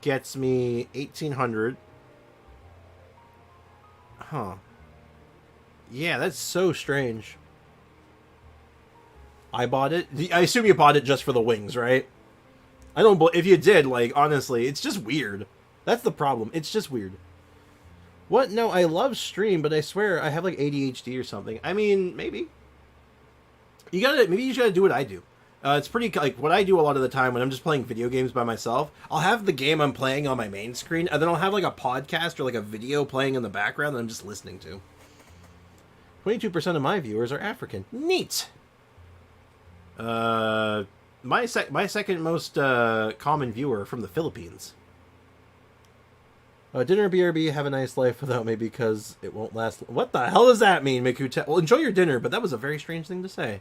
gets me 1,800. Huh. Yeah, that's so strange. I bought it. I assume you bought it just for the wings, right? I don't. If you did, like, honestly, it's just weird. That's the problem. It's just weird. What? No, I love stream, but I swear I have like ADHD or something. I mean, maybe. Maybe you gotta do what I do. It's pretty, like, what I do a lot of the time when I'm just playing video games by myself, I'll have the game I'm playing on my main screen, and then I'll have, like, a podcast or, like, a video playing in the background that I'm just listening to. 22% of my viewers are African. Neat! My second most common viewer from the Philippines. Dinner BRB, have a nice life without me because it won't last. What the hell does that mean, Mikute? Well, enjoy your dinner, but that was a very strange thing to say.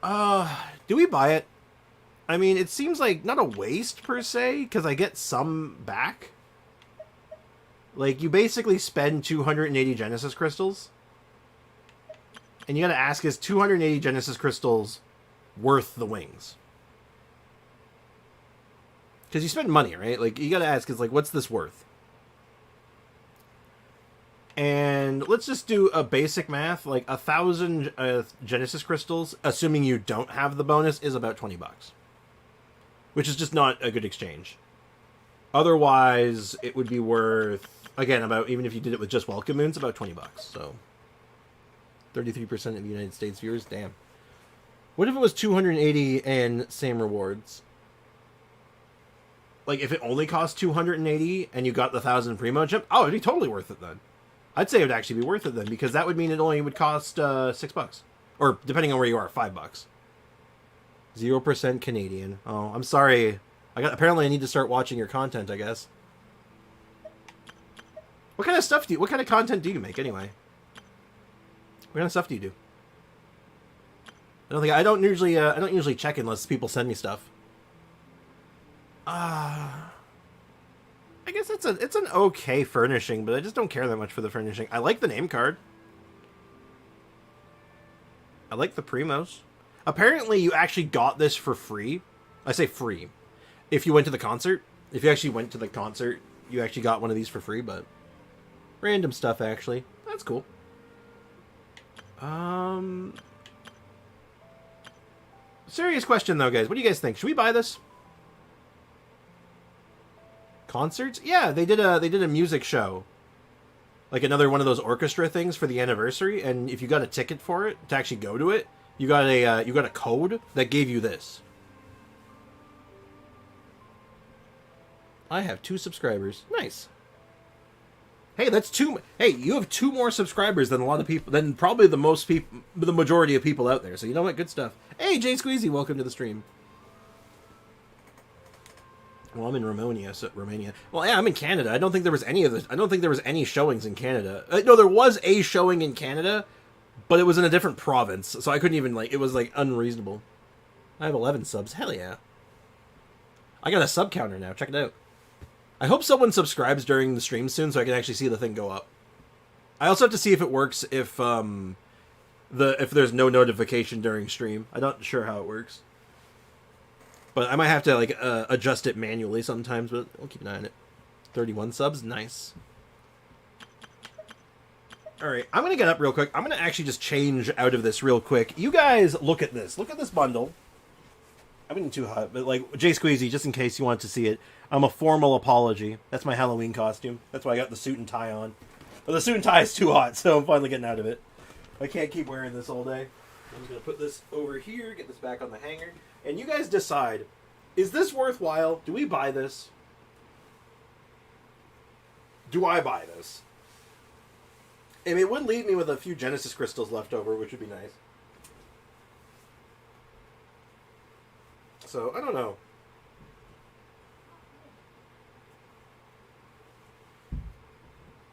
Do we buy it? I mean, it seems like not a waste per se, because I get some back. Like, you basically spend 280 Genesis crystals. And you gotta ask, is 280 Genesis crystals worth the wings? Because you spend money, right? Like, you gotta ask, is like, what's this worth? And let's just do a basic math. Like, 1,000 Genesis crystals, assuming you don't have the bonus, is about 20 bucks. Which is just not a good exchange. Otherwise, it would be worth, again, about, even if you did it with just Welcome Moons, about 20 bucks. So, 33% of the United States viewers, damn. What if it was 280 and same rewards? Like, if it only cost 280 and you got the 1,000 Primo Gem, oh, it'd be totally worth it then. I'd say it would actually be worth it then, because that would mean it only would cost 6 bucks. Or, depending on where you are, 5 bucks. 0% Canadian. Oh, I'm sorry. Apparently I need to start watching your content, I guess. What kind of content do you make, anyway? What kind of stuff do you do? I don't usually check unless people send me stuff. I guess it's an okay furnishing, but I just don't care that much for the furnishing. I like the name card. I like the Primos. Apparently, you actually got this for free. I say free. If you went to the concert. If you actually went to the concert, you actually got one of these for free, but... Random stuff, actually. That's cool. Serious question, though, guys. What do you guys think? Should we buy this? Concerts? Yeah, they did a music show. Like another one of those orchestra things for the anniversary, and if you got a ticket for it, to actually go to it, you got a code that gave you this. I have 2 subscribers. Nice. Hey, that's 2. Hey, you have 2 more subscribers than a lot of people, than probably the majority of people out there. So you know what? Good stuff. Hey, Jay Squeezy, welcome to the stream. Well, I'm in Romania. Well, yeah, I'm in Canada. I don't think there was any of this. I don't think there was any showings in Canada. No, there was a showing in Canada, but it was in a different province, so I couldn't even, it was, unreasonable. I have 11 subs. Hell yeah. I got a sub counter now. Check it out. I hope someone subscribes during the stream soon so I can actually see the thing go up. I also have to see if it works if there's no notification during stream. I'm not sure how it works. But I might have to, adjust it manually sometimes, but I'll keep an eye on it. 31 subs. Nice. Alright, I'm going to get up real quick. I'm going to actually just change out of this real quick. You guys, look at this. Look at this bundle. I'm getting too hot, but, Jay Squeezy, just in case you want to see it, I'm a formal apology. That's my Halloween costume. That's why I got the suit and tie on. But the suit and tie is too hot, so I'm finally getting out of it. I can't keep wearing this all day. I'm just going to put this over here, get this back on the hanger. And you guys decide, is this worthwhile? Do we buy this? Do I buy this? I mean, it would leave me with a few Genesis crystals left over, which would be nice. So, I don't know.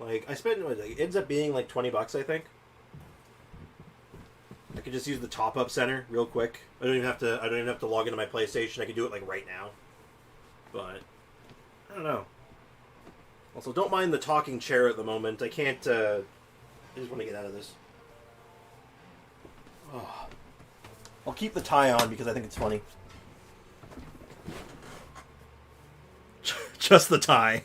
Like, I spent, it ends up being like $20, I think. I could just use the top-up center real quick. I don't even have to log into my PlayStation. I can do it like right now. But I don't know. Also, don't mind the talking chair at the moment. I can't. I just want to get out of this. Oh. I'll keep the tie on because I think it's funny. Just the tie.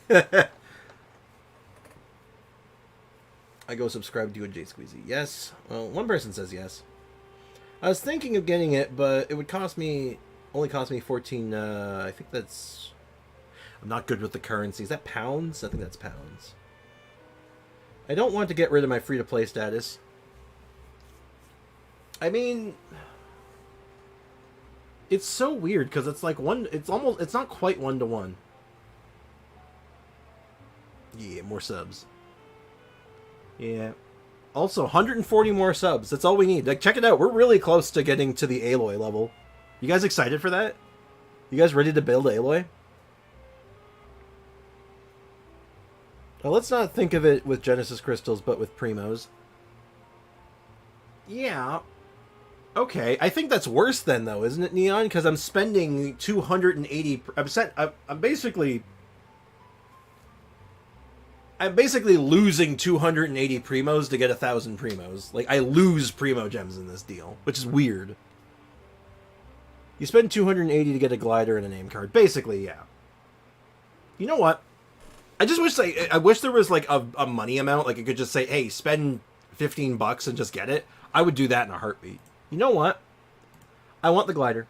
I go subscribe to a J Squeezy. Yes. Well, one person says yes. I was thinking of getting it, but it would only cost me 14. I think that's. I'm not good with the currency. Is that pounds? I think that's pounds. I don't want to get rid of my free-to-play status. I mean, it's so weird because it's like it's not quite 1-to-1. Yeah, more subs. Yeah. Also, 140 more subs. That's all we need. Like, check it out. We're really close to getting to the Aloy level. You guys excited for that? You guys ready to build Aloy? Well, let's not think of it with Genesis crystals, but with Primos. Yeah. Okay, I think that's worse then, though, isn't it, Neon? Because I'm spending 280... I'm basically losing 280 Primos to get 1,000 Primos. Like, I lose Primo gems in this deal, which is weird. You spend 280 to get a glider and a name card. Basically, yeah. You know what? I just wish I wish there was like a money amount, like it could just say, "Hey, spend $15 and just get it." I would do that in a heartbeat. You know what? I want the glider.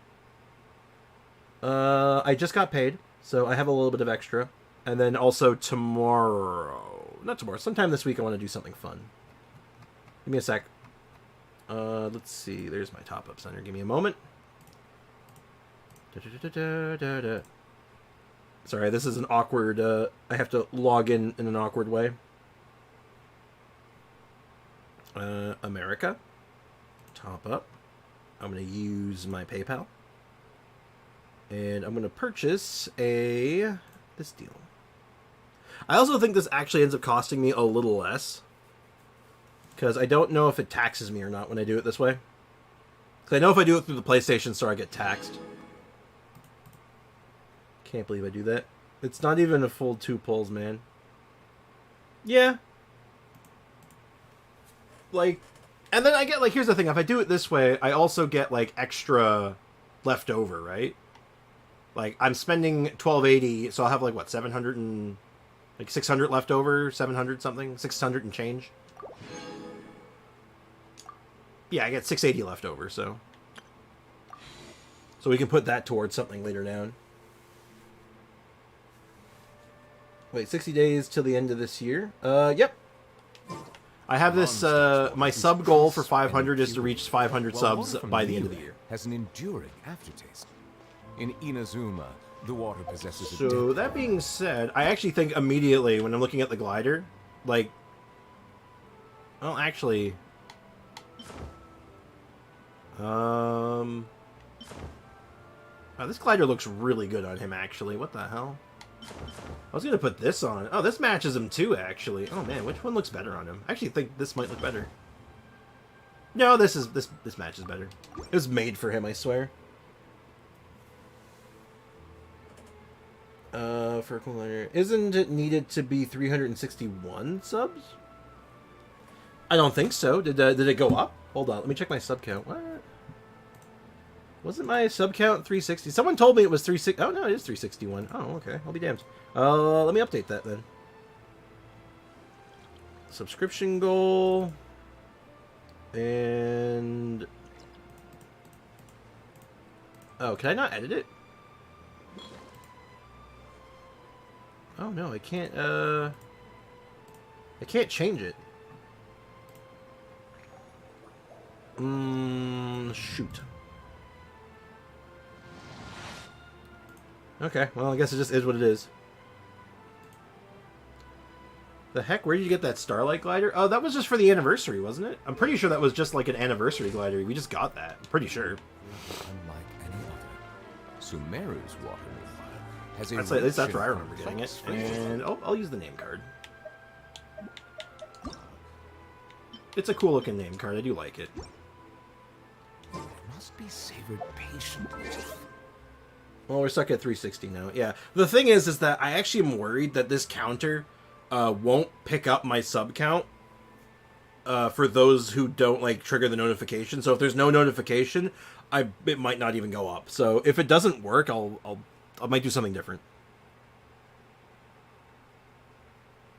I just got paid, so I have a little bit of extra, and then also not tomorrow, sometime this week I want to do something fun. Give me a sec. Let's see. There's my top-up center. Give me a moment. Sorry, this is an awkward, I have to log in an awkward way. America. Top up. I'm going to use my PayPal. And I'm going to purchase this deal. I also think this actually ends up costing me a little less. Because I don't know if it taxes me or not when I do it this way. Because I know if I do it through the PlayStation Store, I get taxed. Can't believe I do that. It's not even a full 2 pulls, man. Yeah. Like, and then I get, like, here's the thing. If I do it this way, I also get, like, extra left over, right? Like, I'm spending 1280, so I'll have, like, what, 700 and... Like, 600 left over? 700 something? 600 and change? Yeah, I get 680 left over, so... So we can put that towards something later down. Wait, 60 days till the end of this year? Yep. I have this, my sub goal for 500 is to reach 500 subs by the end of the year. Has an enduring aftertaste. In Inazuma, the water possesses a So, that being said, I actually think immediately when I'm looking at the glider, like... Well, actually... Oh, this glider looks really good on him, actually. What the hell? I was going to put this on. Oh, this matches him too, actually. Oh, man, which one looks better on him? I actually think this might look better. No, this matches better. It was made for him, I swear. For a glider. Isn't it needed to be 361 subs? I don't think so. Did it go up? Hold on, let me check my sub count. What? Wasn't my sub count 360? Someone told me it was 360. Oh, no, it is 361. Oh, okay. I'll be damned. Let me update that then. Subscription goal. And... Oh, can I not edit it? Oh, no, I can't, I can't change it. Shoot. Okay, well, I guess it just is what it is. The heck? Where did you get that Starlight glider? Oh, that was just for the anniversary, wasn't it? I'm pretty sure that was just like an anniversary glider. We just got that. I'm pretty sure. Unlike any other, Sumeru's water meanwhile has a At least that's where I rich remember and getting it. complex And I'll use the name card. It's a cool looking name card. I do like it. It must be savored patiently. Well, we're stuck at 360 now. Yeah. The thing is that I actually am worried that this counter won't pick up my sub count for those who don't like trigger the notification. So if there's no notification, it might not even go up. So if it doesn't work, I might do something different.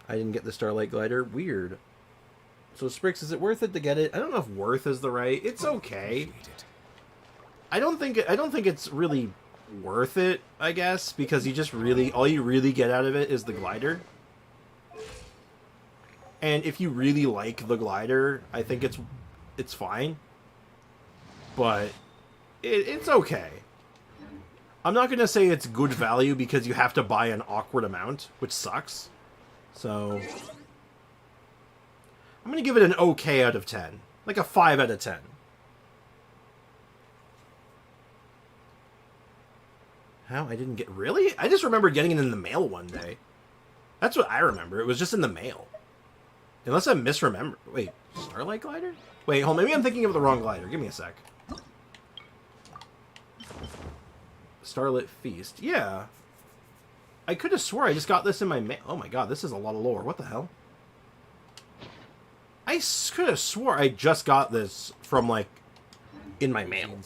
I didn't get the Starlight Glider. Weird. So Sprix, is it worth it to get it? I don't know if worth is the right. It's okay. I don't think it's really worth it, I guess, because all you really get out of it is the glider. And if you really like the glider, I think it's fine. But it's okay. I'm not going to say it's good value because you have to buy an awkward amount, which sucks. So I'm going to give it an okay out of 10. Like a 5 out of 10. How? I didn't get... Really? I just remember getting it in the mail one day. That's what I remember. It was just in the mail. Unless I misremember. Wait, Starlight Glider? Wait, hold on. Maybe I'm thinking of the wrong glider. Give me a sec. Starlit Feast. Yeah. I could have swore I just got this in my mail. Oh my god, this is a lot of lore. What the hell? I could have swore I just got this from, like, in my mail.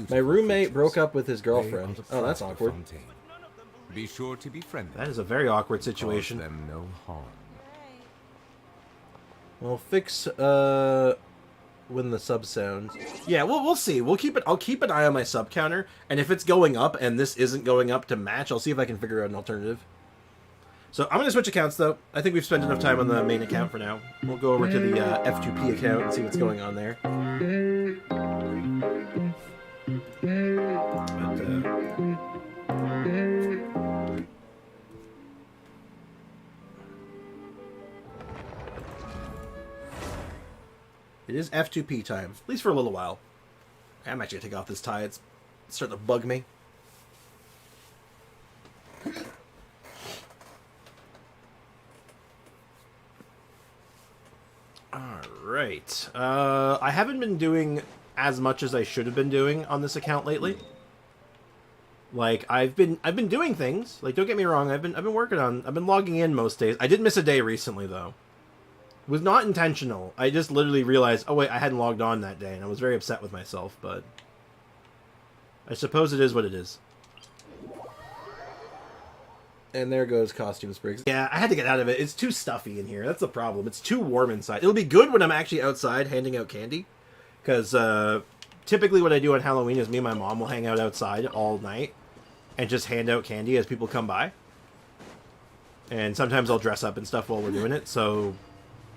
My roommate broke up with his girlfriend. Oh, that's awkward. Be sure to be friendly. That is a very awkward situation. Cause them no harm. We'll fix when the sub sounds. Yeah, we'll see. I'll keep an eye on my sub counter, and if it's going up and this isn't going up to match, I'll see if I can figure out an alternative. So I'm gonna switch accounts though. I think we've spent enough time on the main account for now. We'll go over to the F2P account and see what's going on there. It is F2P time, at least for a little while. I'm actually gonna take off this tie. It's starting to bug me. Alright. I haven't been doing as much as I should have been doing on this account lately. Like, I've been doing things. Like, don't get me wrong, I've been logging in most days. I did miss a day recently though. It was not intentional. I just literally realized, oh wait, I hadn't logged on that day, and I was very upset with myself, but I suppose it is what it is. And there goes Costume Spriggs. Yeah, I had to get out of it. It's too stuffy in here. That's the problem. It's too warm inside. It'll be good when I'm actually outside handing out candy, because typically what I do on Halloween is me and my mom will hang out outside all night and just hand out candy as people come by. And sometimes I'll dress up and stuff while we're doing it, so...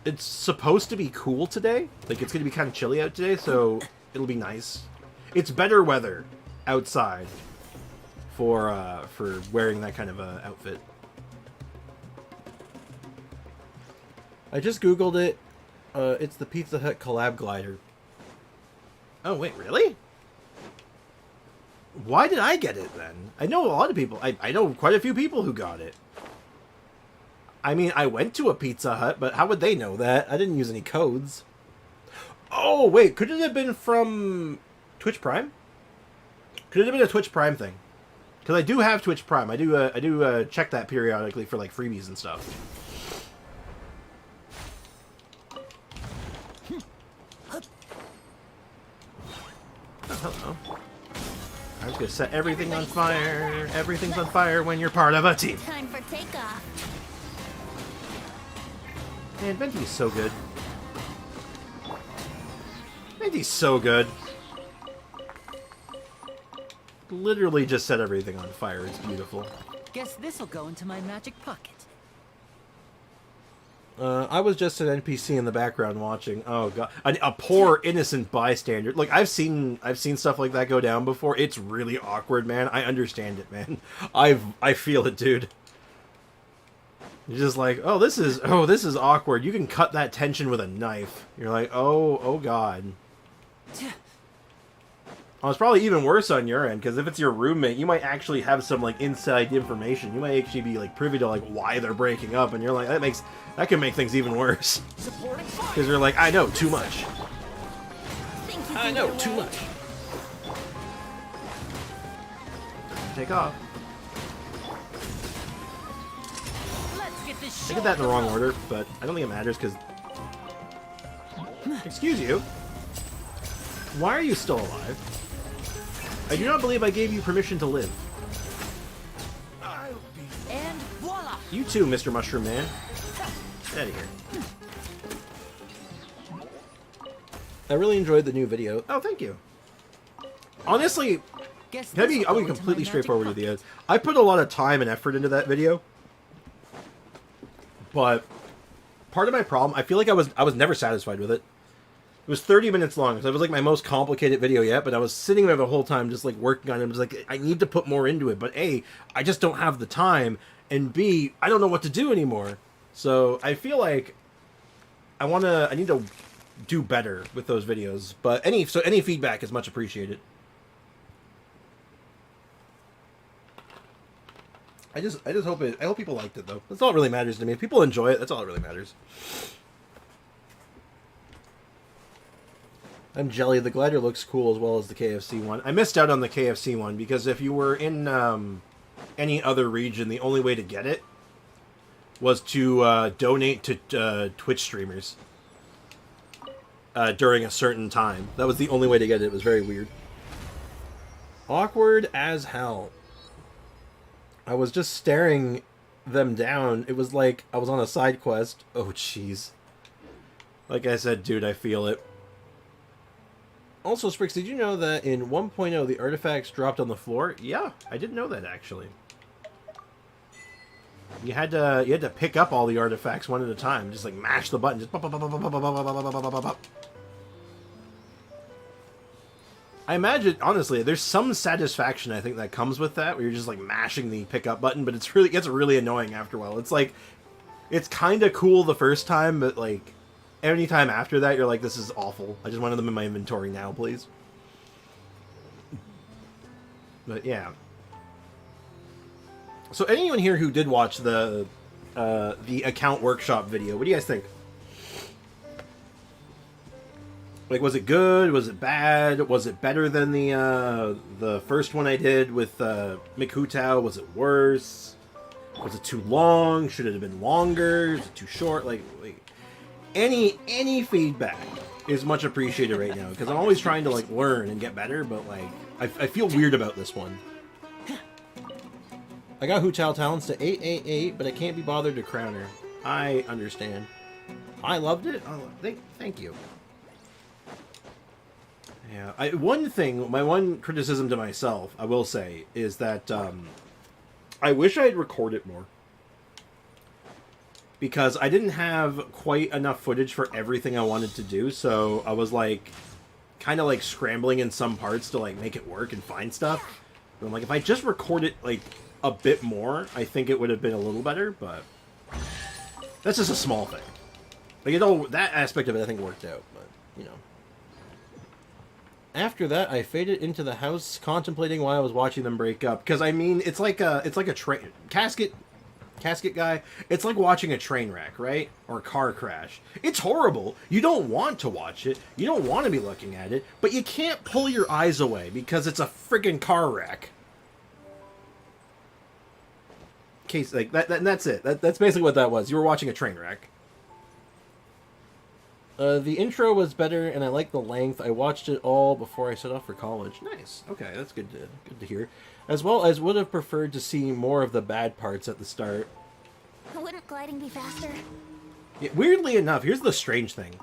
It's supposed to be cool today. Like, it's going to be kind of chilly out today, so it'll be nice. It's better weather outside for wearing that kind of outfit. I just Googled it. It's the Pizza Hut collab glider. Oh, wait, really? Why did I get it, then? I know a lot of people. I know quite a few people who got it. I mean, I went to a Pizza Hut, but how would they know that? I didn't use any codes. Oh, wait, could it have been from Twitch Prime? Could it have been a Twitch Prime thing? Because I do have Twitch Prime. I do check that periodically for, like, freebies and stuff. Oh, hello. I was going to set everything on fire. Everything's on fire when you're part of a team. Time for takeoff. Man, Venti's so good. Venti's so good. Literally just set everything on fire. It's beautiful. Guess this'll go into my magic pocket. I was just an NPC in the background watching. Oh god, a poor innocent bystander. Like I've seen stuff like that go down before. It's really awkward, man. I understand it, man. I feel it, dude. You're just like, oh, this is awkward. You can cut that tension with a knife. You're like, oh god. Oh, it's probably even worse on your end, because if it's your roommate, you might actually have some, like, inside information. You might actually be, like, privy to, like, why they're breaking up, and you're like, that can make things even worse. Because you're like, I know too much. I know too much. Take off. Let's get this I did that in the wrong order, but I don't think it matters, because... Excuse you. Why are you still alive? I do not believe I gave you permission to live. I'll be... And voila! You too, Mr. Mushroom Man. Get out of here. I really enjoyed the new video. Oh, thank you. Honestly, Guess I'll this'll be go into my completely magic straightforward with pocket. you. I put a lot of time and effort into that video. But part of my problem, I feel like I was never satisfied with it. It was 30 minutes long, so it was like my most complicated video yet, but I was sitting there the whole time just like working on it. I was like, I need to put more into it, but A, I just don't have the time, and B, I don't know what to do anymore. So I feel like I need to do better with those videos, but any feedback is much appreciated. I hope people liked it though. That's all that really matters to me. If people enjoy it, that's all that really matters. I'm jelly. The glider looks cool as well as the KFC one. I missed out on the KFC one because if you were in any other region, the only way to get it was to donate to Twitch streamers during a certain time. That was the only way to get it. It was very weird. Awkward as hell. I was just staring them down. It was like I was on a side quest. Oh, jeez. Like I said, dude, I feel it. Also, Sprix, did you know that in 1.0 the artifacts dropped on the floor? Yeah, I didn't know that actually. You had to pick up all the artifacts one at a time, just like mash the button, just pop, pop, pop, pop, pop, pop, pop, pop, pop, pop, pop. I imagine, honestly, there's some satisfaction I think that comes with that, where you're just like mashing the pick up button, but it gets really annoying after a while. It's like, it's kind of cool the first time, but like, any time after that, you're like, this is awful. I just wanted them in my inventory now, please. But yeah. So anyone here who did watch the account workshop video, what do you guys think? Like, was it good? Was it bad? Was it better than the first one I did with Mick Hutao? Was it worse? Was it too long? Should it have been longer? Is it too short? Like any feedback is much appreciated right now, because I'm always trying to like learn and get better, but like I feel weird about this one. I got Hutao talents to 888, but I can't be bothered to crown her. I understand. I loved it. Oh, thank you. Yeah, my one criticism to myself, I will say, is that I wish I had recorded more. Because I didn't have quite enough footage for everything I wanted to do, so I was like, kind of like scrambling in some parts to like make it work and find stuff. But I'm like, if I just recorded like a bit more, I think it would have been a little better, but that's just a small thing. Like, that aspect of it I think worked out, but, you know. After that, I faded into the house, contemplating why I was watching them break up. Because, I mean, it's like a train... Casket guy, it's like watching a train wreck, right? Or a car crash. It's horrible. You don't want to watch it. You don't want to be looking at it. But you can't pull your eyes away because it's a friggin' car wreck. Case like that's it. That's basically what that was. You were watching a train wreck. The intro was better, and I liked the length. I watched it all before I set off for college. Nice. Okay, that's good to hear. As well as would have preferred to see more of the bad parts at the start. Wouldn't gliding be faster? Yeah, weirdly enough, here's the strange thing.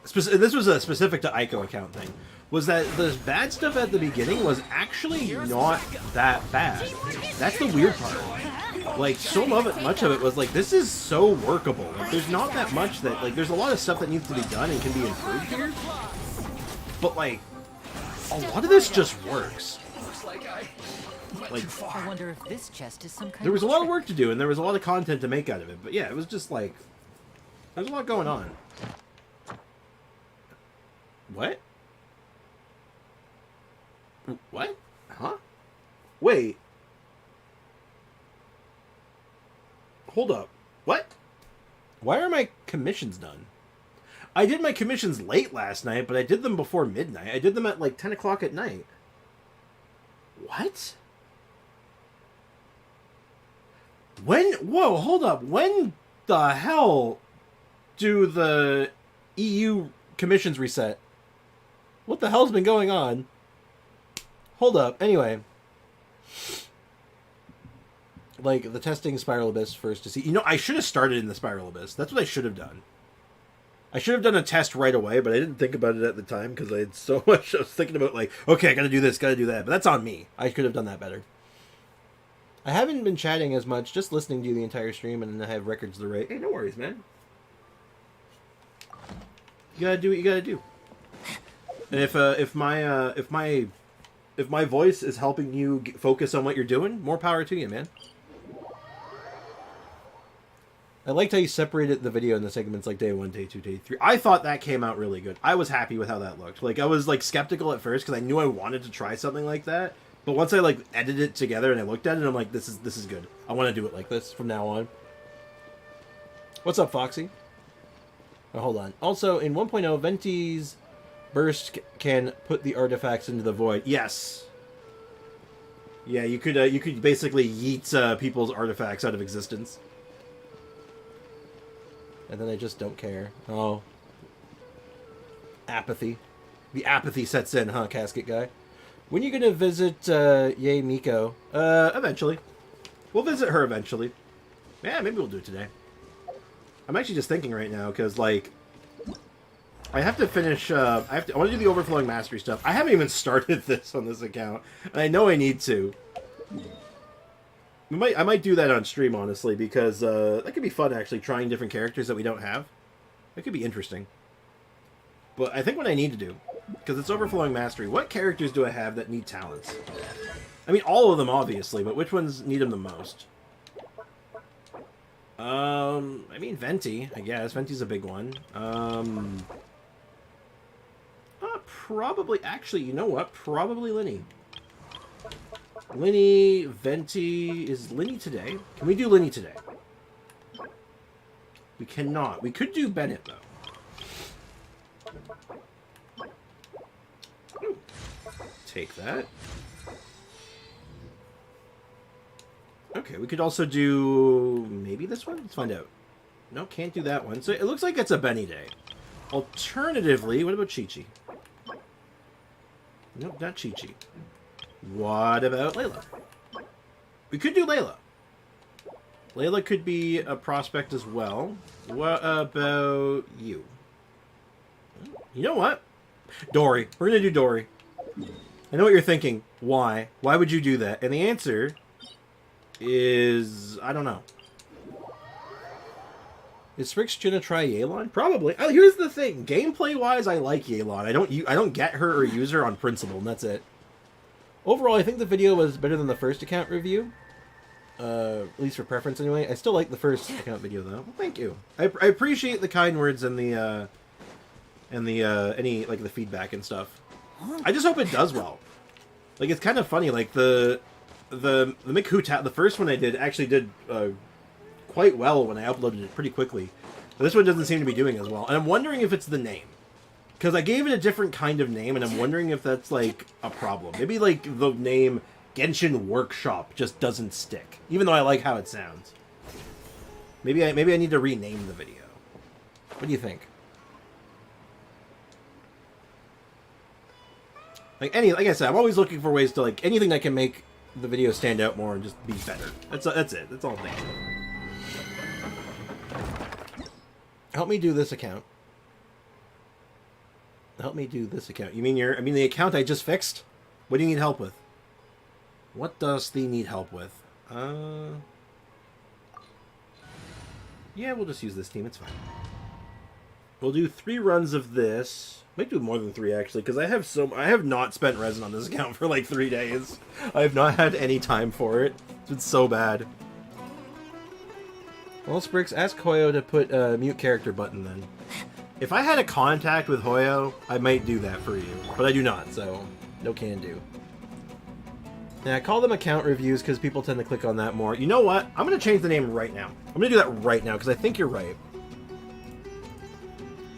This was a specific to Ico account thing. Was that the bad stuff at the beginning was actually not that bad. That's the weird part. Like, much of it was like, this is so workable. Like, there's not that much that, like, there's a lot of stuff that needs to be done and can be improved here. But, like, a lot of this just works. Like, I wonder if this chest is some kind there was a of lot of trick. work to do, and there was a lot of content to make out of it. But yeah, it was just like, there's a lot going on. What? What? Huh? Wait. Hold up. What? Why are my commissions done? I did my commissions late last night, but I did them before midnight. I did them at like 10 o'clock at night. What? When? Whoa, hold up. When the hell do the EU commissions reset? What the hell's been going on? Hold up. Anyway. Like, the testing Spiral Abyss first to see... You know, I should have started in the Spiral Abyss. That's what I should have done. I should have done a test right away, but I didn't think about it at the time because I had so much... I was thinking about, like, okay, I gotta do this, gotta do that. But that's on me. I could have done that better. I haven't been chatting as much, just listening to you the entire stream, and then I have records to write. Hey, no worries, man. You gotta do what you gotta do. And if my voice is helping you focus on what you're doing, more power to you, man. I liked how you separated the video in the segments like day 1, day 2, day 3. I thought that came out really good. I was happy with how that looked. Like, I was like skeptical at first because I knew I wanted to try something like that. But once I like edited it together and I looked at it, I'm like, this is good. I want to do it like this from now on. What's up, Foxy? Oh, hold on. Also, in 1.0, Venti's burst can put the artifacts into the void. Yes. Yeah, you could basically yeet people's artifacts out of existence. And then they just don't care. Oh. Apathy. The apathy sets in, huh, Casket Guy? When are you going to visit Yae Miko? Eventually. We'll visit her eventually. Yeah, maybe we'll do it today. I'm actually just thinking right now, because, like... I have to finish, I want to do the Overflowing Mastery stuff. I haven't even started this on this account, and I know I need to. I might do that on stream, honestly, because that could be fun, actually, trying different characters that we don't have. That could be interesting. But I think what I need to do, because it's Overflowing Mastery, what characters do I have that need talents? I mean, all of them, obviously, but which ones need them the most? I mean, Venti, I guess. Venti's a big one. Probably, actually, you know what? Probably Linny. Linny, Venti... Is Linny today? Can we do Linny today? We cannot. We could do Bennett, though. Ooh. Take that. Okay, we could also do... Maybe this one? Let's find out. No, can't do that one. So it looks like it's a Benny day. Alternatively, what about Chi-Chi? Nope, not Chi-Chi. What about Layla? We could do Layla. Layla could be a prospect as well. What about you? You know what? Dory. We're going to do Dory. I know what you're thinking. Why? Why would you do that? And the answer is... I don't know. Is Sprix gonna try Yelan? Probably. Oh, here's the thing. Gameplay-wise, I like Yelan. I don't get her or use her on principle, and that's it. Overall, I think the video was better than the first account review. At least for preference, anyway. I still like the first account video, though. Well, thank you. I appreciate the kind words and the any like the feedback and stuff. I just hope it does well. Like, it's kind of funny. Like the Mick the first one I did actually did quite well when I uploaded it pretty quickly. But this one doesn't seem to be doing as well. And I'm wondering if it's the name. Because I gave it a different kind of name, and I'm wondering if that's, like, a problem. Maybe, like, the name Genshin Workshop just doesn't stick. Even though I like how it sounds. Maybe I need to rename the video. What do you think? Like I said, I'm always looking for ways to, like, anything that can make the video stand out more and just be better. That's it. That's all I'm thinking. Help me do this account. Help me do this account. You mean the account I just fixed? What do you need help with? What does thee need help with? Yeah, we'll just use this team. It's fine. We'll do 3 runs of this. Might do more than 3 actually, because I have not spent resin on this account for like 3 days. I have not had any time for it. It's been so bad. Well, Sprix, ask Hoyo to put a mute character button then. If I had a contact with Hoyo, I might do that for you. But I do not, so no can do. Yeah, call them account reviews because people tend to click on that more. You know what? I'm going to change the name right now. I'm going to do that right now because I think you're right.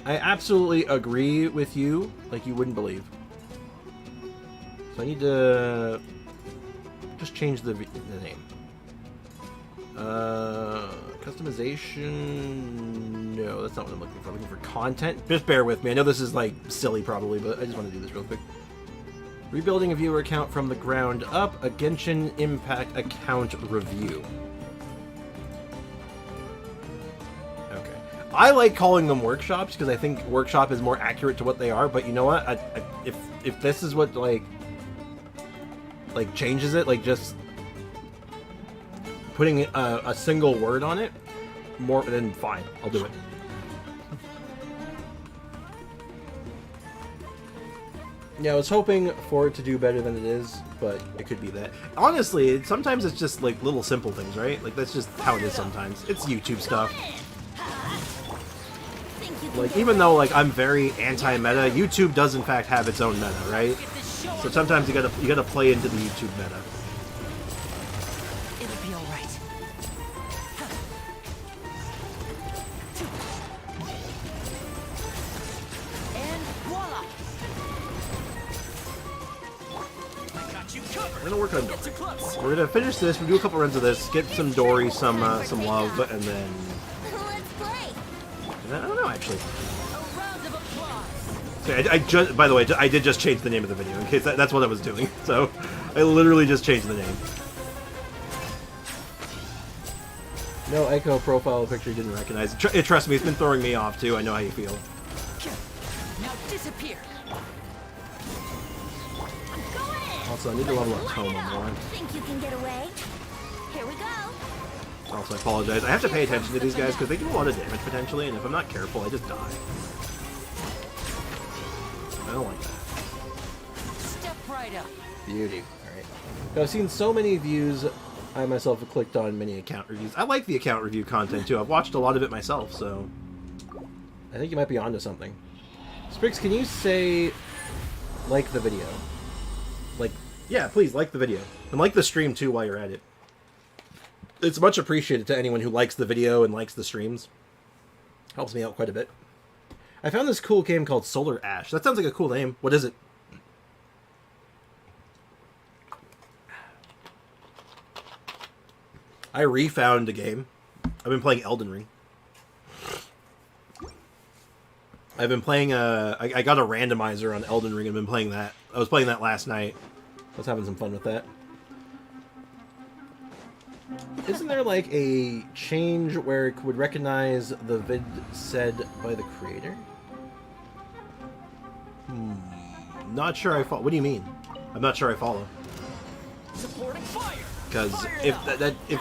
I absolutely agree with you like you wouldn't believe. So I need to just change the name. Customization... No, that's not what I'm looking for. I'm looking for content. Just bear with me. I know this is, like, silly probably, but I just want to do this real quick. Rebuilding a viewer account from the ground up. A Genshin Impact account review. Okay. I like calling them workshops because I think workshop is more accurate to what they are, but you know what? If this is what, like changes it, like, just putting a single word on it, more than fine. I'll do it. Yeah, I was hoping for it to do better than it is, but it could be that. Honestly, sometimes it's just, like, little simple things, right? Like, that's just how it is sometimes. It's YouTube stuff. Like, even though, like, I'm very anti-meta, YouTube does, in fact, have its own meta, right? So sometimes you gotta play into the YouTube meta. It'll be all right. And voila! We're gonna work on Dory. We're gonna finish this. We'll do a couple runs of this, get some Dory, some love, and then Let's play. I don't know actually. A round of applause. Okay, I just, by the way, I did just change the name of the video in case that's what I was doing. So I literally just changed the name. No Echo profile picture You didn't recognize it. Trust me, it's been throwing me off too. I know how you feel. Now disappear. Also, I need to level up Toma more. Think you can get away? Here we go. Also, I apologize. I have to pay attention to these guys because they do a lot of damage potentially, and if I'm not careful, I just die. I don't like that. Step right up. Beauty. Alright. I've seen so many views, I myself have clicked on many Account reviews. I like the account review content too. I've watched a lot of it myself, so I think you might be onto something. Sprix, can you say like the video? like, yeah, please like the video and like the stream too while you're at it. It's much appreciated to anyone who likes the video and likes the streams. Helps me out quite a bit. I found this cool game called Solar Ash. That sounds like a cool name. What is it? I refound a game. I've been playing Elden Ring. I've been playing I got a randomizer on Elden Ring and been playing that. I was playing that last night. I was having some fun with that. Isn't there like a change where it would recognize the vid said by the creator? Not sure I follow. What do you mean? I'm not sure I follow. Supporting fire. Because if if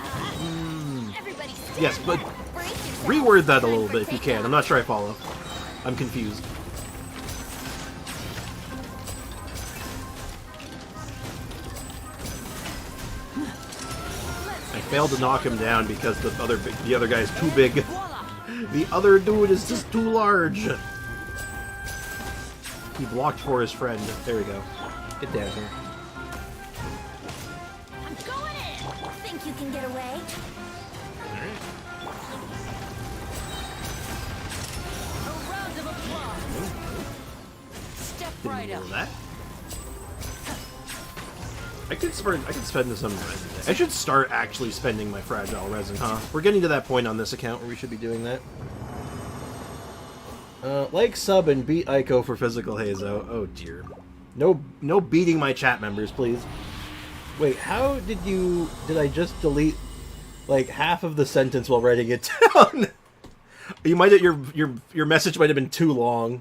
Everybody stand yes, but back. Brace yourself. reword that a little Time bit for if you can. I'm not sure I follow. I'm confused. I failed to knock him down because the other guy's too big. Voila! The other dude is just too large. He blocked for his friend. There we go. Get down here. I'm going in. Think you can get away? A round of applause. Step Didn't right know up. that. I could spend some resin. I should start actually spending my fragile resin, huh? We're getting to that point on this account where we should be doing that. Like, sub, and beat Aiko for physical Hazo. Oh dear. No beating my chat members, please. Wait, how did I just delete like half of the sentence while writing it down? You might your message might have been too long.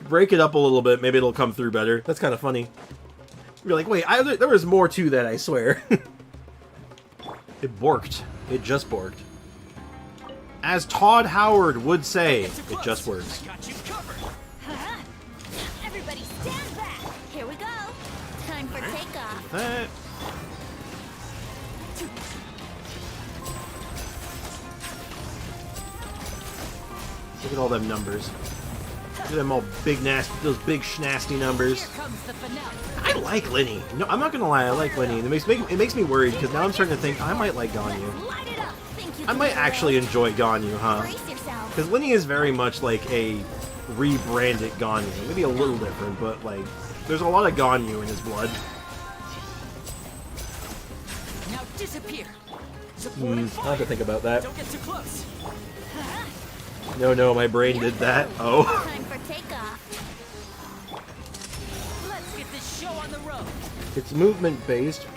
Break it up a little bit, maybe it'll come through better. That's kind of funny. You're like, wait, there was more to that, I swear. It borked. It just borked. As Todd Howard would say, it just works. Huh? Everybody stand back. Here we go. Time for takeoff. Look at all them numbers. Look at them all big nasty, those big schnasty numbers. Here comes the finale. I like Linny. No, I'm not gonna lie, I like Linny. It makes me worried because now I'm starting to think I might like Ganyu. Light it up. Think you I can might get away? actually enjoy Ganyu, huh? Brace yourself. Because Linny is very much like a rebranded Ganyu. Maybe a little different, but like there's a lot of Ganyu in his blood. Now disappear. Supporting I'll fire. have to think about that. Don't get too close. No, my brain did that. Oh. Time for takeoff. Let's get this show on the road. It's movement based.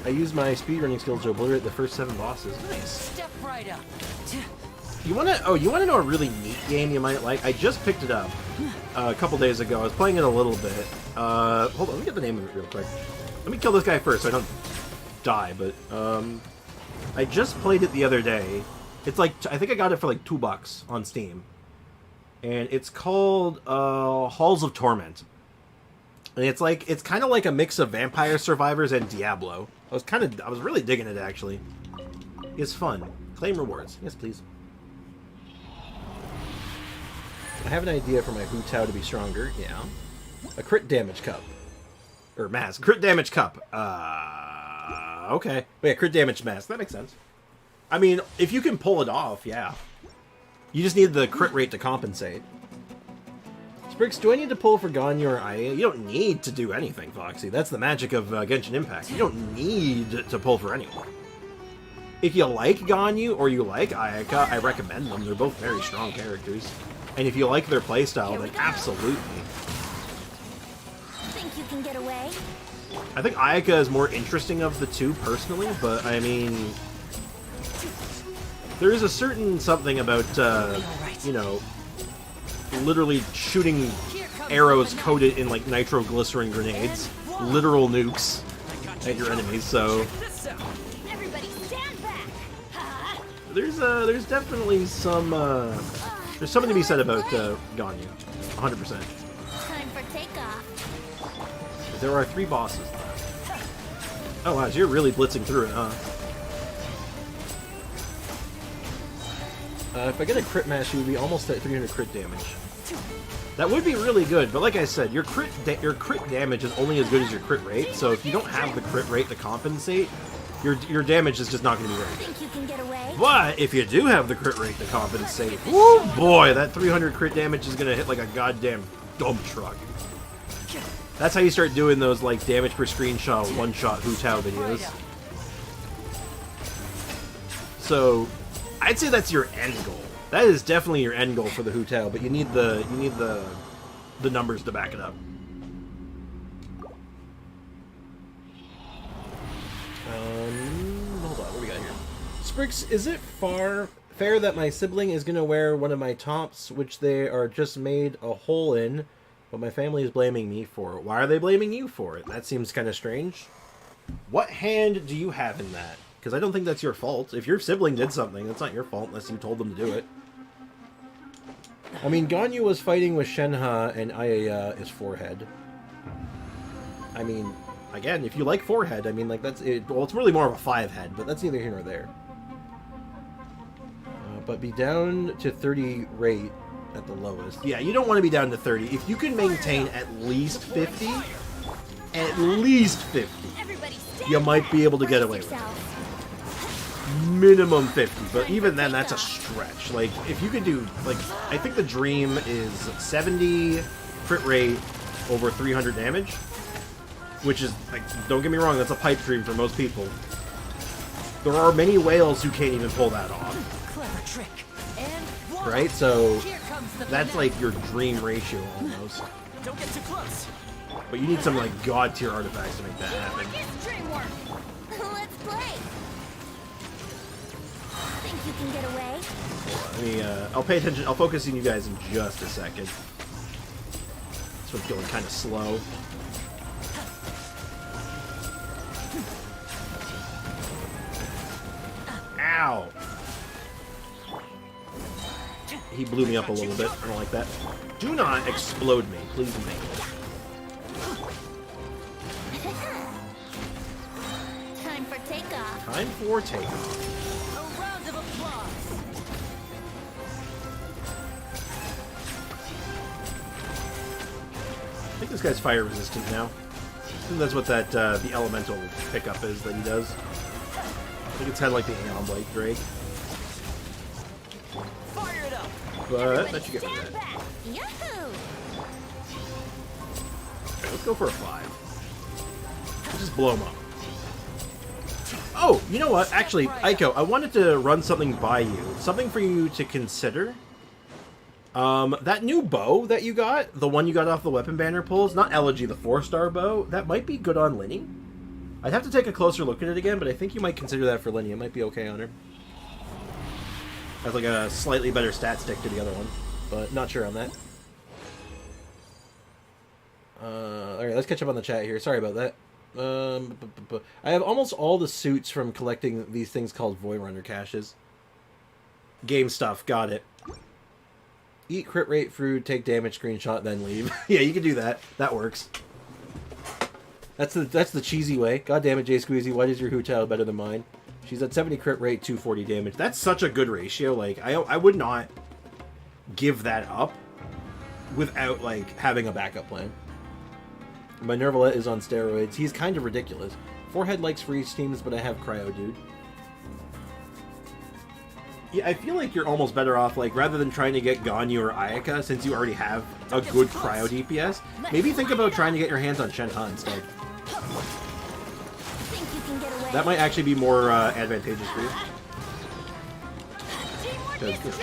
I use my speedrunning skills to obliterate the first 7 bosses. Nice. Step right up. You wanna know a really neat game you might like? I just picked it up a couple days ago. I was playing it a little bit. Hold on, let me get the name of it real quick. Let me kill this guy first so I don't die, but I just played it the other day. It's like, I think I got it for like $2 on Steam. And it's called Halls of Torment. And it's kind of like a mix of Vampire Survivors and Diablo. I was really digging it actually. It's fun. Claim rewards. Yes, please. I have an idea for my Hu Tao to be stronger. Yeah. A crit damage cup. Or mask. Crit damage cup. Okay. Wait, crit damage mask. That makes sense. I mean, if you can pull it off, yeah. You just need the crit rate to compensate. Sprix, do I need to pull for Ganyu or Aya? You don't need to do anything, Foxy. That's the magic of Genshin Impact. You don't need to pull for anyone. If you like Ganyu or you like Ayaka, I recommend them. They're both very strong characters. And if you like their playstyle, then absolutely. Think you can get away? I think Ayaka is more interesting of the two, personally, but I mean... There is a certain something about, you know, literally shooting arrows coated in, like, nitroglycerin grenades. Literal nukes at your enemies, so... Everybody stand back. There's definitely some, there's something to be said about, Ganyu. 100%. Time for takeoff. There are 3 bosses left. Oh wow, so you're really blitzing through it, huh? If I get a crit match, you would be almost at 300 crit damage. That would be really good, but like I said, your crit damage is only as good as your crit rate, so if you don't have the crit rate to compensate, your damage is just not going to be very good. Think you can get away? But if you do have the crit rate to compensate, woo boy, that 300 crit damage is going to hit like a goddamn dump truck. That's how you start doing those like damage per screenshot, one-shot Hu Tao videos. So, I'd say that's your end goal. That is definitely your end goal for the Hu Tao, but you need the numbers to back it up. Hold on, what do we got here? Sprix, is it fair that my sibling is gonna wear one of my tops, which they are just made a hole in, but my family is blaming me for it? Why are they blaming you for it? That seems kind of strange. What hand do you have in that? Because I don't think that's your fault. If your sibling did something, that's not your fault unless you told them to do it. I mean, Ganyu was fighting with Shenhe, and Aya is forehead. I mean, again, if you like forehead, I mean, like, that's it. Well, it's really more of a 5-head, but that's neither here nor there. But be down to 30 rate at the lowest. Yeah, you don't want to be down to 30. If you can maintain at least 50, Everybody stand you might be able to get Brace away with it. yourself. Minimum 50, but even then, that's a stretch. Like, if you could do, like, I think the dream is 70 crit rate over 300 damage, which is, like, don't get me wrong, that's a pipe dream for most people. There are many whales who can't even pull that off, Clever trick. And one. right? So Here comes the that's finale. like your dream ratio almost. Don't get too close. But you need some, like, god tier artifacts to make that happen. It's dream work. Let's play. Think you can get away? Let me, I'll pay attention, I'll focus on you guys in just a second. This one's going kind of slow. Ow! He blew me up a little bit. I don't like that. Do not explode me, please, mate. Time for takeoff. Time for takeoff. A round of applause. think this guy's fire resistant now. I think that's what that the elemental pickup is that he does. I think it's kind of like the Aeon Blight Drake. Fire it up. But that should get rid Stand of that. back. Yahoo! Okay, let's go for a 5. Let's just blow him up. Oh, you know what? Actually, Aiko, I wanted to run something by you. Something for you to consider. That new bow that you got, the one you got off the weapon banner pulls, not Elegy, the 4-star bow, that might be good on Linny. I'd have to take a closer look at it again, but I think you might consider that for Linny. It might be okay on her. Has like a slightly better stat stick to the other one, but not sure on that. Alright, let's catch up on the chat here. Sorry about that. I have almost all the suits from collecting these things called Void Runner caches. Game stuff, got it. Eat crit rate food, take damage, screenshot, then leave. Yeah, you can do that. That works. That's the cheesy way. God damn it, Jay Squeezy, why does your Hu Tao better than mine? She's at 70 crit rate, 240 damage. That's such a good ratio. Like, I would not give that up without, like, having a backup plan. My Nervalette is on steroids. He's kind of ridiculous. Forehead likes freeze teams, but I have Cryo Dude. Yeah, I feel like you're almost better off, like, rather than trying to get Ganyu or Ayaka, since you already have a good Cryo DPS, maybe think about trying to get your hands on Shenhe instead. Think you can get away? That might actually be more advantageous for you. Because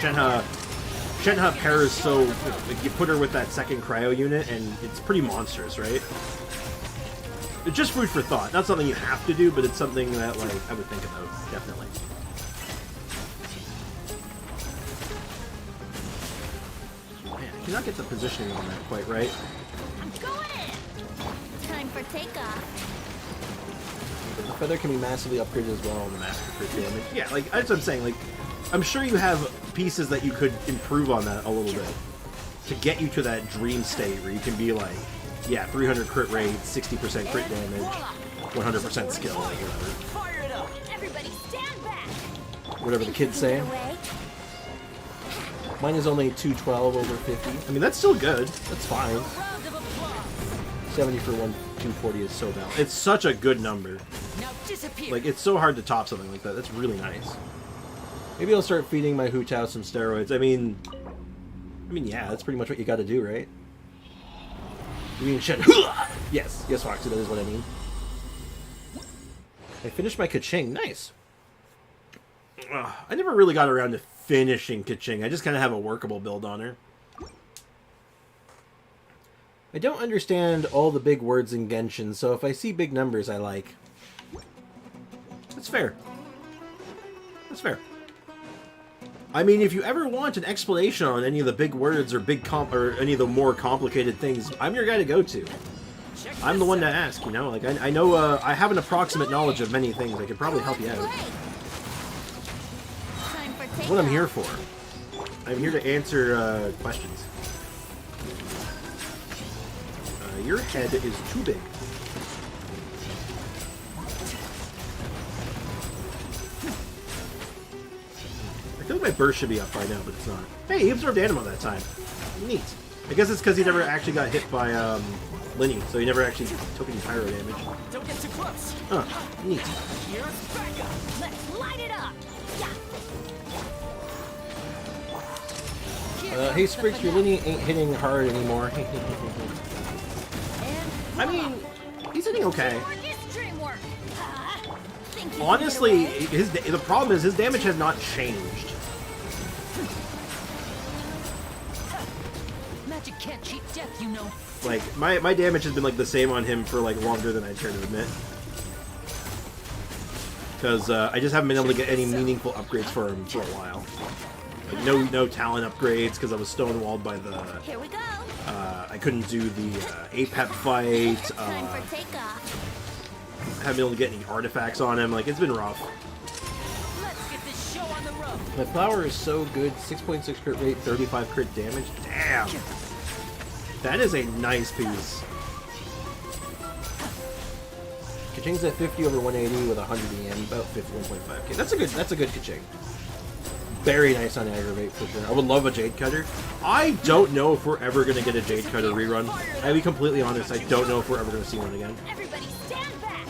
Shenhe pairs so... Like, you put her with that second Cryo unit, and it's pretty monstrous, right? It's just food for thought. Not something you have to do, but it's something that, like, I would think about, definitely. Man, I cannot get the positioning on that quite right. I'm going in. Time for takeoff. But the feather can be massively upgraded as well on the master crit damage. Yeah, like, that's what I'm saying. Like, I'm sure you have pieces that you could improve on that a little bit to get you to that dream state where you can be like, yeah, 300 crit rate, 60% crit damage, 100% skill, like whatever. Fire it up. Everybody stand back. Whatever the kids say. Get away? Mine is only 212 over 50. I mean, that's still good. That's fine. Round of applause. 70 for 240 is so balanced. It's such a good number. Now disappear. Like, it's so hard to top something like that. That's really nice. Maybe I'll start feeding my Hu Tao some steroids. I mean, yeah, that's pretty much what you got to do, right? You mean shit? Yes, Foxy, that is what I mean. I finished my Kaching. Nice. I never really got around to finishing Kaching. I just kind of have a workable build on her. I don't understand all the big words in Genshin, so if I see big numbers I like. That's fair. That's fair. I mean, if you ever want an explanation on any of the big words or or any of the more complicated things, I'm your guy to go to. I'm the one to ask, you know? Like, I know, I have an approximate knowledge of many things. I could probably help you out. Time for That's takeoff. what I'm here for. I'm here to answer, questions. Your head is too big. I feel like my burst should be up by now, but it's not. Hey, he absorbed Animo that time. Neat. I guess it's because he never actually got hit by, Linny, so he never actually took any pyro damage. Don't get too close. Huh. Neat. Here's backup. Let's light it up. Hey, Spriggs, your Linny ain't hitting hard anymore. I mean, he's hitting okay. More this dream work. Think you can Honestly, get away? the problem is his damage has not changed. Magic can't cheat death, you know. Like, my damage has been, like, the same on him for, like, longer than I care to admit. Because, I just haven't been able to get any meaningful upgrades for him for a while. Like, no talent upgrades, because I was stonewalled by the... Here we go. I couldn't do the, APEP fight, Time for takeoff. haven't been able to get any artifacts on him. Like, it's been rough. Let's get this show on the road. My flower is so good. 6.6 crit rate, 35 crit damage. Damn! That is a nice piece. Kaching's at 50 over 180 with 100 EM, about 1.5k. That's a good Kaching. very nice on Aggravate for sure. I would love a Jade Cutter. I don't know if we're ever going to get a Jade Cutter rerun. I'll be completely honest, I don't know if we're ever going to see one again. Everybody stand back.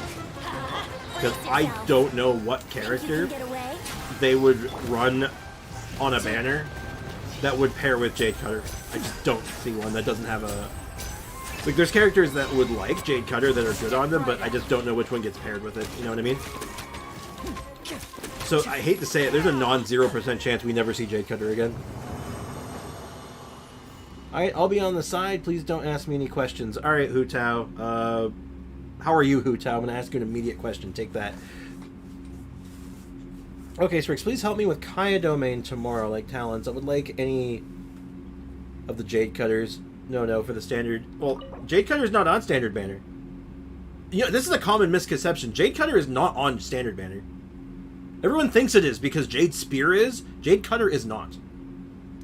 Because I don't know what character Get away. they would run on a banner that would pair with Jade Cutter. I just don't see one that doesn't have a... Like, there's characters that would like Jade Cutter that are good on them, but I just don't know which one gets paired with it. You know what I mean? So, I hate to say it, there's a non-0% chance we never see Jade Cutter again. Alright, I'll be on the side. Please don't ask me any questions. Alright, Hu Tao. How are you, Hu Tao? I'm going to ask you an immediate question. Take that. Okay, Strix, please help me with Kaya Domain tomorrow, like talents. I would like any of the Jade Cutters. No, for the standard... Well, Jade Cutter is not on standard banner. You know, this is a common misconception. Jade Cutter is not on standard banner. Everyone thinks it is because Jade Spear is. Jade Cutter is not.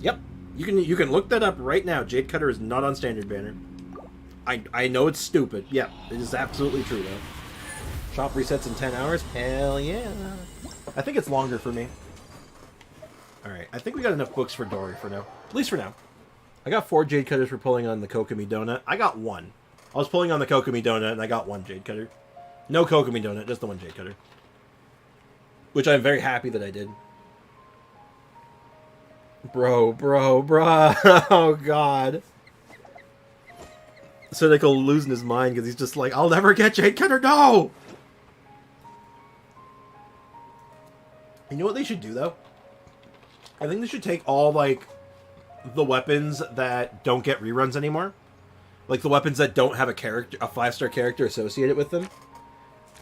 Yep. You can look that up right now. Jade Cutter is not on standard banner. I know it's stupid. Yeah, it is absolutely true, though. Shop resets in 10 hours? Hell yeah. I think it's longer for me. Alright, I think we got enough books for Dory for now. At least for now. I got 4 Jade Cutters for pulling on the Kokomi Donut. I got 1. I was pulling on the Kokomi Donut, and I got 1 Jade Cutter. No Kokomi Donut, just the 1 Jade Cutter. Which I'm very happy that I did. Bro. Oh, God. Cynical losing his mind because he's just like, I'll never get Jade Cutter, no! You know what they should do, though? I think they should take all, like, the weapons that don't get reruns anymore. Like, the weapons that don't have a 5-star character associated with them.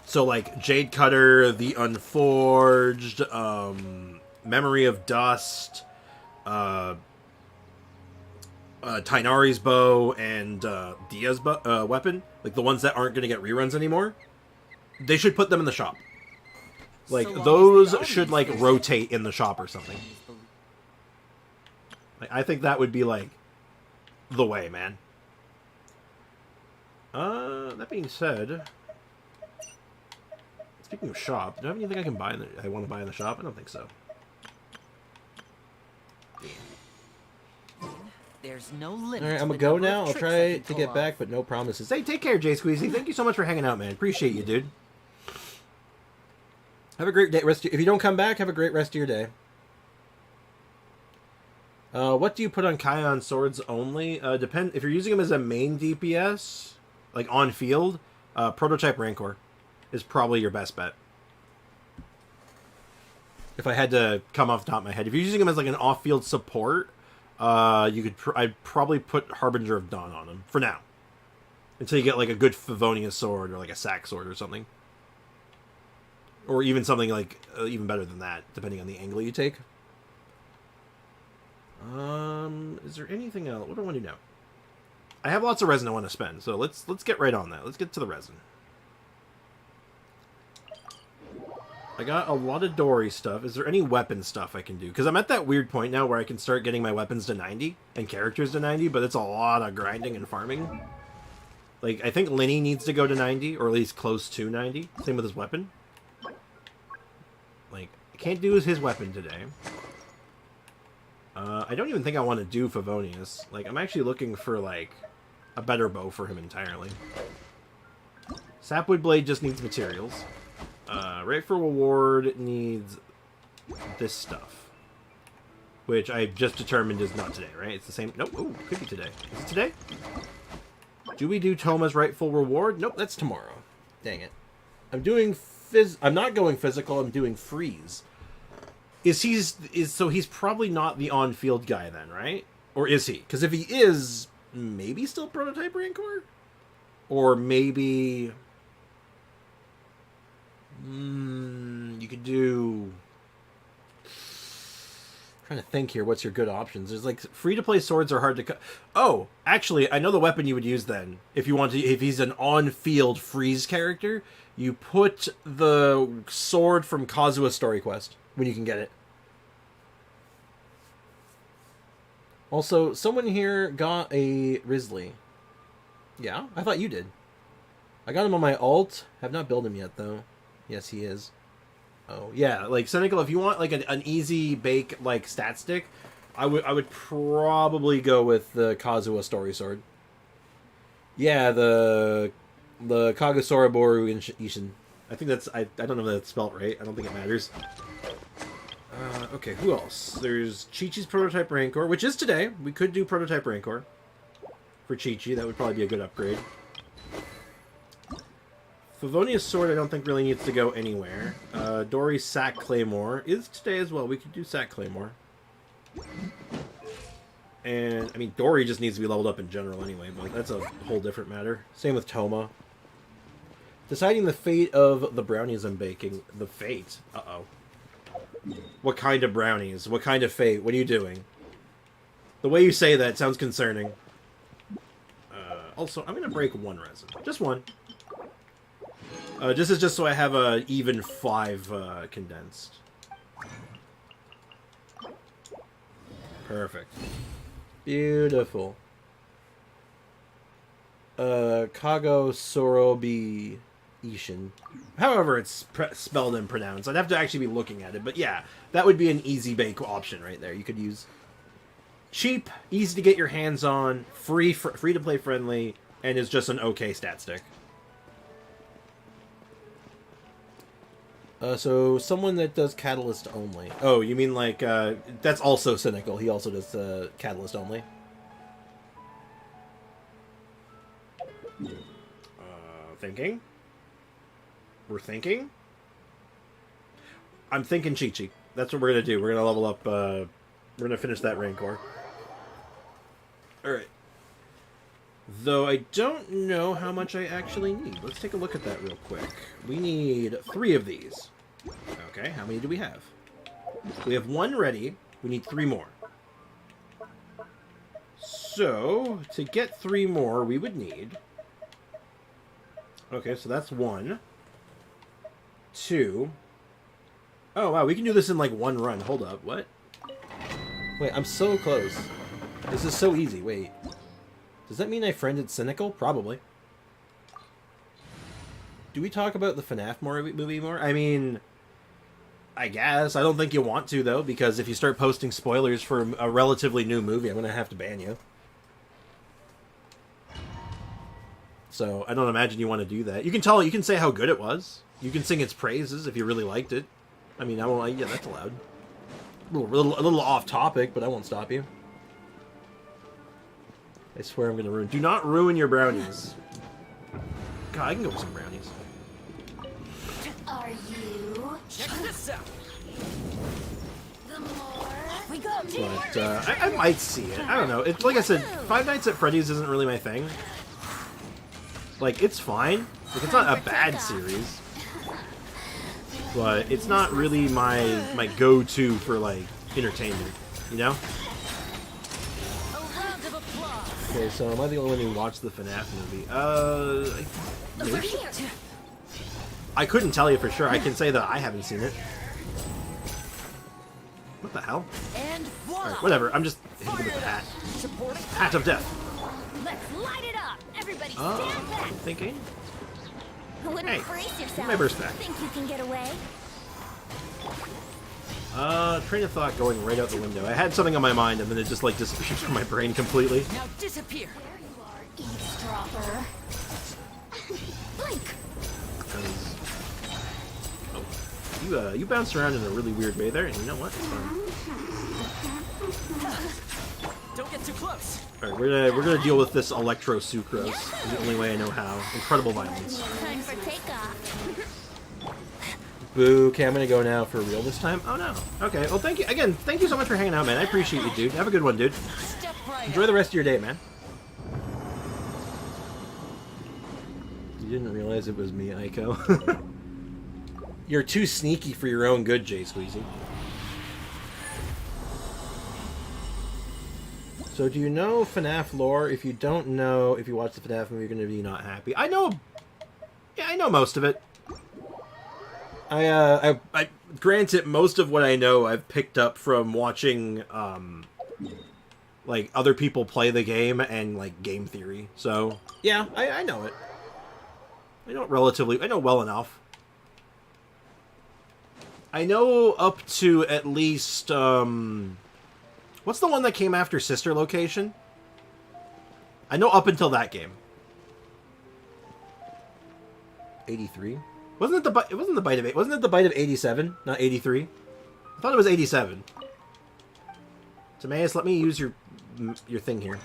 So, like, Jade Cutter, the Unforged, Memory of Dust, Tainari's bow, and Dia's weapon. Like, the ones that aren't going to get reruns anymore. They should put them in the shop. Like, those should, like, rotate in the shop or something. Like, I think that would be, like, the way, man. That being said... Speaking of shop, do I have anything I can buy I want to buy in the shop? I don't think so. There's no limit. Alright, I'm to gonna the go number now. of I'll tricks try I can to pull get off. back, but no promises. Hey, take care, Jay Squeezy. Thank you so much for hanging out, man. Appreciate you, dude. Have a great day. If you don't come back, have a great rest of your day. What do you put on Kion swords only? If you're using them as a main DPS, like on field, Prototype Rancor is probably your best bet. If I had to come off the top of my head. If you're using them as like an off-field support, I'd probably put Harbinger of Dawn on him for now, until you get like a good Favonius sword or like a sack sword or something, or even something like even better than that, depending on the angle you take. Is there anything else? What do I want to do now? I have lots of resin I want to spend, so let's get right on that. Let's get to the resin. I got a lot of Dory stuff. Is there any weapon stuff I can do? Because I'm at that weird point now where I can start getting my weapons to 90 and characters to 90, but it's a lot of grinding and farming. Like, I think Linny needs to go to 90, or at least close to 90. Same with his weapon. Like, I can't do his weapon today. I don't even think I want to do Favonius. Like, I'm actually looking for, like, a better bow for him entirely. Sapwood Blade just needs materials. Rightful Reward needs this stuff. Which I just determined is not today, right? It's the same... Nope, ooh, could be today. Is it today? Do we do Toma's Rightful Reward? Nope, that's tomorrow. Dang it. I'm doing I'm not going physical, I'm doing freeze. So he's probably not the on-field guy then, right? Or is he? Because if he is, maybe still Prototype Rancor? Or maybe... you could do... I'm trying to think here, what's your good options? There's like, free-to-play swords are hard to cut. Oh, actually, I know the weapon you would use then. If he's an on-field freeze character, you put the sword from Kazuha Story Quest when you can get it. Also, someone here got a Risley. Yeah, I thought you did. I got him on my alt. Have not built him yet, though. Yes, he is. Oh yeah, like Cynical. If you want like an easy bake like stat stick, I would probably go with the Kazuha Story Sword. Yeah, the Kagasora Boru Ishin. I think that's I don't know if that's spelled right. I don't think it matters. Okay, who else? There's Chi-Chi's Prototype Rancor, which is today. We could do Prototype Rancor for Chi-Chi. That would probably be a good upgrade. Favonia's Sword I don't think really needs to go anywhere. Dory's Sack Claymore is today as well. We could do Sack Claymore. And, I mean, Dory just needs to be leveled up in general anyway, but that's a whole different matter. Same with Toma. Deciding the fate of the brownies I'm baking. The fate? Uh-oh. What kind of brownies? What kind of fate? What are you doing? The way you say that sounds concerning. Also, I'm going to break one resin. Just one. Just so I have a even 5 condensed. Perfect. Beautiful. Kago Sorobi Ishin. However it's spelled and pronounced. I'd have to actually be looking at it. But yeah, that would be an easy bake option right there. You could use cheap, easy to get your hands on, free to play friendly, and is just an okay stat stick. So someone that does Catalyst only. Oh, you mean like, that's also Cynical. He also does Catalyst only. Thinking? We're thinking? I'm thinking Chi-Chi. That's what we're going to do. We're going to level up, we're going to finish that Rancor. Alright. Though I don't know how much I actually need. Let's take a look at that real quick. We need 3 of these. Okay, how many do we have? We have 1 ready. We need 3 more. So, to get 3 more, we would need... Okay, so that's 1. 2. Oh, wow, we can do this in, like, 1 run. Hold up, what? Wait, I'm so close. This is so easy, wait. Does that mean I friended Cynical? Probably. Do we talk about the FNAF movie more? I mean, I guess. I don't think you want to, though, because if you start posting spoilers for a relatively new movie, I'm going to have to ban you. So, I don't imagine you want to do that. You can say how good it was. You can sing its praises if you really liked it. I mean, yeah, that's allowed. A little off topic, but I won't stop you. I swear I'm going to ruin... Do not ruin your brownies. God, I can go with some brownies. Are you? Check this out. The more we go. But I might see it. I don't know. It's like I said, Five Nights at Freddy's isn't really my thing. Like, it's fine. Like, it's not a bad series. But it's not really my go-to for, like, entertainment. You know? Okay, so am I the only one who watched the FNAF movie? Maybe? I couldn't tell you for sure. I can say that I haven't seen it. What the hell? And Alright, whatever. I'm just hitting with the hat. Hat of death. Let's light it up. Everybody stand back. I'm thinking. Wouldn't Hey, brace yourself. my burst back. Think you can get away? Train of thought going right out the window. I had something on my mind and then it just like disappeared from my brain completely. now disappear. There you are, eavesdropper. Blink. Oh, you bounced around in a really weird way there, and you know what? It's fine. Don't get too close. Alright, we're gonna deal with this Electro Sucrose. The only way I know how. Incredible violence. Time for takeoff. Boo, okay, I'm gonna go now for real this time. Oh no. Okay, well thank you again, thank you so much for hanging out, man. I appreciate you, dude. Have a good one, dude. Step right Enjoy the rest of your day, man. You didn't realize it was me, Aiko. You're too sneaky for your own good, Jay Squeezy. So do you know FNAF lore? If you don't know, if you watch the FNAF movie, you're going to be not happy. I know... Yeah, I know most of it. I granted, most of what I know I've picked up from watching, like, other people play the game and, like, game theory. So, yeah, I know it. I know it relatively... I know well enough. I know up to at least, what's the one that came after Sister Location? I know up until that game. 83? Wasn't it it wasn't the Bite of 8, wasn't it the Bite of 87, not 83? I thought it was 87. Timaeus, let me use your thing here.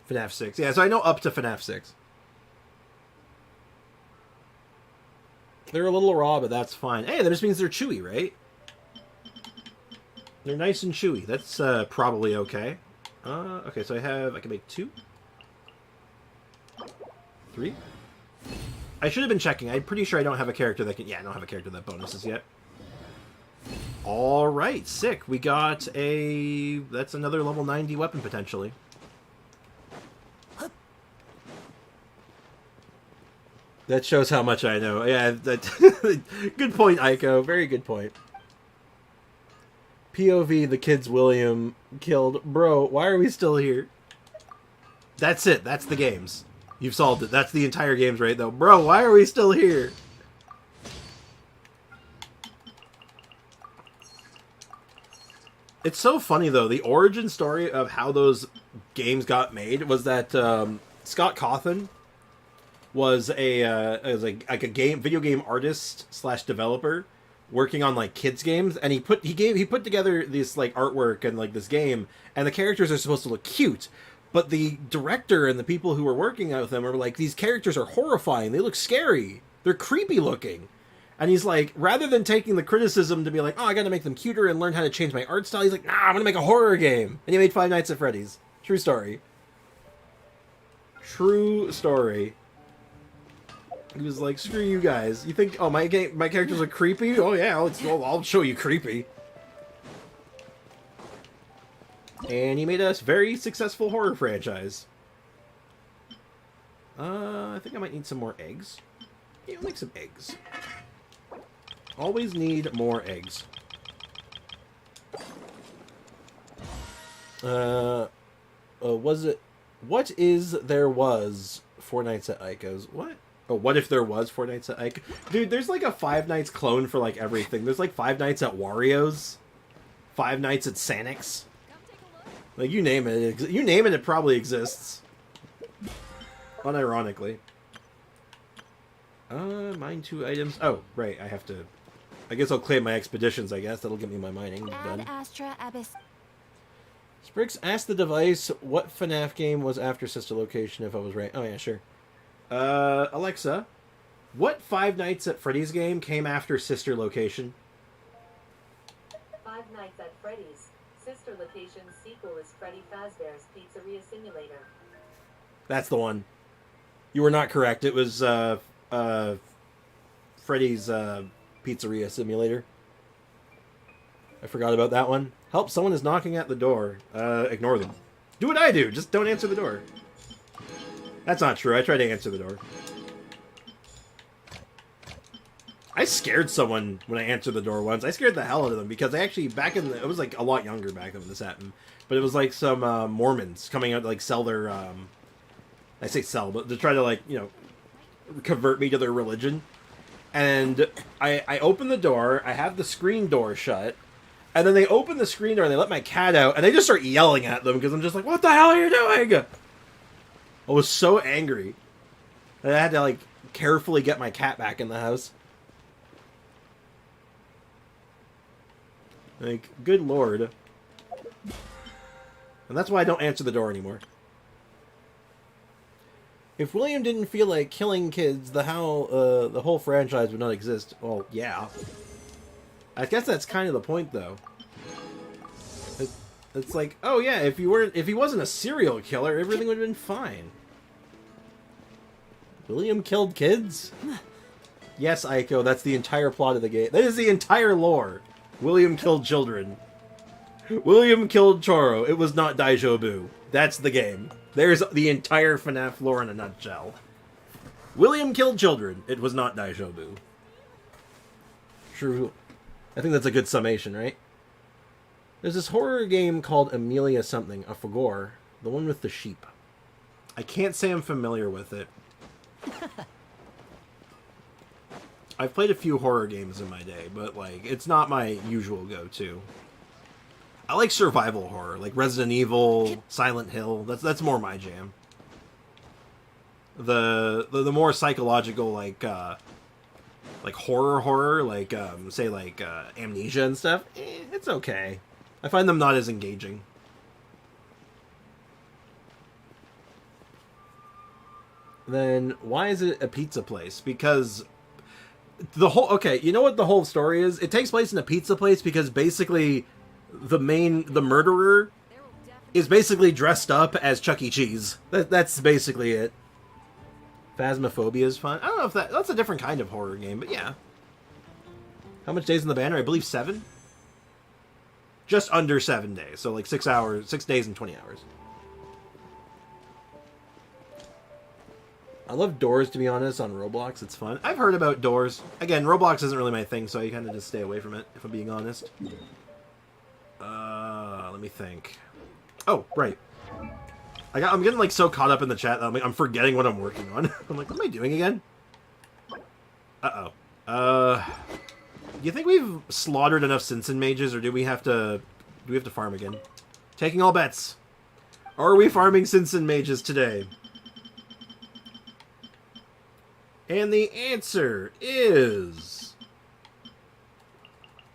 FNAF 6. Yeah, so I know up to FNAF 6. They're a little raw, but that's fine. Hey, that just means they're chewy, right? They're nice and chewy. That's probably okay. Okay, so I can make 2. 3. I should have been checking. I'm pretty sure I don't have a character that can... Yeah, I don't have a character that bonuses yet. Alright, sick. We got a... That's another level 90 weapon, potentially. That shows how much I know. Yeah, that... Good point, Aiko. Very good point. POV, the kids William killed. Bro, why are we still here? That's it. That's the games. You've solved it. That's the entire games right, though. Bro, why are we still here? It's so funny, though. The origin story of how those games got made was that Scott Cawthon was like a video game artist / developer working on like kids games, and he put together this like artwork and like this game, and the characters are supposed to look cute, but the director and the people who were working with them are like, these characters are horrifying, they look scary, they're creepy looking. And he's like, rather than taking the criticism to be like, oh, I gotta make them cuter and learn how to change my art style, he's like, nah, I'm gonna make a horror game. And he made Five Nights at Freddy's. True story. True story. He was like, screw you guys. You think, oh, my characters are creepy? Oh yeah, I'll show you creepy. And he made a very successful horror franchise. I think I might need some more eggs. Yeah, I'll make some eggs. Always need more eggs. What is there was Four Nights at Ico's? What? Oh, what if there was Four Nights at Ico? Dude, there's like a Five Nights clone for like everything. There's like Five Nights at Wario's, Five Nights at Sanix. Like, you name it. You name it, it probably exists. Unironically. Mine 2 items. Oh, right, I have to... I guess I'll claim my expeditions, I guess. That'll get me my mining done. Ad Astra Abyss. Sprix asked the device what FNAF game was after Sister Location, if I was right. Oh, yeah, sure. Alexa, what Five Nights at Freddy's game came after Sister Location? Five Nights at Freddy's. Sister Location's sequel is Freddy Fazbear's Pizzeria Simulator. That's the one. You were not correct. It was, Freddy's, Pizzeria Simulator. I forgot about that one. Help, someone is knocking at the door. Ignore them. Do what I do, just don't answer the door. That's not true, I tried to answer the door. I scared someone when I answered the door once. I scared the hell out of them because I actually, it was like a lot younger back when this happened. But it was like some Mormons coming out to like sell their, I say sell, but to try to like, you know, convert me to their religion. And I open the door, I have the screen door shut, and then they open the screen door and they let my cat out, and they just start yelling at them because I'm just like, what the hell are you doing? I was so angry. And I had to like carefully get my cat back in the house. Like, good lord. And that's why I don't answer the door anymore. If William didn't feel like killing kids, the whole franchise would not exist. Well, yeah. I guess that's kind of the point, though. It's like, oh yeah, if he wasn't a serial killer, everything would have been fine. William killed kids? Yes, Aiko, that's the entire plot of the game. That is the entire lore. William killed children. William killed Choro. It was not Daijobu. That's the game. There's the entire FNAF lore in a nutshell. William killed children. It was not Daijobu. True. I think that's a good summation, right? There's this horror game called Amelia something, a Fagor. The one with the sheep. I can't say I'm familiar with it. I've played a few horror games in my day, but like it's not my usual go-to. I like survival horror, like Resident Evil, Silent Hill. That's more my jam. The more psychological, like horror, like say like Amnesia and stuff. It's okay. I find them not as engaging. Then why is it a pizza place? Because the whole you know what the whole story is? It takes place in a pizza place because basically the murderer is basically dressed up as Chuck E. Cheese. That's basically it. Phasmophobia is fun. I don't know if that's a different kind of horror game, but yeah. How much days in the banner? I believe 7. Just under 7 days, so like 6 days and 20 hours. I love Doors, to be honest, on Roblox. It's fun. I've heard about Doors. Again, Roblox isn't really my thing, so I kind of just stay away from it, if I'm being honest. Let me think. Oh, right. I'm getting like so caught up in the chat that I'm forgetting what I'm working on. I'm like, what am I doing again? Do you think we've slaughtered enough Sinsen mages, or do we have to farm again? Taking all bets. Are we farming Sinsen mages today? And the answer is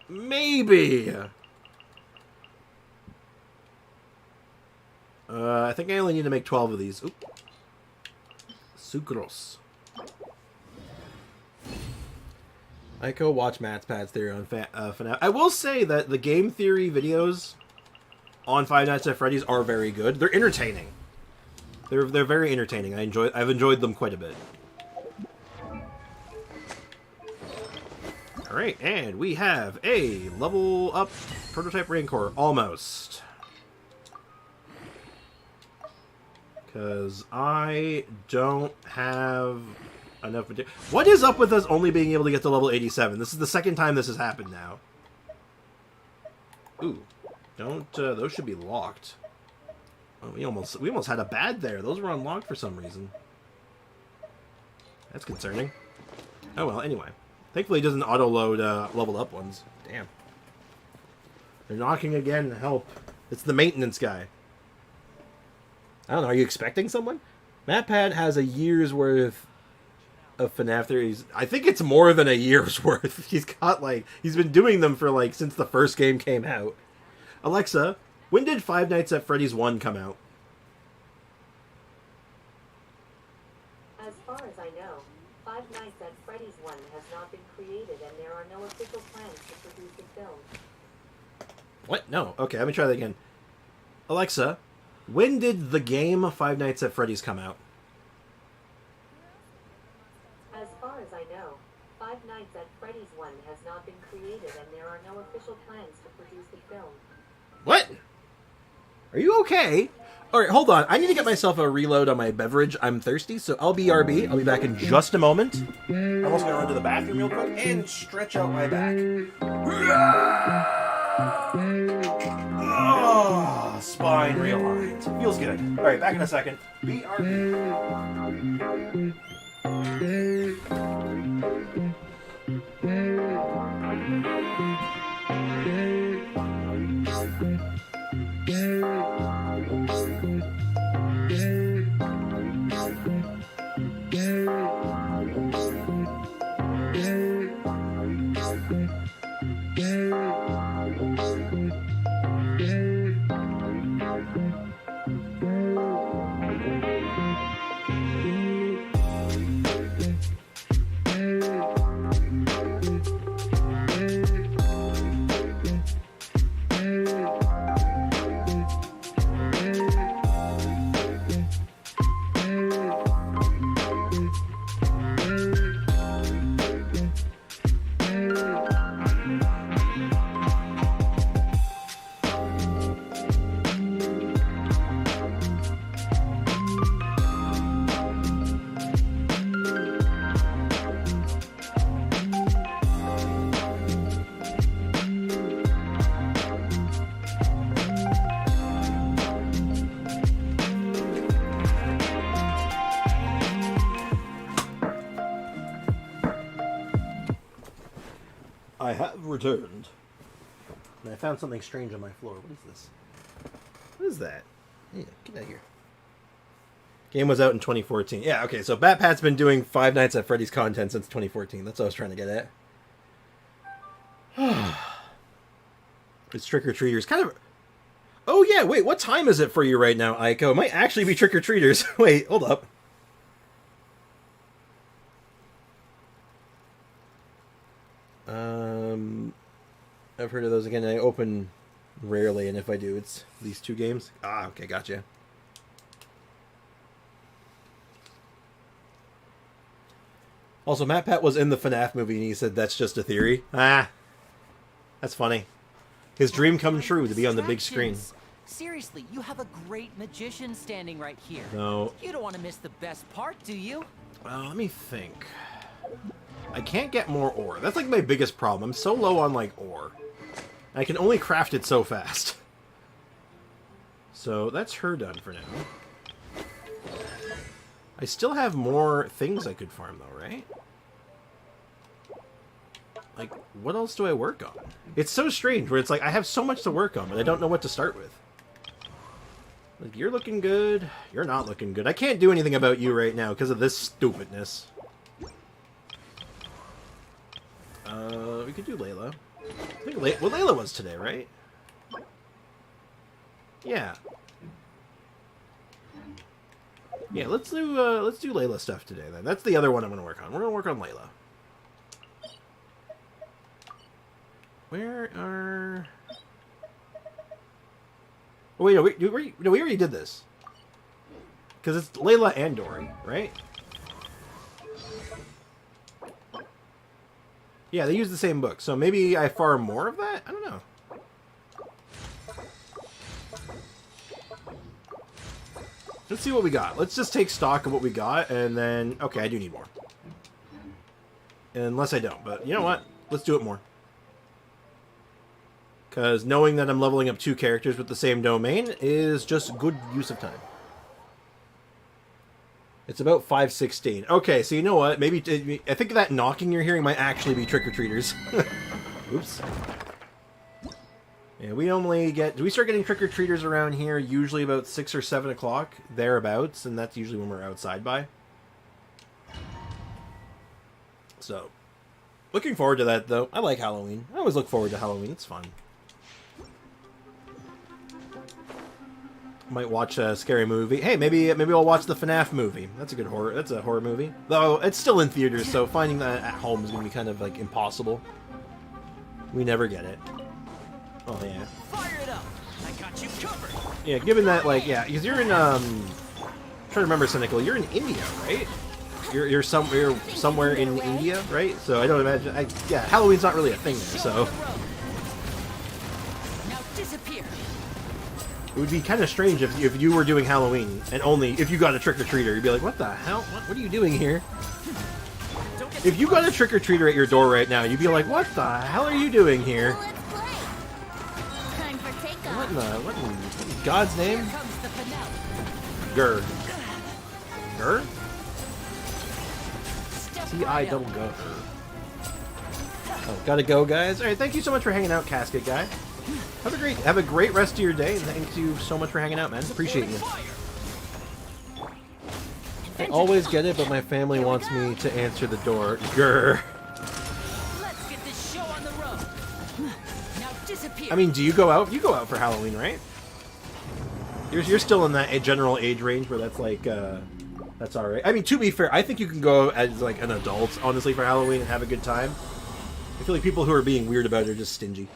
maybe. I think I only need to make 12 of these. Oop. Sucros. Ico, watch Matt's Pad's theory on FNAF. I will say that the game theory videos on Five Nights at Freddy's are very good. They're entertaining. They're very entertaining. I've enjoyed them quite a bit. Alright, and we have a level up prototype Rancor, almost. Because I don't have enough material. What is up with us only being able to get to level 87? This is the second time this has happened now. Ooh, those should be locked. Oh, we almost had a bad there. Those were unlocked for some reason. That's concerning. Oh well, anyway. Thankfully it doesn't auto-load leveled up ones. Damn. They're knocking again. Help. It's the maintenance guy. I don't know. Are you expecting someone? MatPad has a year's worth of FNAF theories. I think it's more than a year's worth. He's been doing them for since the first game came out. Alexa, when did Five Nights at Freddy's 1 come out? As far as I know, Five Nights at Freddy's 1 has not been created, and there are no official plans to produce the film. What? No. Okay, let me try that again. Alexa, when did the game Five Nights at Freddy's come out? As far as I know, Five Nights at Freddy's 1 has not been created, and there are no official plans to produce the film. What? Are you okay? Alright, hold on. I need to get myself a reload on my beverage. I'm thirsty, so I'll be RB. I'll be back in just a moment. I'm also going to run to the bathroom real quick and stretch out my back. Oh, spine realigned. Feels good. Alright, back in a second. BRB. I have returned. And I found something strange on my floor. What is this? What is that? Yeah, get out of here. Game was out in 2014. Yeah, okay, so Batpat's been doing Five Nights at Freddy's content since 2014. That's what I was trying to get at. It's trick-or-treaters. Kind of... Oh, yeah, wait, what time is it for you right now, Aiko? It might actually be trick-or-treaters. Wait, hold up. I've heard of those again. I open rarely, and if I do, it's these two games. Ah, okay, gotcha. Also, MatPat was in the FNAF movie, and he said that's just a theory. Ah, that's funny. His dream come true to be on the big screen. Seriously, you have a great magician standing right here. No. You don't want to miss the best part, do you? Let me think. I can't get more ore. That's like my biggest problem. I'm so low on like ore. I can only craft it so fast. So that's her done for now. I still have more things I could farm though, right? Like, what else do I work on? It's so strange where it's like I have so much to work on, but I don't know what to start with. Like, you're looking good. You're not looking good. I can't do anything about you right now because of this stupidness. We could do Layla. I think Layla was today, right? Yeah. Yeah, let's do Layla stuff today then. That's the other one I'm gonna work on. We're gonna work on Layla. Where are... Oh, wait, no, we already did this. Because it's Layla and Dory, right? Yeah, they use the same book, so maybe I farm more of that? I don't know. Let's see what we got. Let's just take stock of what we got, and then... Okay, I do need more. Unless I don't, but you know what? Let's do it more. Because knowing that I'm leveling up 2 characters with the same domain is just good use of time. It's about 5:16. Okay, so you know what? Maybe I think that knocking you're hearing might actually be trick-or-treaters. Oops. Yeah, we only get... Do we start getting trick-or-treaters around here usually about 6 or 7 o'clock? Thereabouts, and that's usually when we're outside by. So, looking forward to that, though. I like Halloween. I always look forward to Halloween. It's fun. Might watch a scary movie. Hey, maybe I'll watch the FNAF movie. That's a good horror. That's a horror movie. Though it's still in theaters, so finding that at home is gonna be kind of like impossible. We never get it. Oh yeah. Fire it up! I got you covered. Yeah, given that, like, yeah, because you're in I'm trying to remember, Cynical. You're in India, right? You're somewhere in India, right? So I don't imagine. Yeah, Halloween's not really a thing there, so. Now disappear. It would be kind of strange if you were doing Halloween and only if you got a trick-or-treater, you'd be like, what the hell? What are you doing here? If you got a trick-or-treater at your door right now, you'd be like, what the hell are you doing here? Let's play. Time for takeoff. What in God's name? Here comes the finale. Gur. Gur? Step T-I right double up. go. Oh, gotta go, guys. All right, thank you so much for hanging out, Casket Guy. Have a great rest of your day, and thank you so much for hanging out, man. Appreciate you. I always get it, but my family wants me to answer the door. Grr. Let's get this show on the road. Now disappear. I mean, do you go out? You go out for Halloween, right? You're still in that general age range where that's like, that's all right. I mean, to be fair, I think you can go as like an adult, honestly, for Halloween and have a good time. I feel like people who are being weird about it are just stingy.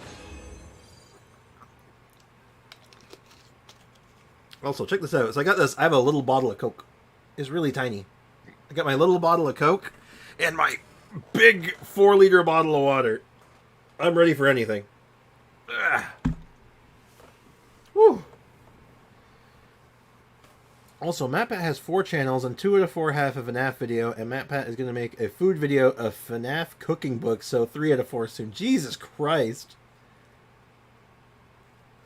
Also, check this out. So I got this. I have a little bottle of Coke. It's really tiny. I got my little bottle of Coke and my big 4-liter bottle of water. I'm ready for anything. Ugh. Woo. Also, MatPat has 4 channels, and 2 out of 4 have a FNAF video, and MatPat is going to make a food video of FNAF cooking books, so 3 out of 4 soon. Jesus Christ.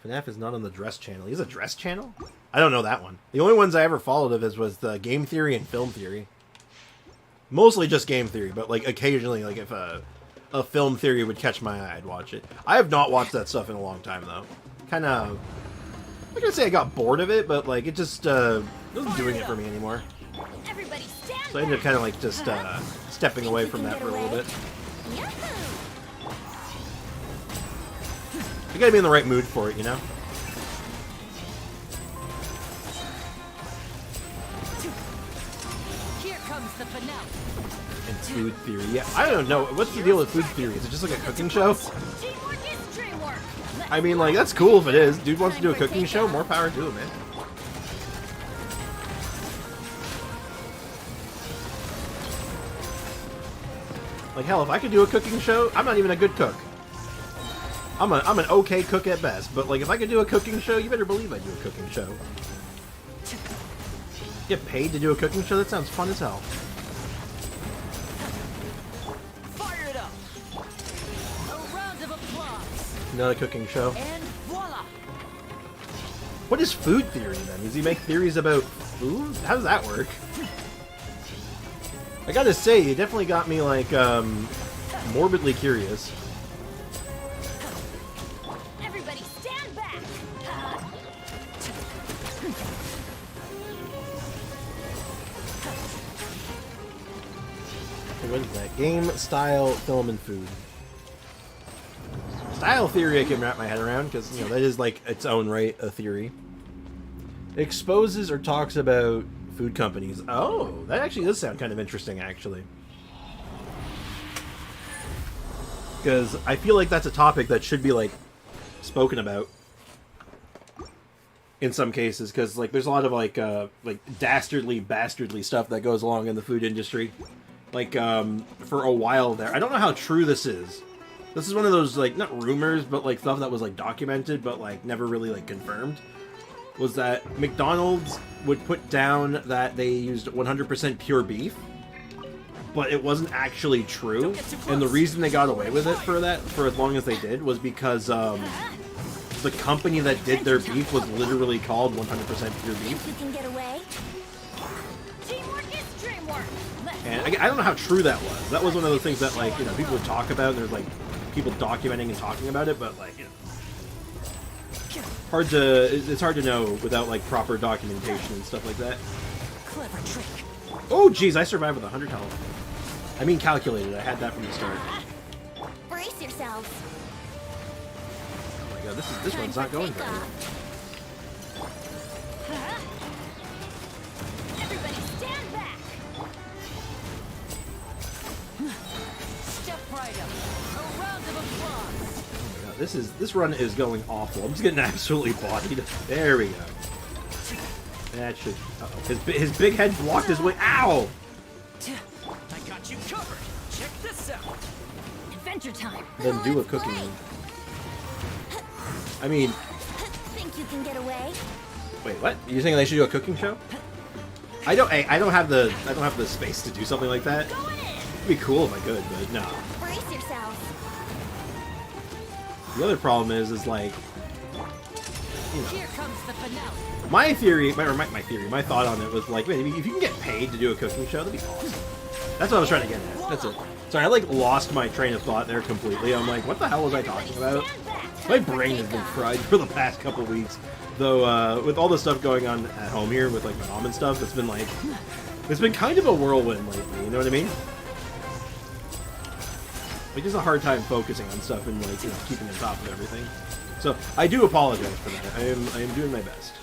FNAF is not on the dress channel. He has a dress channel? I don't know that one. The only ones I ever followed of his was the Game Theory and Film Theory. Mostly just Game Theory, but like occasionally, like if a film theory would catch my eye, I'd watch it. I have not watched that stuff in a long time, though. Kind of... I'm not gonna say I got bored of it, but, like, it just, wasn't doing it for me anymore. Everybody stand So I ended up kind of, like, just, stepping away from that for a little bit. Yahoo! You gotta be in the right mood for it, you know? Here comes the finale. And food theory. Yeah, I don't know. What's the deal with food theory? Is it just like a cooking show? Teamwork is dreamwork. Let's I mean, like, that's cool if it is. Dude wants to do a cooking show, more power to him, man. Like, hell, if I could do a cooking show, I'm not even a good cook. I'm an okay cook at best, but, like, if I could do a cooking show, you better believe I'd do a cooking show. Get paid to do a cooking show? That sounds fun as hell. Fire it up. A round of applause. Not a cooking show. And voila. What is food theory, then? Does he make theories about food? How does that work? I gotta say, you definitely got me, like, morbidly curious. everybody stand back. What is that? Game, style, film, and food. Style theory I can wrap my head around, because, you know, that is, like, its own right, a theory. Exposes or talks about food companies. Oh, that actually does sound kind of interesting, actually. Because I feel like that's a topic that should be, like, spoken about. In some cases, because, like, there's a lot of, like bastardly stuff that goes along in the food industry. Like, for a while there. I don't know how true this is. This is one of those, like, not rumors, but, like, stuff that was, like, documented, but, like, never really, like, confirmed. Was that McDonald's would put down that they used 100% pure beef, but it wasn't actually true. And the reason they got away with it for as long as they did, was because, the company that did their beef was literally called 100% pure beef. You can get away. Teamwork is dreamwork. Let's And I don't know how true that was. That was one of those things that, like, you know, people would talk about, and there's, like, people documenting and talking about it, but, like, you know, it's hard to know without, like, proper documentation and stuff like that. Clever trick. Oh, jeez, I survived with 100 health. I mean calculated, I had that from the start. brace yourselves. Oh my god, this one's not going very well. Everybody stand back. Step right up. A round of applause. Oh my god, this run is going awful. I'm just getting absolutely bodied. There we go. That should... Uh-oh. His big head blocked his way... Ow! I got you covered. Check this out. Adventure time. Then do a cooking. I mean... Think you can get away? Wait, what? You saying they should do a cooking show? I don't have the space to do something like that. Go in. It'd be cool if I could, but no. Brace yourselves. The other problem is like, you know, Here comes the finale. my thought on it was like, man, if you can get paid to do a cooking show, that'd be awesome. That's what I was trying to get at. That's it. Sorry, I like lost my train of thought there completely. I'm like, what the hell was I talking about? My brain has been fried for the past couple weeks. Though, with all the stuff going on at home here with like my mom and stuff, it's been kind of a whirlwind lately, you know what I mean? Like, just a hard time focusing on stuff and, like, you know, keeping on top of everything. So, I do apologize for that. I am doing my best.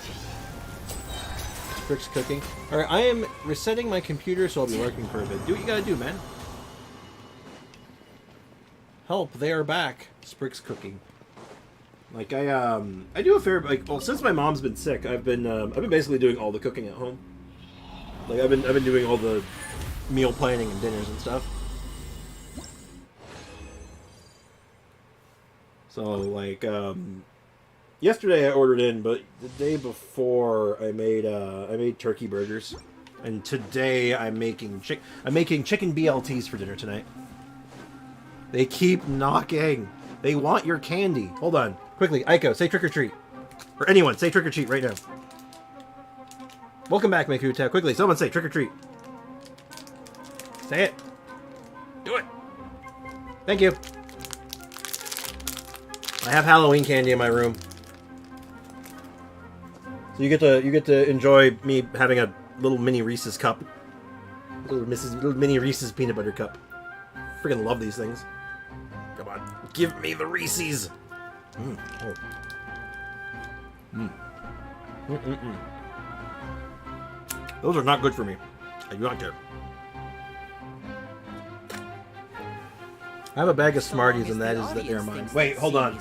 Sprix cooking. Alright, I am resetting my computer, so I'll be working for a bit. Do what you gotta do, man. Help, they are back. Sprix cooking. Like, I do a fair, like, well, since my mom's been sick, I've been basically doing all the cooking at home. Like, I've been doing all the meal planning and dinners and stuff. So, like, yesterday I ordered in, but the day before I made turkey burgers, and today I'm making chicken BLTs for dinner tonight. They keep knocking. They want your candy. Hold on, quickly, Aiko, say trick or treat, or anyone say trick or treat right now. Welcome back, Makuta. Quickly, someone say trick or treat. Say it. Do it. Thank you. I have Halloween candy in my room. So you get to enjoy me having a little mini Reese's cup. Little mini Reese's peanut butter cup. Freaking love these things. Come on. Give me the Reese's. Oh. Those are not good for me. I do not care. I have a bag of Smarties, and that is that they're mine. Wait, hold on.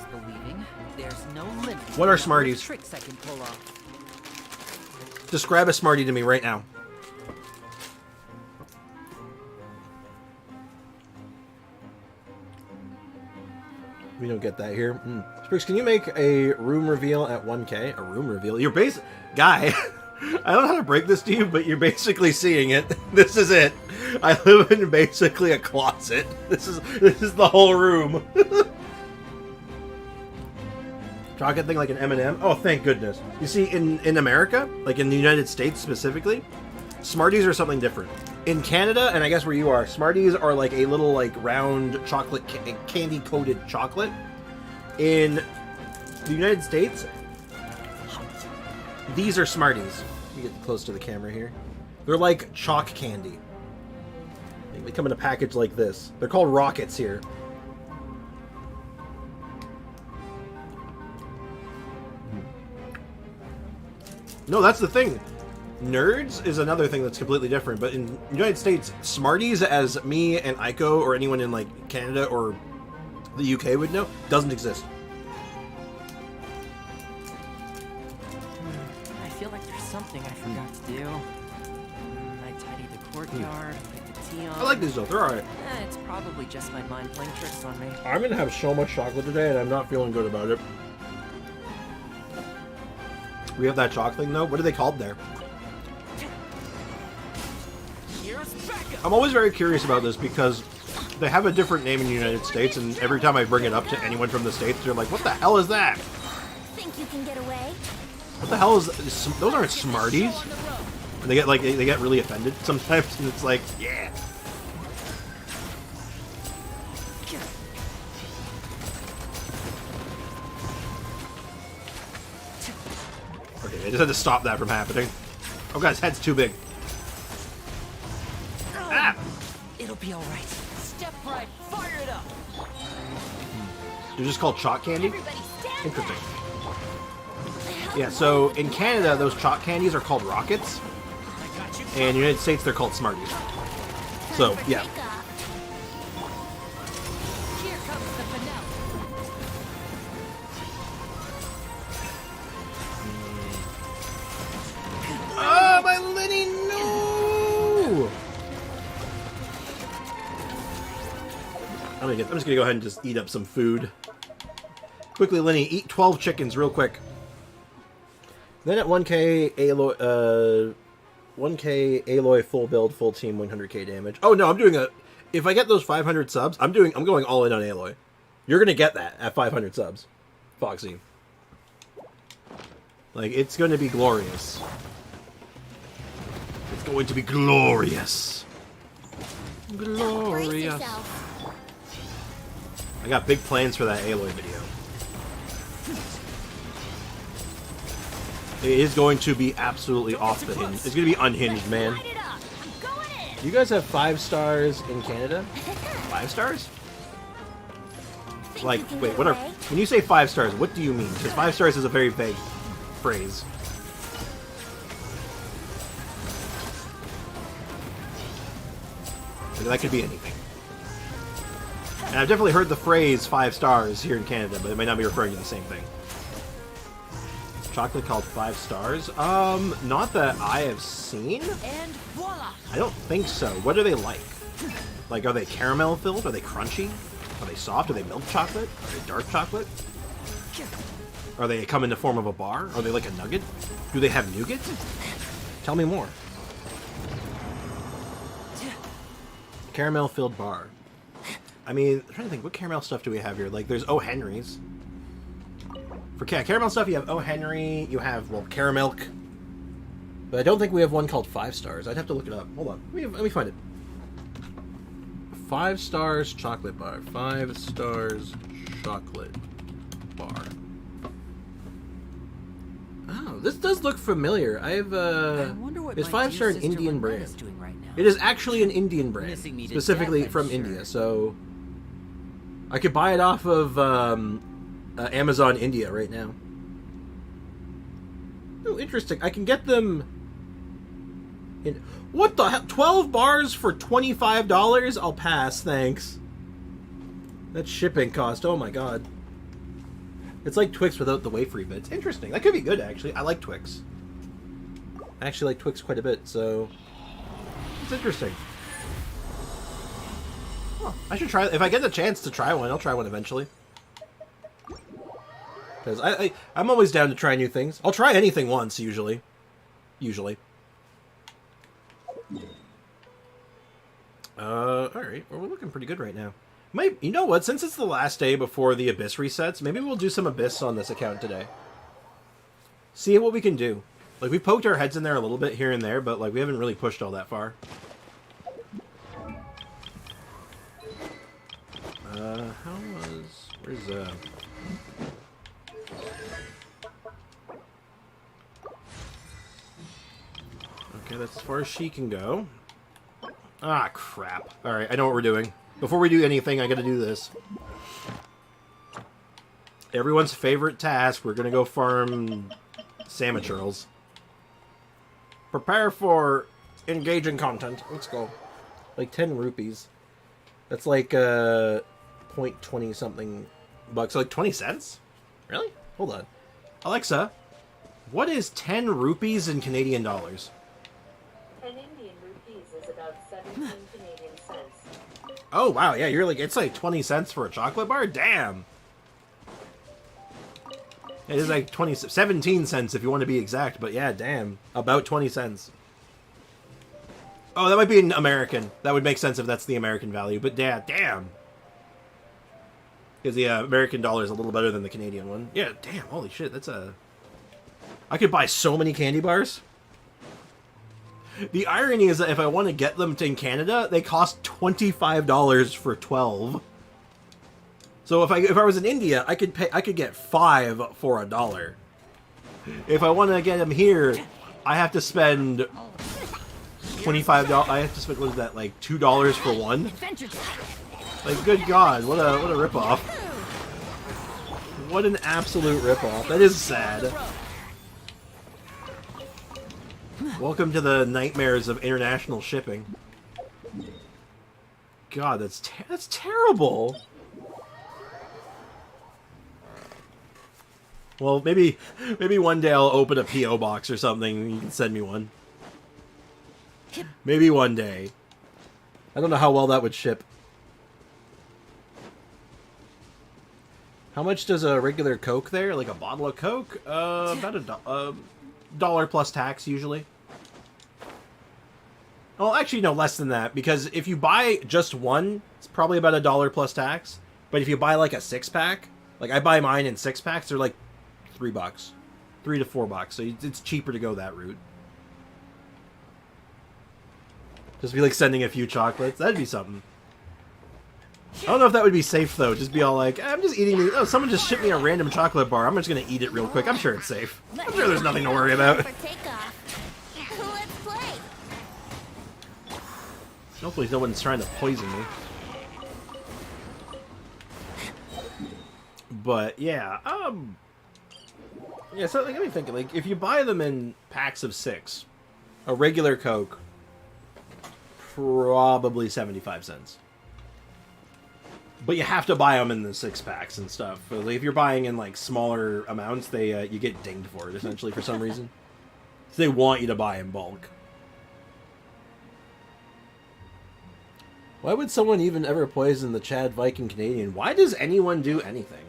There's no limit. What are Smarties? Tricks I can pull off. Describe a Smartie to me right now. We don't get that here. Spriggs, can you make a room reveal at 1K? A room reveal? You're guy. I don't know how to break this to you, but you're basically seeing it. This is it. I live in basically a closet. This is the whole room. Chocolate thing like an M&M? Oh, thank goodness. You see, in America, like in the United States specifically, Smarties are something different. In Canada, and I guess where you are, Smarties are like a little like round chocolate candy-coated chocolate. In the United States, these are Smarties. You get close to the camera here. They're like chalk candy. They come in a package like this. They're called Rockets here. No, that's the thing. Nerds is another thing that's completely different. But in the United States, Smarties, as me and Aiko or anyone in like Canada or the UK would know, doesn't exist. I feel like there's something I forgot to do. I tidy the courtyard, put the tea on. I like these though. They're alright. It's probably just my mind playing tricks on me. I'm gonna have so much chocolate today, and I'm not feeling good about it. We have that chalk thing though. What are they called there? I'm always very curious about this because they have a different name in the United States, and every time I bring it up to anyone from the States, they're like, "What the hell is that? Think you can get away? What the hell is those? Aren't Smarties?" And they get really offended sometimes, and it's like, yeah. Okay, I just had to stop that from happening. Oh, God, his head's too big. Ah! It'll be all right. Step right, fire it up. They're just called chalk candy? Everybody stand Interesting. back. Yeah, so in Canada, those chalk candies are called Rockets. And in the United States, they're called Smarties. So, yeah. Take off. Here comes the finale. Oh, my Lenny, no! I'm just gonna go ahead and just eat up some food. Quickly, Lenny, eat 12 chickens real quick. Then at 1K, Aloy, 1K Aloy full build, full team, 100k damage. Oh no, I'm doing a. If I get those 500 subs, I'm going all in on Aloy. You're gonna get that at 500 subs, Foxy. Like, it's going to be glorious. It's going to be glorious. Brace Glorious. yourself. I got big plans for that Aloy video. It is going to be absolutely off the hinge. It's going to be unhinged, man. Light it up. I'm going in. You guys have 5 stars in Canada? 5 stars? Think Like, you can wait, get what are... away? When you say 5 stars, what do you mean? Because 5 stars is a very vague phrase. Like, that could be anything. And I've definitely heard the phrase 5 stars here in Canada, but it might not be referring to the same thing. Chocolate called 5 stars? Not that I have seen. And voila! I don't think so. What are they like? Like, are they caramel filled? Are they crunchy? Are they soft? Are they milk chocolate? Are they dark chocolate? Are they come in the form of a bar? Are they like a nugget? Do they have nougat? Tell me more. Caramel filled bar. I mean, I'm trying to think, what caramel stuff do we have here? Like, there's O. Henry's. For caramel stuff, you have O. Henry, you have, well, Caramilk. But I don't think we have one called 5 stars. I'd have to look it up. Hold on. Let me find it. 5 stars chocolate bar. 5 stars chocolate bar. Oh, this does look familiar. I've I wonder what it's my 5-star dear an Indian sister brand. Loretta's doing right now. It is actually an Indian brand, Missing me to specifically death, I'm from sure. India. So I could buy it off of Amazon India right now. Oh, interesting. I can get them in... What the hell? 12 bars for $25? I'll pass, thanks. That's shipping cost. Oh my god. It's like Twix without the wafery bits. Interesting. That could be good, actually. I like Twix. I actually like Twix quite a bit, so... It's interesting. Huh. I should try... If I get the chance to try one, I'll try one eventually. Because I'm always down to try new things. I'll try anything once, usually. Usually. Alright. Well, we're looking pretty good right now. You know what? Since it's the last day before the Abyss resets, maybe we'll do some Abyss on this account today. See what we can do. Like, we poked our heads in there a little bit here and there, but, like, we haven't really pushed all that far. Where's, Okay, that's as far as she can go. Ah, crap. Alright, I know what we're doing. Before we do anything, I gotta do this. Everyone's favorite task, we're gonna go farm salmon churls. Prepare for engaging content. Let's go. Like 10 rupees. That's like, 0.20 something bucks. Like 20 cents? Really? Hold on. Alexa, what is 10 rupees in Canadian dollars? 10 Indian rupees is about 17 Canadian cents. Oh, wow, yeah, you're like, it's like 20 cents for a chocolate bar? Damn! It is like 17 cents if you want to be exact, but yeah, damn. About 20 cents. Oh, that might be an American. That would make sense if that's the American value, but yeah, damn. Because the American dollar is a little better than the Canadian one. Yeah, damn, holy shit, that's a... I could buy so many candy bars. The irony is that if I want to get them in Canada, they cost $25 for 12. So if I was in India, I could get 5 for $1. If I want to get them here, I have to spend $25. I have to spend, what is that, like $2 for one? Like, good God, what a ripoff! What an absolute ripoff! That is sad. Welcome to the nightmares of international shipping. God, that's terrible. Well, maybe one day I'll open a PO box or something and you can send me one. Maybe one day. I don't know how well that would ship. How much does a regular Coke there? Like a bottle of Coke? About a dollar plus tax usually. Well, actually, no, less than that, because if you buy just one, it's probably about $1 plus tax. But if you buy like a 6-pack, like I buy mine in 6-packs, they're like $3, $3 to $4. So it's cheaper to go that route. Just be like sending a few chocolates. That'd be something. I don't know if that would be safe though. Just be all like, I'm just eating these. Oh, someone just shipped me a random chocolate bar. I'm just gonna eat it real quick. I'm sure it's safe. I'm sure there's nothing to worry about. For takeoff. Let's play. Hopefully no one's trying to poison me. But yeah, yeah. So like, let me think. Like, if you buy them in packs of 6, a regular Coke, probably 75 cents. But you have to buy them in the 6-packs and stuff. But, like, if you're buying in like smaller amounts, they you get dinged for it essentially for some reason. So they want you to buy in bulk. Why would someone even ever poison the Chad Viking Canadian? Why does anyone do anything?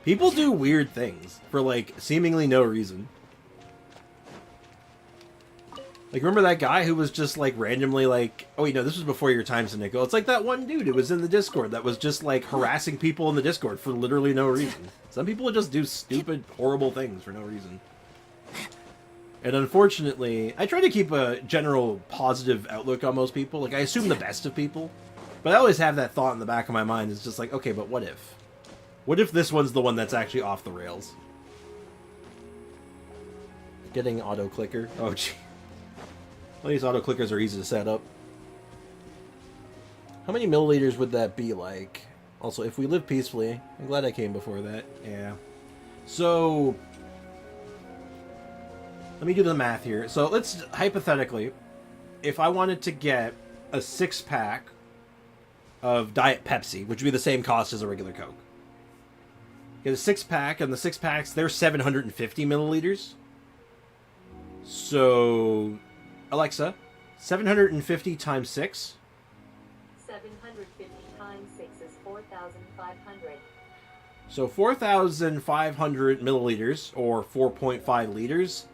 People do weird things for, like, seemingly no reason. Like, remember that guy who was just, like, randomly, like... Oh, wait, no, this was before your time, Nico. It's like that one dude who was in the Discord that was just, like, harassing people in the Discord for literally no reason. Some people just do stupid, horrible things for no reason. And unfortunately, I try to keep a general positive outlook on most people. Like, I assume the best of people. But I always have that thought in the back of my mind. It's just like, okay, but what if? What if this one's the one that's actually off the rails? Getting auto clicker. Oh, gee. Well, these auto clickers are easy to set up. How many milliliters would that be like? Also, if we live peacefully, I'm glad I came before that. Yeah. So, let me do the math here. So, let's, hypothetically, if I wanted to get a 6-pack of Diet Pepsi, which would be the same cost as a regular Coke. Get a 6-pack, and the 6-packs, they're 750 milliliters. So, Alexa, 750 times 6. 750 times 6 is 4,500. So 4,500 milliliters, or 4.5 liters,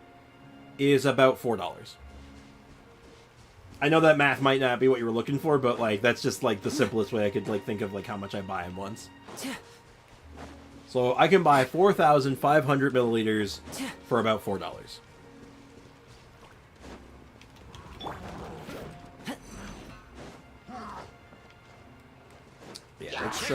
is about $4. I know that math might not be what you were looking for, but like that's just like the simplest way I could like think of like how much I buy in once. So I can buy 4,500 milliliters for about $4. Yeah, it's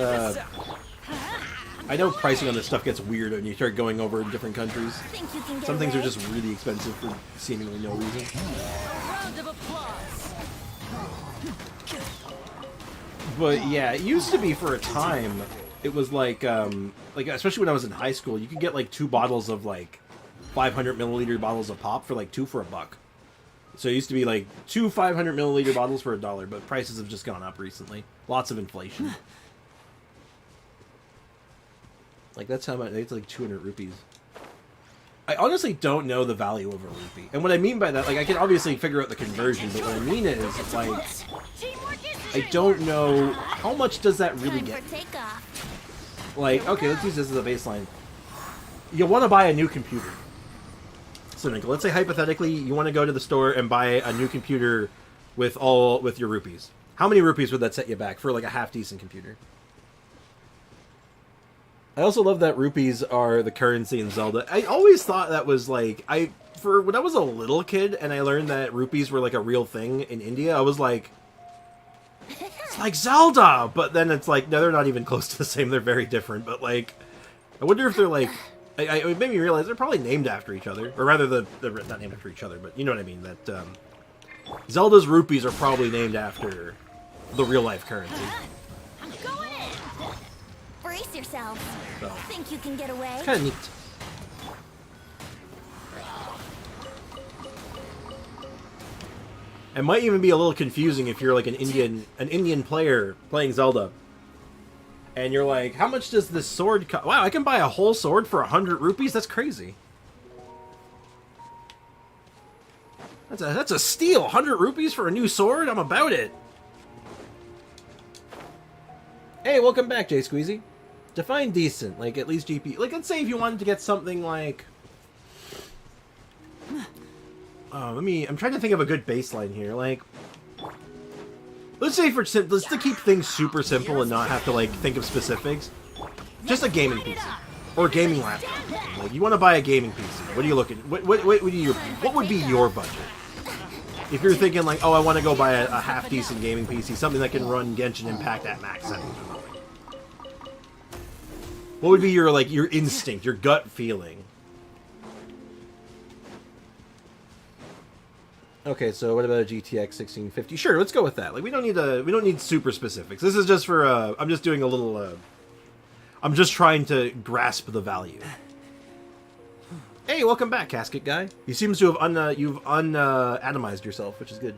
I know pricing on this stuff gets weird when you start going over in different countries. Think you can get Some things are away? just really expensive for seemingly no reason. Round of applause. But yeah, it used to be for a time. It was like especially when I was in high school, you could get like 2 bottles of like 500 milliliter bottles of pop for like 2 for $1. So it used to be like 2 500 milliliter bottles for $1, but prices have just gone up recently. Lots of inflation. Like that's how much. It's like 200 rupees. I honestly don't know the value of a rupee, and what I mean by that, like I can obviously figure out the conversion, but what I mean is like I don't know how much does that really Time get. for takeoff. Like, okay, let's use this as a baseline. You want to buy a new computer. So, Nickel, let's say hypothetically you want to go to the store and buy a new computer with your rupees. How many rupees would that set you back for like a half decent computer? I also love that rupees are the currency in Zelda. I always thought that was like when I was a little kid and I learned that rupees were like a real thing in India, I was like, it's like Zelda, but then it's like, no, they're not even close to the same. They're very different. But like, I wonder if they're like, it made me realize they're probably named after each other, or rather, they're not named after each other, but you know what I mean. That Zelda's rupees are probably named after the real life currency. I'm going in. Brace yourselves. So Think you can get away? it's kind of neat. It might even be a little confusing if you're like an Indian player playing Zelda, and you're like, "How much does this sword cost?" Wow, I can buy a whole sword for 100 rupees. That's crazy. That's a steal. 100 rupees for a new sword. I'm about it. Hey, welcome back, Jay Squeezy. Define decent, like at least GP. Like, let's say if you wanted to get something like. I'm trying to think of a good baseline here. Like, let's say let's to keep things super simple and not have to like think of specifics. Just a gaming PC or a gaming laptop. Like, you want to buy a gaming PC. What are you looking? What would be your budget? If you're thinking like, oh, I want to go buy a half decent gaming PC, something that can run Genshin Impact at max settings. What would be your instinct, your gut feeling? Okay, so what about a GTX 1650? Sure, let's go with that. Like, we don't need super specifics. This is just for I'm just doing a little I'm just trying to grasp the value. Hey, welcome back, Casket Guy. You seem to have atomized yourself, which is good.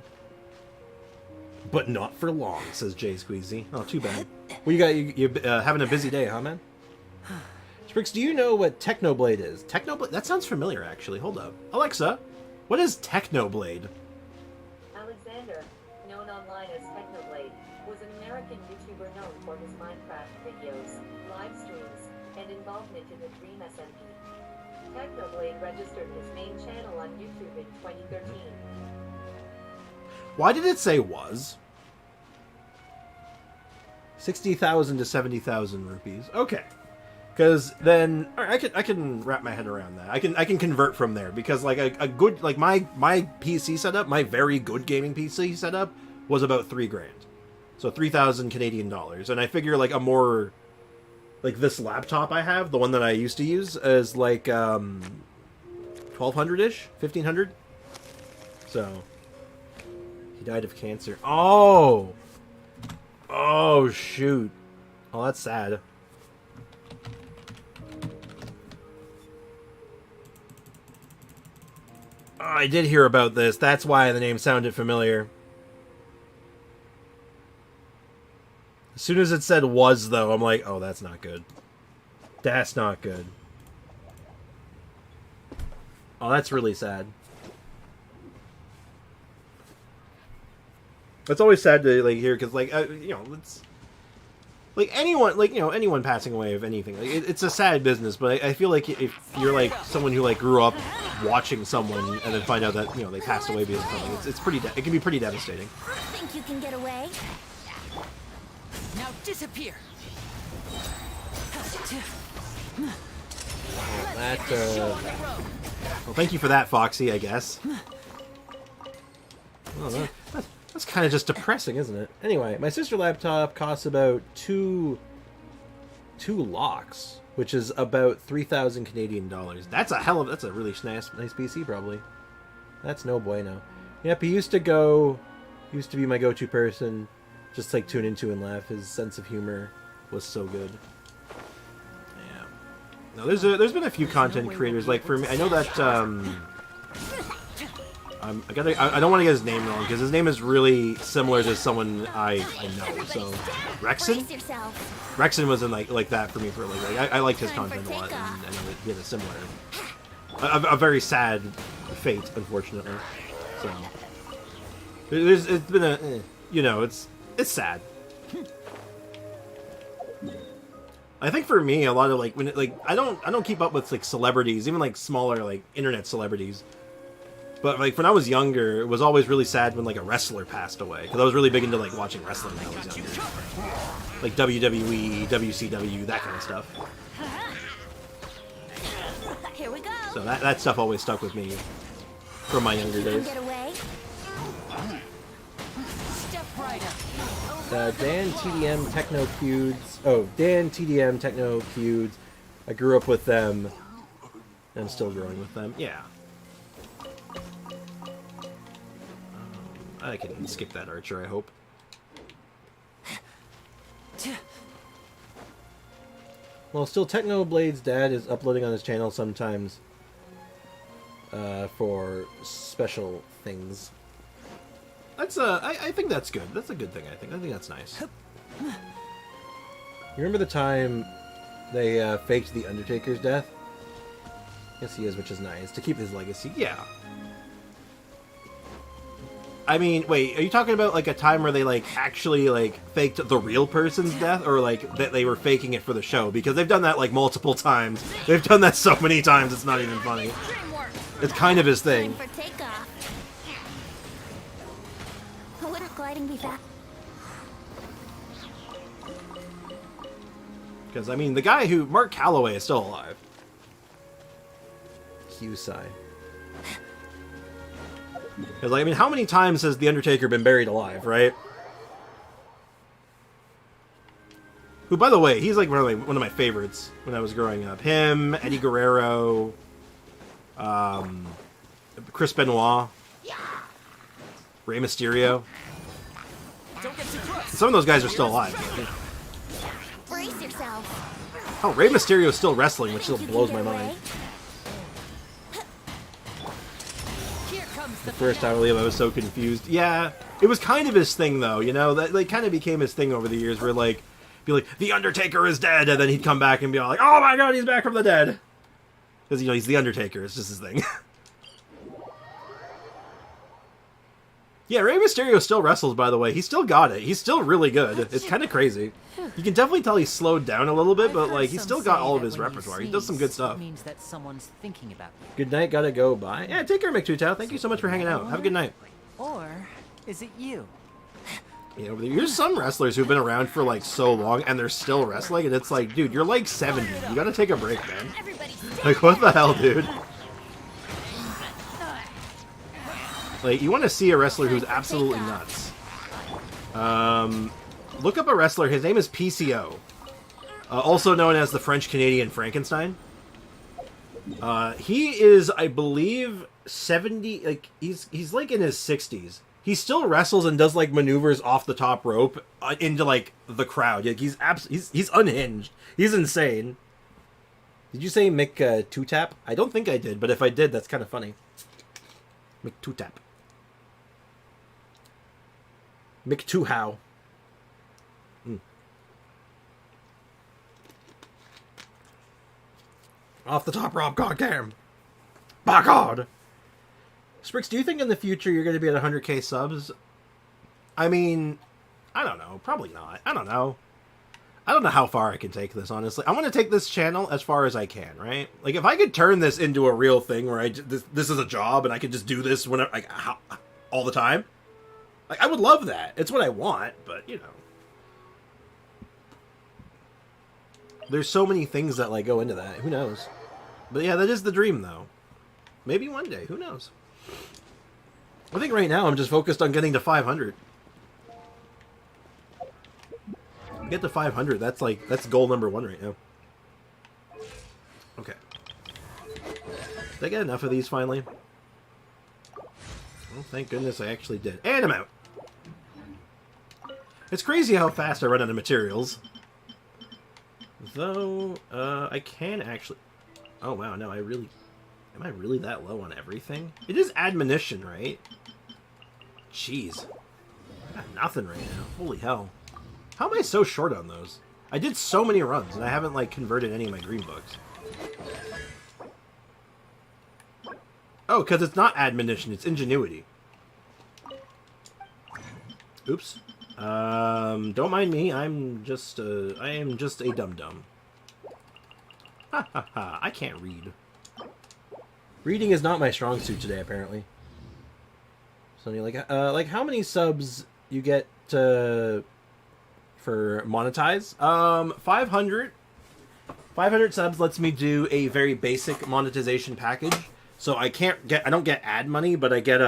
But not for long, says Jay Squeezy. Oh, too bad. Well, you having a busy day, huh, man? Sprix, do you know what Technoblade is? Technoblade? That sounds familiar, actually. Hold up. Alexa, what is Technoblade? Alexander, known online as Technoblade, was an American YouTuber known for his Minecraft videos, live streams, and involvement in the Dream SMP. Technoblade registered his main channel on YouTube in 2013. Why did it say was? 60,000 to 70,000 rupees. Okay. Because then, all right, I can wrap my head around that. I can convert from there, because like a good, like my PC setup, my very good gaming PC setup was about $3,000. So 3,000 Canadian dollars. And I figure like a more, like this laptop I have, the one that I used to use, is like 1,200-ish, 1,500. So he died of cancer. Oh, shoot. Oh, that's sad. Oh, I did hear about this. That's why the name sounded familiar. As soon as it said "was," though, I'm like, oh, that's not good. That's not good. Oh, that's really sad. It's always sad to like hear because, like, you know, it's like anyone, like, you know, anyone passing away of anything. Like, it's a sad business, but I feel like if you're like someone who like grew up watching someone and then find out that, you know, they passed away because of something, it's pretty. It can be pretty devastating. Think you can get away? Now disappear. That. Well, thank you for that, Foxy. I guess. Well, that's kind of just depressing, isn't it? Anyway, my sister laptop costs about two locks, which is about 3,000 Canadian dollars. That's a really nice PC, probably. That's no bueno. Yep, he used to be my go-to person, just like tune into and laugh. His sense of humor was so good. Yeah. Now there's been a few content creators, like for me, I know that I don't want to get his name wrong because his name is really similar to someone I know. So Rexon was in like that for me for like I liked his content a lot, and I know that he had a similar, a very sad fate, unfortunately. So it's been you know, it's sad. I think for me, a lot of like when I don't keep up with like celebrities, even like smaller like internet celebrities. But like when I was younger, it was always really sad when like a wrestler passed away because I was really big into like watching wrestling when I was younger, like WWE, WCW, that kind of stuff. Here we go. So that stuff always stuck with me from my younger days. Get away? Step right up. Dan TDM Techno Feuds. Oh, Dan TDM Techno Feuds. I grew up with them. And I'm still growing with them. Yeah. I can skip that Archer, I hope. Well, still, Technoblade's dad is uploading on his channel sometimes for special things. That's I think that's good. That's a good thing. I think that's nice. You remember the time they faked the Undertaker's death? Yes, he is, which is nice to keep his legacy. Yeah. I mean, wait, are you talking about like a time where they like actually like faked the real person's death, or like that they were faking it for the show? Because they've done that like multiple times. They've done that so many times, it's not even funny. It's kind of his thing. Time for takeoff. Wouldn't gliding be fast? Because I mean, the guy who Mark Calloway is still alive. Husai. Because, like, I mean, how many times has The Undertaker been buried alive, right? Who, by the way, he's like one of my favorites when I was growing up. Him, Eddie Guerrero, Chris Benoit, Rey Mysterio. Some of those guys are still alive. Brace yourself. Oh, Rey Mysterio is still wrestling, which still blows my mind. The first time I believe I was so confused. Yeah, it was kind of his thing, though. You know, that like kind of became his thing over the years. Where like, be like, The Undertaker is dead, and then he'd come back and be all like, oh my god, he's back from the dead. Because you know he's The Undertaker. It's just his thing. Yeah, Rey Mysterio still wrestles. By the way, he still got it. He's still really good. It's kind of crazy. You can definitely tell he's slowed down a little bit, but like he's still got all of his repertoire. He does some good stuff. Means that someone's thinking about you. Good night, gotta go. Bye. Yeah, take care, McTutow. Thank you so much for hanging out. Have a good night. Or is it you? You know, there's some wrestlers who've been around for like so long and they're still wrestling, and it's like, dude, you're like 70. You gotta take a break, man. Like, what the hell, dude? Like, you want to see a wrestler who's absolutely nuts. Look up a wrestler. His name is PCO, also known as the French-Canadian Frankenstein. He is, I believe, 70. Like he's like in his 60s. He still wrestles and does like maneuvers off the top rope into like the crowd. Like he's unhinged. He's insane. Did you say Mick Two-Tap? I don't think I did, but if I did, that's kind of funny. Mick Two-Tap. Mick Two-How. Off the top rope, goddamn. By God. Sprix, do you think in the future you're going to be at 100k subs? I mean, I don't know. Probably not. I don't know. I don't know how far I can take this, honestly. I want to take this channel as far as I can, right? Like, if I could turn this into a real thing where this is a job and I could just do this whenever, like, all the time, like, I would love that. It's what I want, but, you know. There's so many things that, like, go into that. Who knows? But, yeah, that is the dream, though. Maybe one day. Who knows? I think right now I'm just focused on getting to 500. Get to 500. That's goal number 1 right now. Okay. Did I get enough of these finally? Oh, thank goodness I actually did. And I'm out. It's crazy how fast I run out of materials. Though, I can actually... Oh, wow, no, am I really that low on everything? It is admonition, right? Jeez. I got nothing right now. Holy hell. How am I so short on those? I did so many runs, and I haven't, like, converted any of my green books. Oh, because it's not admonition, it's ingenuity. Oops. Don't mind me, I am just a dum-dum. Ha ha ha, I can't read. Reading is not my strong suit today, apparently. So, like how many subs you get for monetize? 500. 500 subs lets me do a very basic monetization package. So I don't get ad money, but I get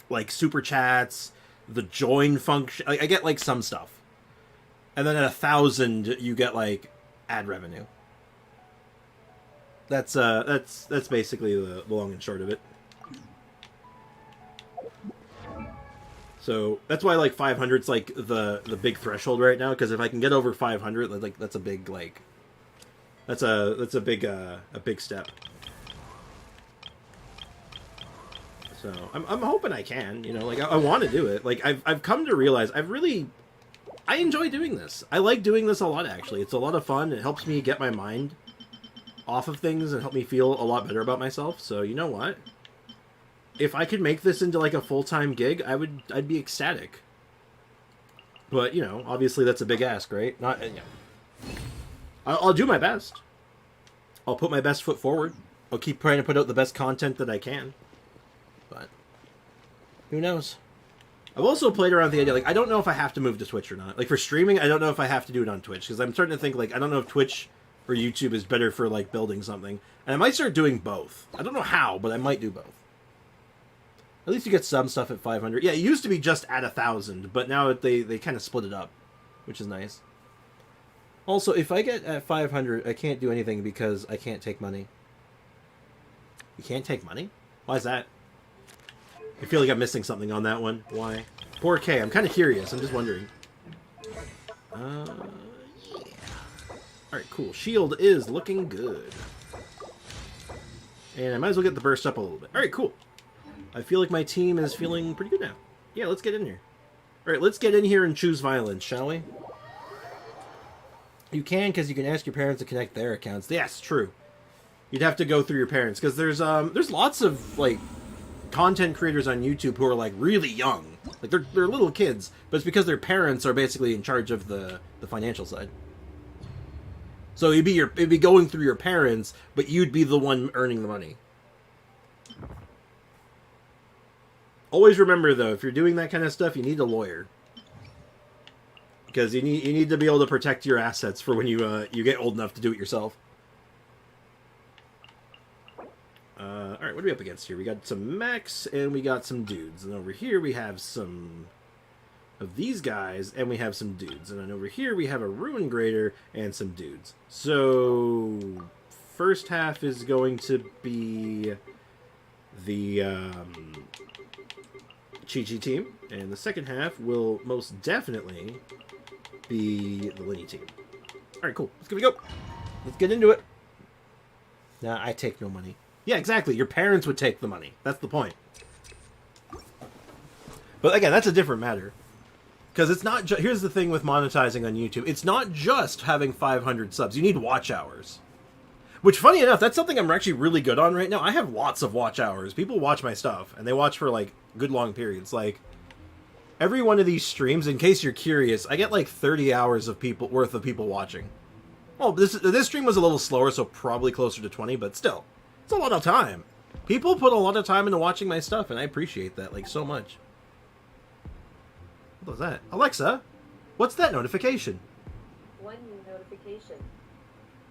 like super chats, the join function. I get like some stuff. And then at 1,000 you get like ad revenue. That's basically the long and short of it. So that's why like 500's like the big threshold right now, because if I can get over 500, like that's a big like that's a big step. So I'm hoping I can, you know, like I want to do it. Like I've come to realize I enjoy doing this. I like doing this a lot, actually. It's a lot of fun. It helps me get my mind off of things and help me feel a lot better about myself. So you know what? If I could make this into like a full-time gig, I'd be ecstatic. But, you know, obviously that's a big ask, right? Not, you know. I'll do my best. I'll put my best foot forward. I'll keep trying to put out the best content that I can. But who knows? I've also played around with the idea, like, I don't know if I have to move to Twitch or not. Like, for streaming, I don't know if I have to do it on Twitch, because I'm starting to think, like, I don't know if Twitch or YouTube is better for, like, building something. And I might start doing both. I don't know how, but I might do both. At least you get some stuff at 500. Yeah, it used to be just at 1,000, but now they kind of split it up, which is nice. Also, if I get at 500, I can't do anything because I can't take money. You can't take money? Why is that? I feel like I'm missing something on that one. Why? Poor K. I'm kind of curious. I'm just wondering. Yeah. Alright, cool. Shield is looking good. And I might as well get the burst up a little bit. Alright, cool. I feel like my team is feeling pretty good now. Yeah, let's get in here. Alright, let's get in here and choose violence, shall we? You can, because you can ask your parents to connect their accounts. Yes, true. You'd have to go through your parents, because there's lots of, like, content creators on YouTube who are, like, really young. Like, they're little kids, but it's because their parents are basically in charge of the financial side. So it'd be going through your parents, but you'd be the one earning the money. Always remember, though, if you're doing that kind of stuff, you need a lawyer. Because you need to be able to protect your assets for when you get old enough to do it yourself. Alright, what are we up against here? We got some mechs, and we got some dudes. And over here we have some of these guys, and we have some dudes. And then over here we have a Ruin Grader and some dudes. So first half is going to be the Chi-Chi team, and the second half will most definitely be the Linny team. Alright, cool. Let's give it a go. Let's get into it. Nah, I take no money. Yeah, exactly. Your parents would take the money. That's the point. But again, that's a different matter. Because it's not just... Here's the thing with monetizing on YouTube. It's not just having 500 subs. You need watch hours. Which, funny enough, that's something I'm actually really good on right now. I have lots of watch hours. People watch my stuff, and they watch for, like, good long periods. Like, every one of these streams, in case you're curious, I get, like, 30 hours of worth of people watching. Well, this stream was a little slower, so probably closer to 20, but still. It's a lot of time. People put a lot of time into watching my stuff, and I appreciate that, like, so much. What was that? Alexa, what's that notification? One new notification.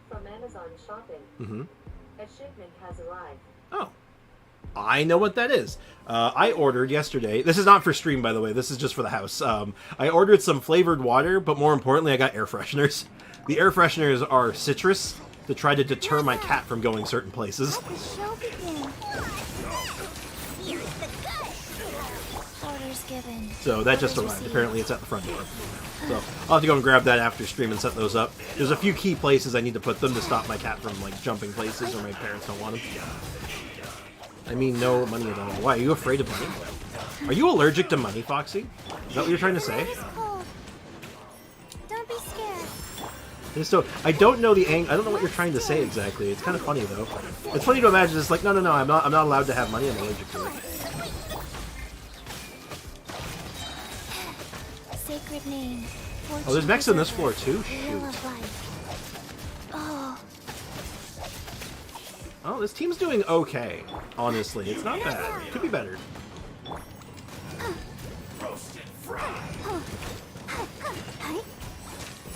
From Amazon Shopping. Mm-hmm. A shipment has arrived. Oh. I know what that is. I ordered yesterday. This is not for stream, by the way. This is just for the house. I ordered some flavored water, but more importantly, I got air fresheners. The air fresheners are citrus to try to deter my cat from going certain places. Let the show begin. Here's the gut. Orders given. So that just arrived. Apparently it's at the front door. So I'll have to go and grab that after stream and set those up. There's a few key places I need to put them to stop my cat from, like, jumping places or my parents don't want him. I mean, no money at all. Why, are you afraid of money? Are you allergic to money, Foxy? Is that what you're trying to say? It's cold. Don't be scared. So, I don't know I don't know what you're trying to say exactly. It's kind of funny, though. It's funny to imagine. It's like, no, I'm not allowed to have money. I'm allergic to it. Sacred name. Oh, there's mechs on this floor, too? Wheel Shoot. of life. Oh, Oh, this team's doing okay, honestly. It's not bad. It could be better.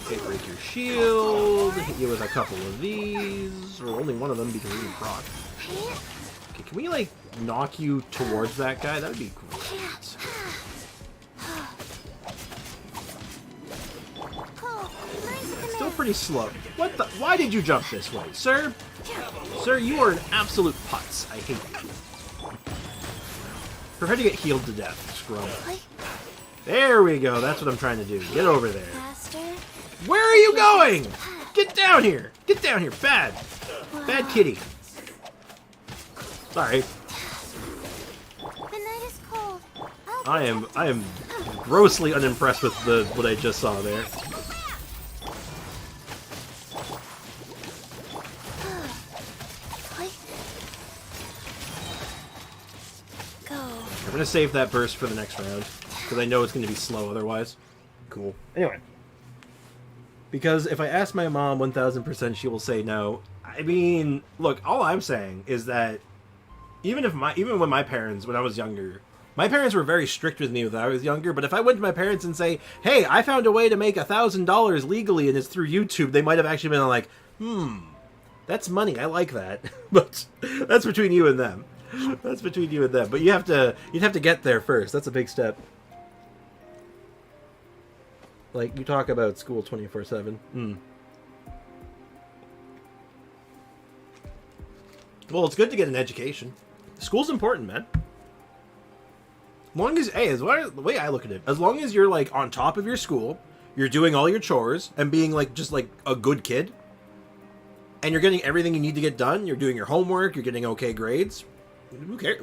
Okay, break your shield. Hit you with a couple of these. Or only one of them because we proc. Okay, can we, like, knock you towards that guy? That would be great. Still pretty slow. What the? Why did you jump this way, sir? Sir, you are an absolute putz. I hate you. Prepare to get healed to death, scrub. There we go. That's what I'm trying to do. Get over there. faster. Where are you going? Get down here. Get down here. Bad. Bad kitty. Sorry. The night is cold. I am grossly unimpressed with what I just saw there. Go. I'm gonna save that burst for the next round because I know it's gonna be slow otherwise. Cool. Anyway, because if I ask my mom 1000%, she will say no. I mean, look, all I'm saying is that even when my parents, when I was younger, my parents were very strict with me when I was younger. But if I went to my parents and say, "Hey, I found a way to make $1,000 legally and it's through YouTube," they might have actually been like, that's money. I like that. But that's between you and them. That's between you and them. But you'd have to get there first. That's a big step. Like, you talk about school 24/7. Well, it's good to get an education. School's important, man. As long as, the way I look at it, as long as you're, like, on top of your school, you're doing all your chores, and being, like, just, like, a good kid, and you're getting everything you need to get done, you're doing your homework, you're getting okay grades, who cares?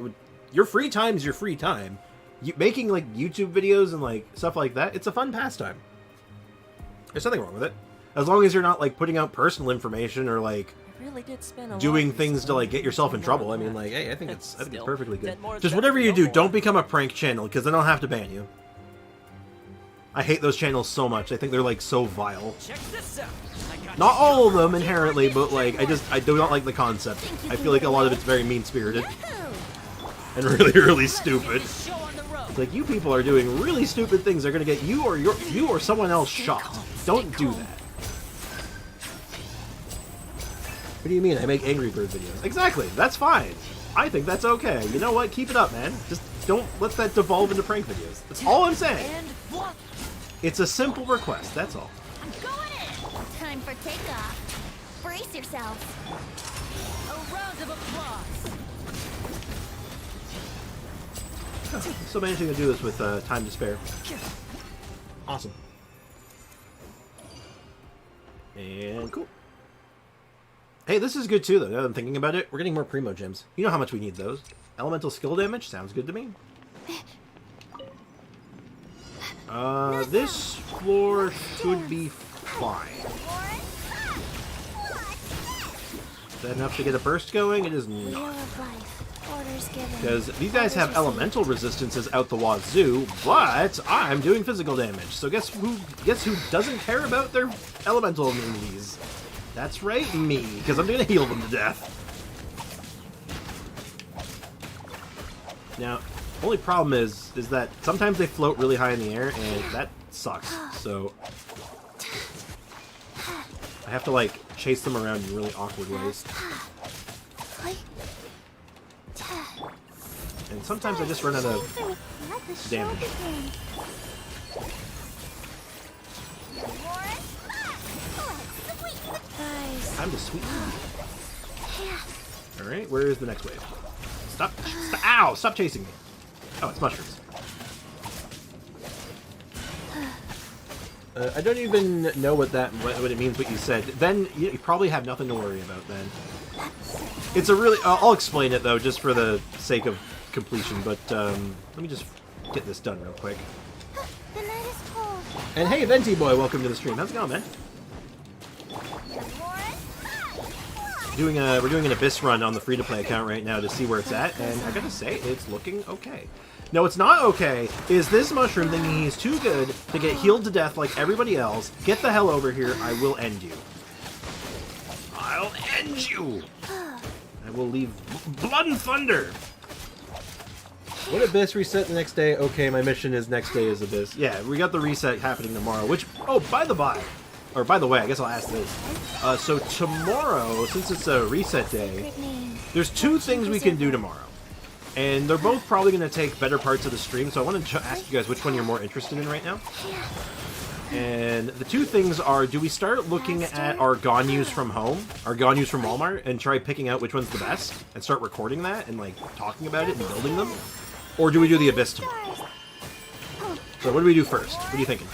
Your free time is your free time. Making, like, YouTube videos and, like, stuff like that, it's a fun pastime. There's nothing wrong with it. As long as you're not, like, putting out personal information or, like, Really did spend a doing lot things to, like, get yourself in trouble. I mean, like, hey, I think it's perfectly good. Just whatever you do, don't become a prank channel, because then I'll have to ban you. I hate those channels so much. I think they're, like, so vile. Check this out. Not all of them inherently, but, like, I do not like the concept. I feel like a lot of it's very mean-spirited and really, really stupid. It's like, you people are doing really stupid things. They're gonna get you or someone else shot. Don't do that. What do you mean? I make Angry Bird videos. Exactly. That's fine. I think that's okay. You know what? Keep it up, man. Just don't let that devolve into prank videos. That's all I'm saying. And block. It's a simple request, that's all. I'm going in! Time for takeoff. Brace yourselves. A round of applause. So managing to do this with time to spare. Awesome. And cool. Hey, this is good too, though. Now that I'm thinking about it, we're getting more Primo Gems. You know how much we need those. Elemental skill damage sounds good to me. This floor should be fine. Is that enough to get a burst going? It is not. Because these guys have elemental resistances out the wazoo, but I'm doing physical damage. So guess who doesn't care about their elemental immunities? That's right, me, because I'm gonna heal them to death. Now, only problem is that sometimes they float really high in the air, and that sucks. So I have to like chase them around in really awkward ways. And sometimes I just run out of damage. Time to sweep. Alright, where is the next wave? Stop. Ow! Stop chasing me. Oh, it's mushrooms. I don't even know what it means, what you said. Then you probably have nothing to worry about then. It's a really... I'll explain it, though, just for the sake of completion, but let me just get this done real quick. The night is cold. And hey, Venti Boy, welcome to the stream. How's it going, man? We're doing an Abyss run on the free-to-play account right now to see where it's at, and I gotta say, it's looking okay. No, it's not okay, is this mushroom thinking he's too good to get healed to death like everybody else. Get the hell over here, I will end you. I'll end you! I will leave blood and thunder! What Abyss reset the next day? Okay, my mission is next day is Abyss. Yeah, we got the reset happening tomorrow, which, oh, by the way, I guess I'll ask this. So tomorrow, since it's a reset day, there's two things we can do tomorrow. And they're both probably going to take better parts of the stream, so I wanted to ask you guys which one you're more interested in right now. And the two things are, do we start looking at our Ganyus from home, our Ganyus from Walmart, and try picking out which one's the best, and start recording that, and like talking about it and building them? Or do we do the Abyss tomorrow? So what do we do first? What are you thinking?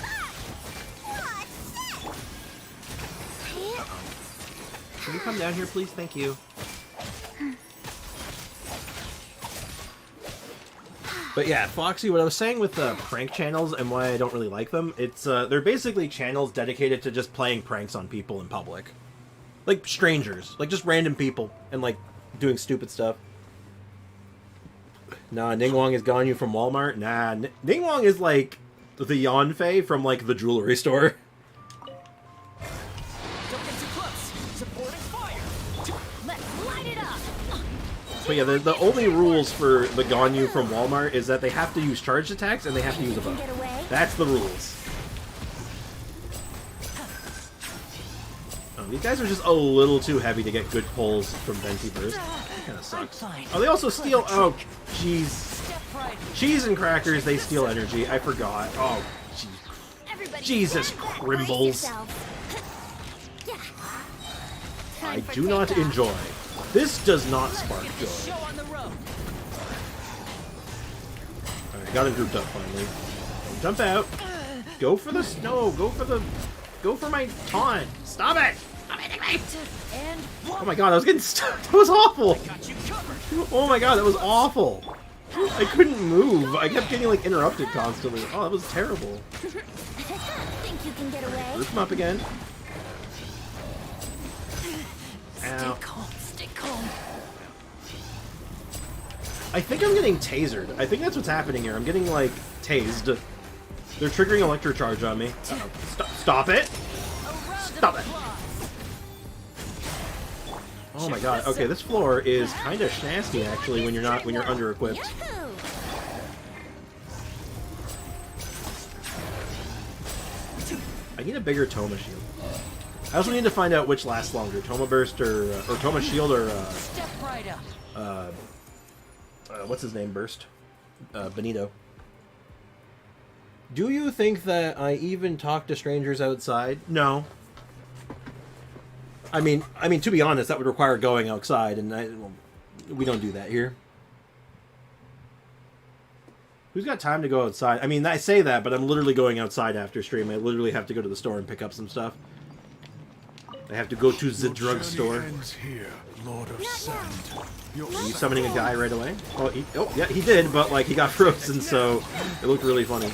Can you come down here, please? Thank you. But yeah, Foxy, what I was saying with prank channels and why I don't really like them, it's they're basically channels dedicated to just playing pranks on people in public. Like strangers. Like just random people. And like doing stupid stuff. Nah, Ningguang is Ganyu from Walmart. Nah, Ningguang is like the Yanfei from like the jewelry store. But yeah, the only rules for the Ganyu from Walmart is that they have to use charged attacks and they have to use a bow. That's the rules. Oh, these guys are just a little too heavy to get good pulls from Venti Burst. That kind of sucks. Oh, they also steal... Oh, jeez. Cheese and crackers, they steal energy. I forgot. Oh, jeez. Jesus Crimbles. I do not enjoy. This does not spark joy. Alright, got it grouped up finally. Jump out. Go for the snow. Go for my taunt. Stop it! Stop hitting me! Oh my god, I was getting stuck. That was awful. Oh my god, that was awful. I couldn't move. I kept getting like interrupted constantly. Oh, that was terrible. Think you can get away? Group them up again. Stay calm. Stay calm. I think I'm getting tasered. I think that's what's happening here. I'm getting, like, tased. They're triggering electrocharge on me. Stop it! Stop it! Oh my god. Okay, this floor is kind of nasty, actually, when you're under-equipped. I need a bigger Toma shield. I also need to find out which lasts longer, Toma Burst or Toma Shield or what's his name, Burst? Benito. Do you think that I even talk to strangers outside? No. I mean, to be honest, that would require going outside, and we don't do that here. Who's got time to go outside? I mean, I say that, but I'm literally going outside after stream. I literally have to go to the store and pick up some stuff. I have to go to the drugstore. Here, Lord of Sand. Are you summoning a guy right away? Oh, yeah, he did, but like he got frozen, so it looked really funny.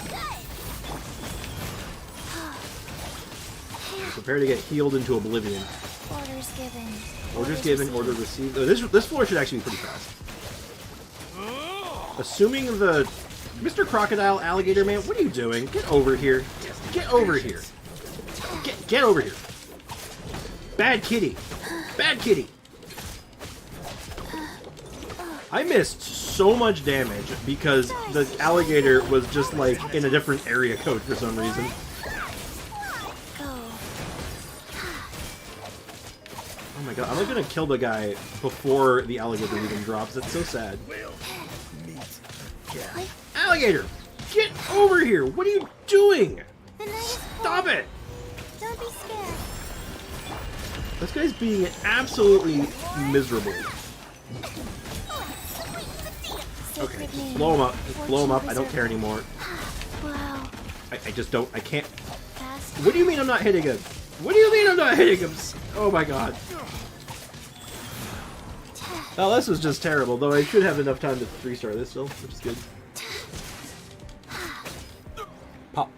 Prepare to get healed into oblivion. Orders given. Orders given, order received. Oh, this floor should actually be pretty fast. Assuming the... Mr. Crocodile Alligator Man, what are you doing? Get over here. Get over here. Get over here. Bad kitty. Bad kitty. I missed so much damage because the alligator was just like in a different area code for some reason. Oh my god, I'm like gonna kill the guy before the alligator even drops. That's so sad. Alligator! Get over here! What are you doing? Stop it! Don't be scared. This guy's being absolutely miserable. Okay, just blow him up. Just blow him up. I don't care anymore. Wow. I just don't. I can't. Fast. What do you mean I'm not hitting him? What do you mean I'm not hitting him? Oh my god. Now this was just terrible, though I should have enough time to restart this still, which is good. Pop.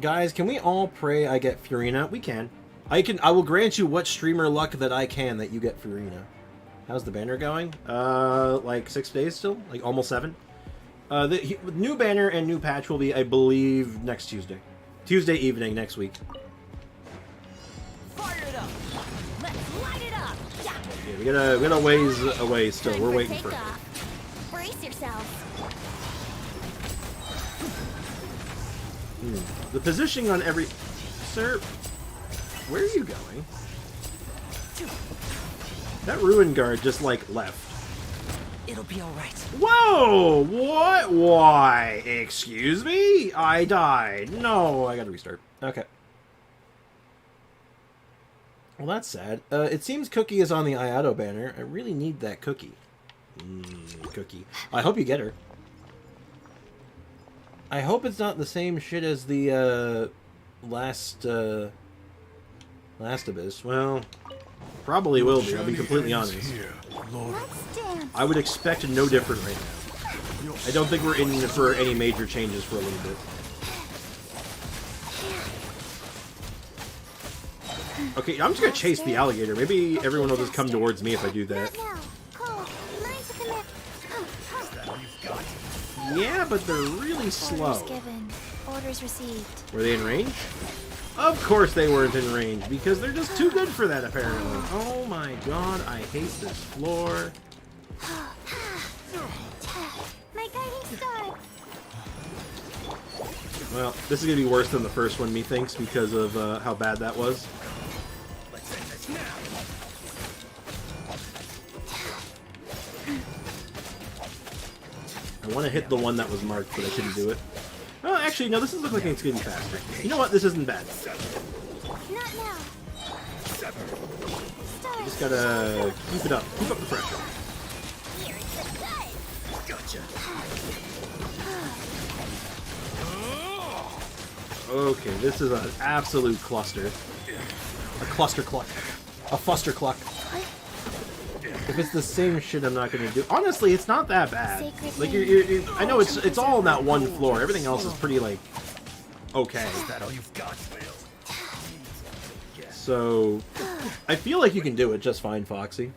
Guys, can we all pray I get Furina? We can. I will grant you what streamer luck that I can that you get Furina. How's the banner going? Like 6 days still? Like almost 7? The new banner and new patch will be, I believe, next Tuesday. Tuesday evening next week. Fire it up. Let's light it up. Yeah, we got a ways away still. Time We're for waiting for it. takeoff. Brace yourselves. The positioning on every... Sir, where are you going? That Ruin Guard just, like, left. It'll be alright. Whoa! What? Why? Excuse me? I died. No, I gotta restart. Okay. Well, that's sad. It seems Cookie is on the Ayato banner. I really need that Cookie. Cookie. I hope you get her. I hope it's not the same shit as the, last Abyss. Well, probably will be, I'll be completely honest. Here, Lord of Let's dance. I would expect no different right now. I don't think we're in for any major changes for a little bit. Okay, I'm just gonna chase the alligator. Maybe everyone will just come towards me if I do that. Not now. Cole, mind to commit. Yeah, but they're really slow. Orders given. Orders received. Were they in range? Of course they weren't in range, because they're just too good for that, apparently. Oh my god, I hate this floor. My guiding star. Well, this is gonna be worse than the first one, methinks, because of how bad that was. I want to hit the one that was marked, but I couldn't do it. Oh, actually, no, this is looking like it's getting faster. You know what? This isn't bad. Not now. You just gotta keep it up. Keep up the pressure. Okay, this is an absolute cluster. A cluster cluck. A fuster cluck. If it's the same shit, I'm not gonna do. Honestly, it's not that bad. Like you're I know it's all on that one floor. Everything else is pretty like okay. Is that all you've got, Will? So I feel like you can do it just fine, Foxy.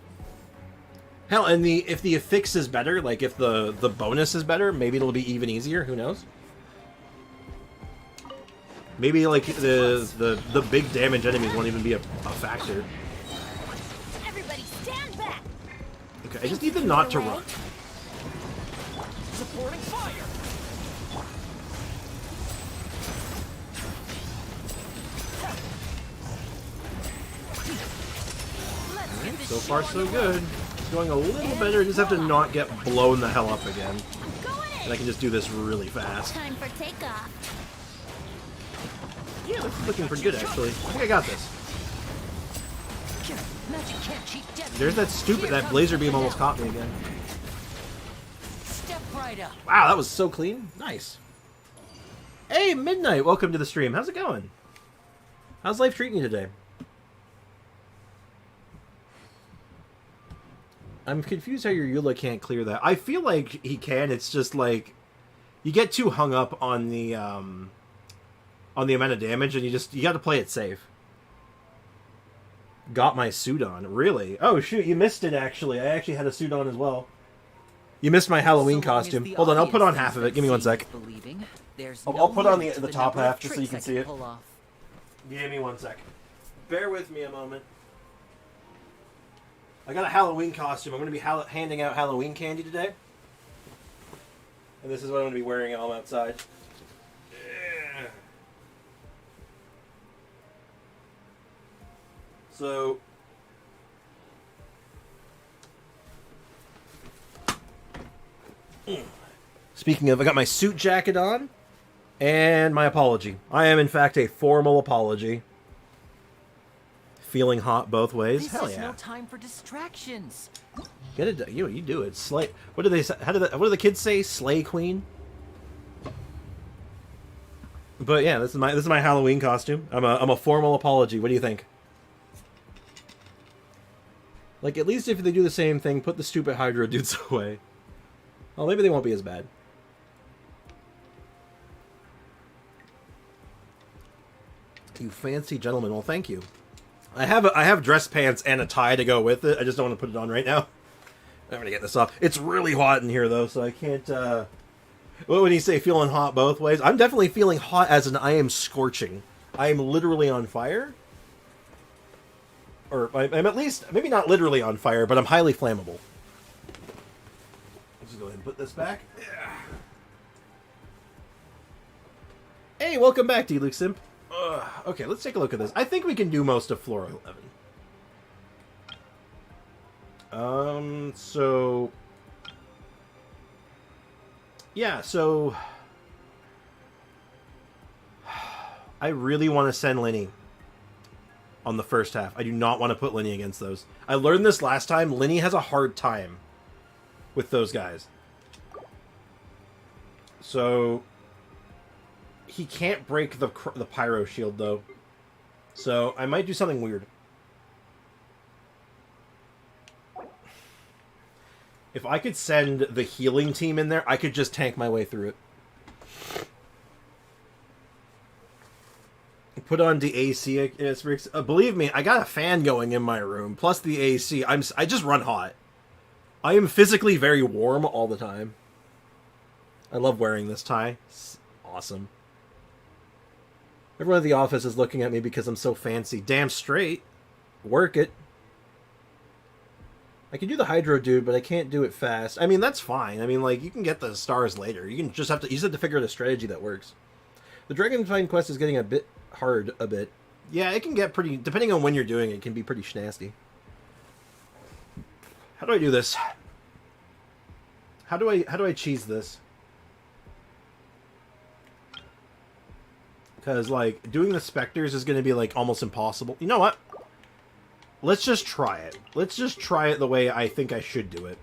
Hell, and if the affix is better, like if the bonus is better, maybe it'll be even easier. Who knows? Maybe like the big damage enemies won't even be a factor. Everybody stand back. Okay, I just need them not to run. Supporting fire. Let's get this So show far, on so the good. road. going a little better. Just have to not get blown the hell up again. I'm going in. And I can just do this really fast. Time for takeoff. Yeah, this is looking pretty good, actually. I think I got this. Magic can't cheat death. There's that stupid... That laser beam almost caught me again. Step right up. Wow, that was so clean. Nice. Hey, Midnight. Welcome to the stream. How's it going? How's life treating you today? I'm confused how your Eula can't clear that. I feel like he can. It's just like you get too hung up on the amount of damage, and you got to play it safe. Got my suit on. Really? Oh shoot, you missed it. Actually, I actually had a suit on as well. You missed my Halloween costume. Hold on, I'll put on half of it. Give me 1 sec. I'll put on the top half just so you can see it. Give me 1 sec. Bear with me a moment. I got a Halloween costume. I'm going to be handing out Halloween candy today. And this is what I'm going to be wearing while I'm outside. Yeah. So... Speaking of, I got my suit jacket on. And my apology. I am, in fact, a formal apology. Feeling hot both ways. This Hell is yeah. no time for distractions. Get it? You do it. Slay. What do they say? What do the kids say? Slay queen. But yeah, this is my Halloween costume. I'm a formal apology. What do you think? Like, at least if they do the same thing, put the stupid Hydro dudes away. Well, maybe they won't be as bad. You fancy gentleman. Well, thank you. I have dress pants and a tie to go with it. I just don't want to put it on right now. I'm gonna get this off. It's really hot in here though, so I can't. What would you say? Feeling hot both ways? I'm definitely feeling hot, as in I am scorching. I am literally on fire. Or I'm at least maybe not literally on fire, but I'm highly flammable. Let's just go ahead and put this back. Yeah. Hey, welcome back, D-Luke Simp. Okay, let's take a look at this. I think we can do most of floor 11. So... Yeah, so... I really want to send Linny on the first half. I do not want to put Linny against those. I learned this last time. Linny has a hard time with those guys. So... He can't break the pyro shield, though. So, I might do something weird. If I could send the healing team in there, I could just tank my way through it. Put on the AC. Believe me, I got a fan going in my room, plus the AC. I just run hot. I am physically very warm all the time. I love wearing this tie. It's awesome. Everyone at the office is looking at me because I'm so fancy. Damn straight. Work it. I can do the Hydro dude, but I can't do it fast. I mean, that's fine. I mean, like, you can get the stars later. You just have to figure out a strategy that works. The Dragonfine quest is getting a bit hard, Yeah, it can get pretty, depending on when you're doing it, can be pretty schnasty. How do I do this? How do I cheese this? Because, like, doing the Spectres is going to be, like, almost impossible. You know what? Let's just try it. Let's just try it the way I think I should do it.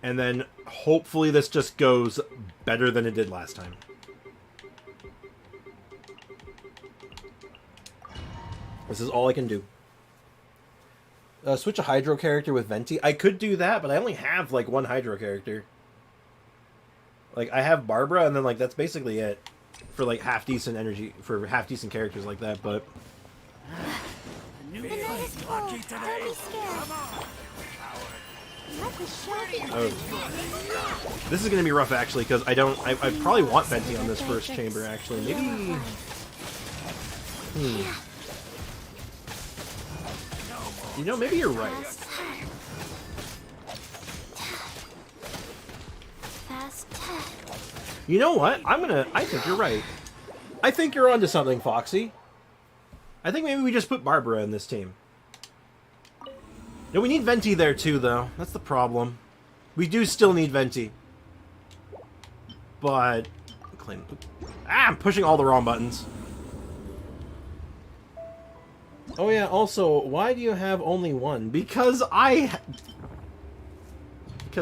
And then, hopefully, this just goes better than it did last time. This is all I can do. Switch a Hydro character with Venti. I could do that, but I only have, like, one Hydro character. Like, I have Barbara, and then, like, that's basically it. For, like, half-decent energy, for half-decent characters like that, but... The night is cold. Don't be scared. Oh. This is gonna be rough, actually, because I probably want Venti on this first chamber, actually. Maybe... You know, maybe you're right. You know what? I think you're right. I think you're onto something, Foxy. I think maybe we just put Barbara in this team. No, we need Venti there too, though. That's the problem. We do still need Venti. But... I'm pushing all the wrong buttons. Oh yeah, also, why do you have only one? Because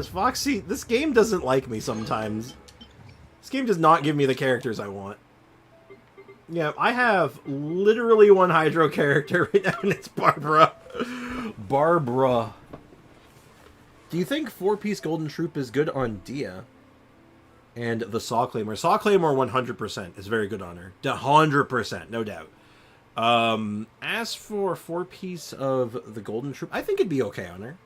Foxy, this game doesn't like me sometimes. This game does not give me the characters I want. Yeah, I have literally one Hydro character right now, and it's Barbara. Barbara. Do you think 4-piece Golden Troop is good on Dia? And the Saw Claymore. Saw Claymore 100% is very good on her. 100%, no doubt. As for 4-piece of the Golden Troop, I think it'd be okay on her.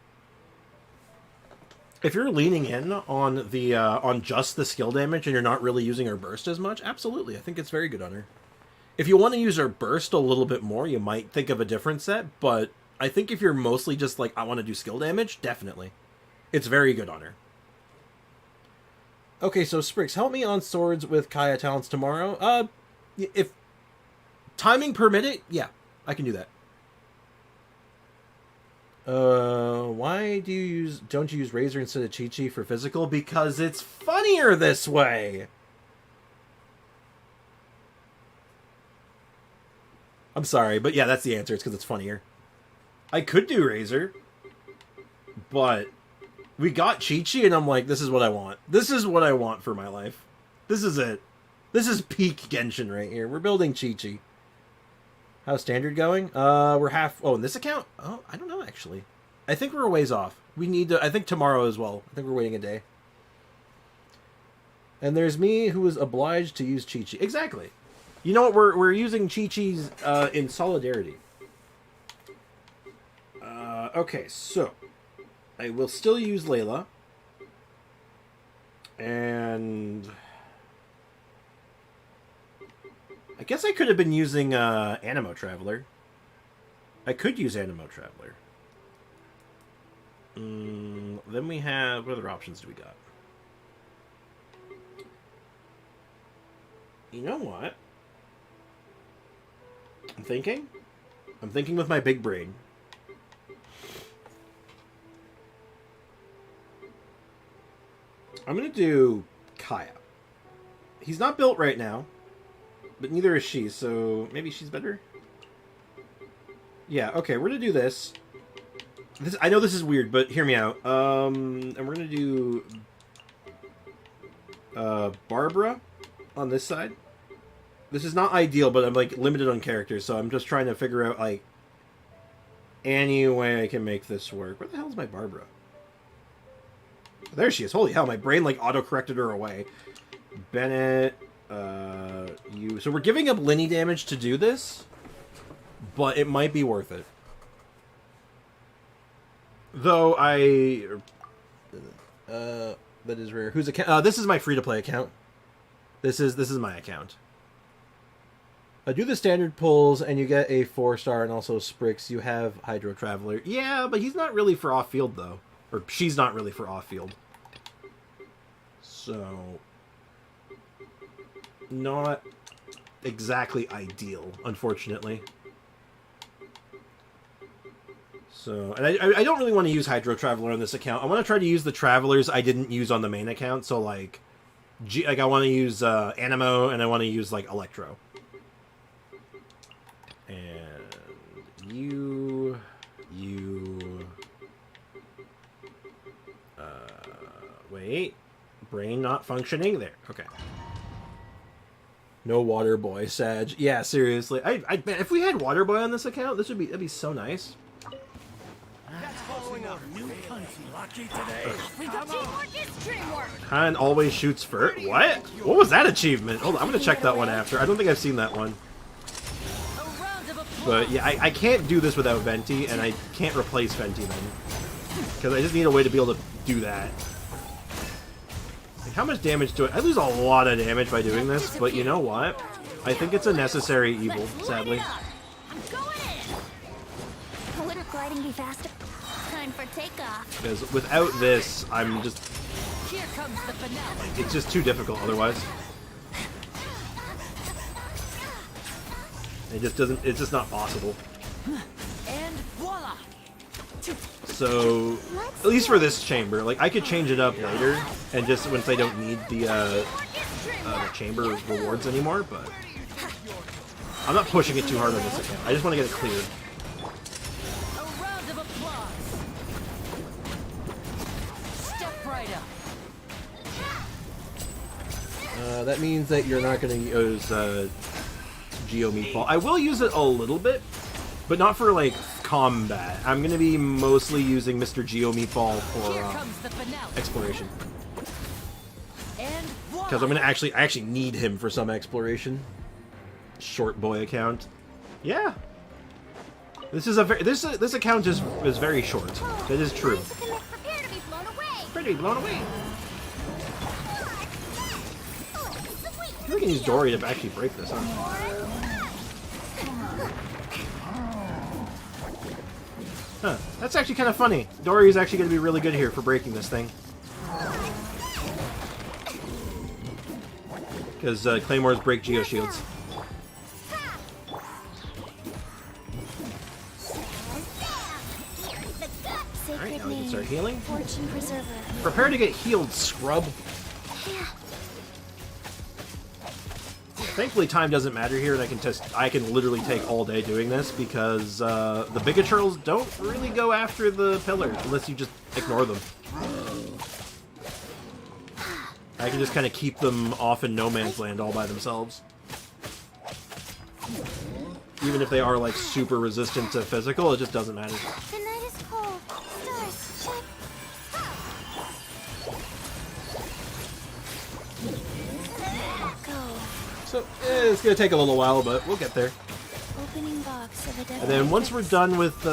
If you're leaning in on the on just the skill damage and you're not really using her burst as much, absolutely, I think it's very good on her. If you want to use her burst a little bit more, you might think of a different set, but I think if you're mostly just like, I want to do skill damage, definitely. It's very good on her. Okay, so Sprix, help me on swords with Kaya talents tomorrow. If timing permit it, yeah, I can do that. Why don't you use Razor instead of Chi-Chi for physical? Because it's funnier this way. I'm sorry, but yeah, that's the answer. It's because it's funnier. I could do Razor, but we got Chi-Chi, and I'm like, this is what I want. This is what I want for my life. This is it. This is peak Genshin right here. We're building Chi-Chi. How's standard going? We're half... Oh, in this account? Oh, I don't know, actually. I think we're a ways off. We need to... I think tomorrow as well. I think we're waiting a day. And there's me, who was obliged to use Chi-Chi. Exactly. You know what? We're using Chi-Chi's in solidarity. Okay, so... I will still use Layla. And... I guess I could have been using Animo Traveler. I could use Animo Traveler. Then we have... What other options do we got? You know what? I'm thinking with my big brain. I'm going to do Kaya. He's not built right now. But neither is she, so maybe she's better? Yeah, okay, we're gonna do this. I know this is weird, but hear me out. And we're gonna do... Barbara on this side. This is not ideal, but I'm, like, limited on characters, so I'm just trying to figure out, like, any way I can make this work. Where the hell is my Barbara? There she is. Holy hell, my brain, like, auto-corrected her away. Bennett... So we're giving up Linny damage to do this, but it might be worth it. Though that is rare. Whose account? This is my free-to-play account. This is my account. Do the standard pulls, and you get a 4-star, and also Sprix. You have Hydro Traveler. Yeah, but he's not really for off-field, though. Or she's not really for off-field. So... not exactly ideal, unfortunately. So, and I don't really want to use Hydro Traveler on this account. I want to try to use the Travelers I didn't use on the main account. So, like I want to use Animo, and I want to use, like, Electro. And you... wait. Brain not functioning? There. Okay. No Water Boy, Sag. Yeah, seriously. I bet if we had Water Boy on this account, that'd be so nice. Han always shoots first. What? What was that achievement? Hold on, I'm gonna check that one after. I don't think I've seen that one. But yeah, I can't do this without Venti, and I can't replace Venti then. Because I just need a way to be able to do that. How much damage do I lose a lot of damage by doing this, but you know what? I think it's a necessary evil, sadly. Wouldn't gliding be faster? Time for takeoff. Because without this, I'm just... it's just too difficult otherwise. It just doesn't... it's just not possible. And voila! So, at least for this chamber, like I could change it up later, and just once I don't need the chamber rewards anymore. But I'm not pushing it too hard on this account. I just want to get it cleared. A round of applause. Step right up. That means that you're not going to use Geo Meatball. I will use it a little bit, but not for like combat. I'm going to be mostly using Mr. Geo Meatball Here for comes the finale. exploration. And Because I'm going to I actually need him for some exploration. Short boy account. Yeah. This is a this account is very short. That is true. Prepare to be blown away. Pretty blown away. We can use Dory to actually break this, huh? Huh. That's actually kind of funny. Dory's actually going to be really good here for breaking this thing. Because Claymores break Geoshields. Alright, now we can start healing. Fortune Preserver. Prepare to get healed, scrub. Thankfully, time doesn't matter here, and I can literally take all day doing this because the Bigaturtles don't really go after the pillars unless you just ignore them. I can just kind of keep them off in no man's land all by themselves. Even if they are like super resistant to physical, it just doesn't matter. The night is cold. Stars, shine. Go. So it's gonna take a little while, but we'll get there. Opening box of a dead And then once we're done with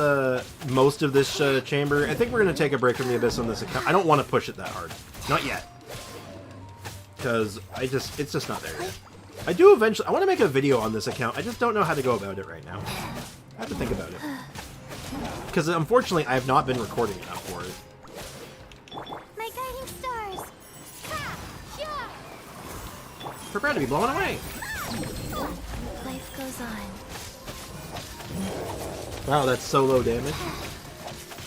most of this chamber, I think we're going to take a break from the Abyss on this account. I don't want to push it that hard. Not yet. Because it's just not there yet. I do eventually, I want to make a video on this account. I just don't know how to go about it right now. I have to think about it. Because unfortunately, I have not been recording enough for it. My guiding stars. Ha! Yeah! Prepare to be blown away. Life goes on. Wow, that's so low damage.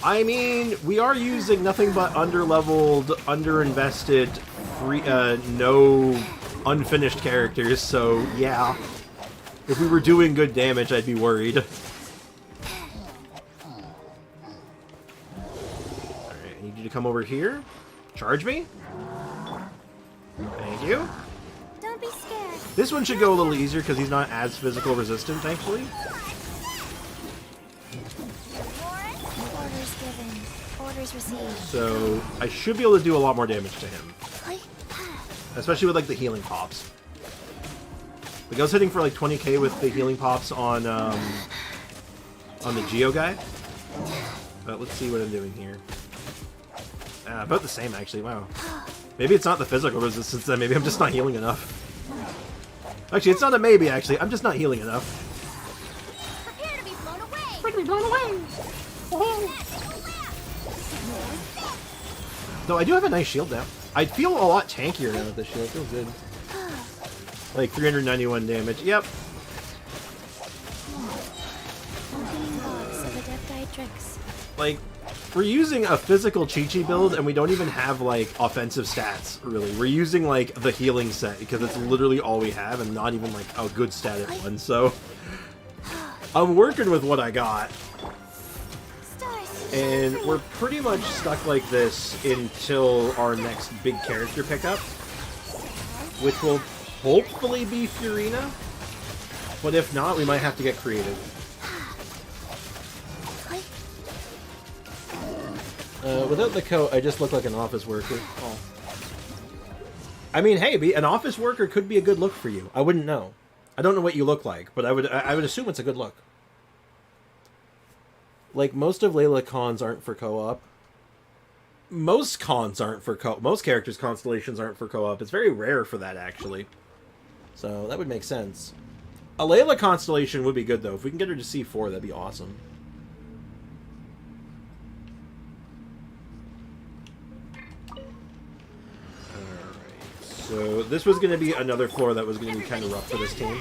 I mean, we are using nothing but underleveled, underinvested, free, no unfinished characters, so yeah. If we were doing good damage, I'd be worried. Alright, I need you to come over here. Charge me. Thank you. Don't be scared. This one should go a little easier because he's not as physical resistant, thankfully. Orders given. Orders received. So I should be able to do a lot more damage to him. Especially with like the healing pops. Like I was hitting for like 20k with the healing pops on the Geo guy. But let's see what I'm doing here. About the same actually, wow. Maybe it's not the physical resistance then, maybe I'm just not healing enough. Actually, it's not a maybe actually, I'm just not healing enough. Prepare to be blown away. Prepare to be blown away! Oh. Though I do have a nice shield now. I feel a lot tankier now with this shield. It feels good. Like 391 damage. Yep. Opening box of Adepti-Trix. Like, we're using a physical Chi-Chi build, and we don't even have, like, offensive stats, really. We're using, like, the healing set, because it's literally all we have, and not even, like, a good stat at one, so... I'm working with what I got. And we're pretty much stuck like this until our next big character pickup, which will hopefully be Furina. But if not, we might have to get creative. Without the coat, I just look like an office worker. Oh. I mean, hey, an office worker could be a good look for you. I wouldn't know. I don't know what you look like, but I would assume it's a good look. Like, most of Layla cons aren't for co-op. Most cons aren't for co-op. Most characters' constellations aren't for co-op. It's very rare for that, actually. So, that would make sense. A Layla constellation would be good, though. If we can get her to C4, that'd be awesome. Alright. So, this was going to be another floor that was going to be kind of rough for this team.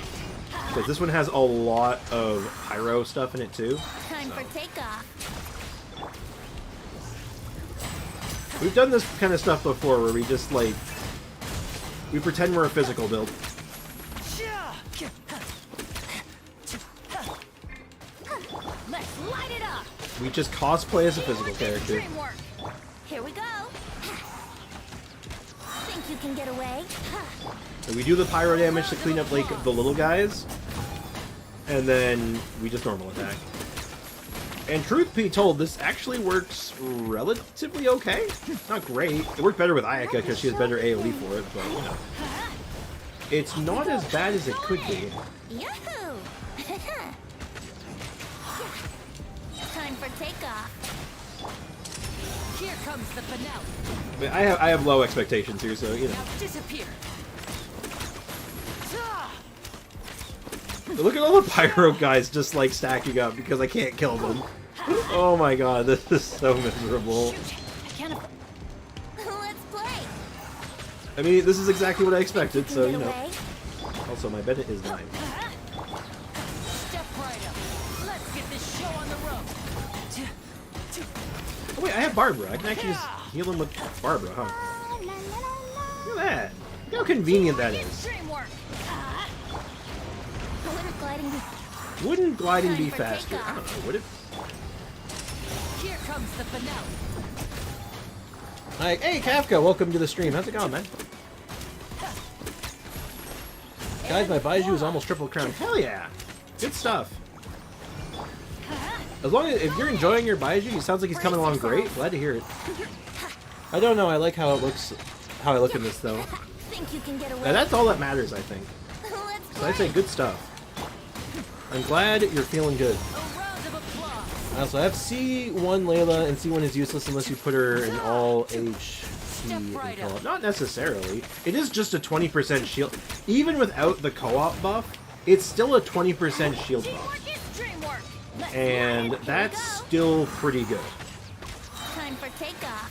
Because this one has a lot of pyro stuff in it, too. Time for takeoff. We've done this kind of stuff before where we just, like... We pretend we're a physical build. Let's light it up. We just cosplay as a physical character. Dream work. Here we go. Think you can get away? And we do the pyro damage to clean up, like, the little guys. And then we just normal attack. And truth be told, this actually works relatively okay. Not great. It worked better with Ayaka because she has better AoE for it, but, you know. It's not as bad as it could be. Yahoo! Time for takeoff. Here comes the finale. But I have low expectations here, so, you know. Now disappear. Look at all the pyro guys just, like, stacking up because I can't kill them. Oh my god, this is so miserable. Shoot! I can't. Let's play. I mean, this is exactly what I expected, so, you Get know. away? Also, my Bennett is 9. Step right up. Let's get this show on the road. Oh wait, I have Barbara. I can actually just heal him with Barbara, huh? Look at that. Look how convenient that is. Dream work. Wouldn't gliding be Wouldn't gliding be Time for faster? takeoff. I don't know, would it? Here comes the finale. Like, hey, Kafka, welcome to the stream. How's it going, man? Guys, my Baiju is almost triple crown. Hell yeah! Good stuff. As long as, if you're enjoying your Baiju, he sounds like he's coming along great. Glad to hear it. I don't know, I like how it looks, how I look in this, though. think you can get away? And that's all that matters, I think. Let's So I'd say good stuff. I'm glad you're feeling good. A round of applause. Also, I have C1 Layla, and C1 is useless unless you put her in all HC in co-op. Not necessarily. It is just a 20% shield. Even without the co-op buff, it's still a 20% shield buff. Teamwork is dream work. Let's And fly. Here that's we go. still pretty good. Time for takeoff.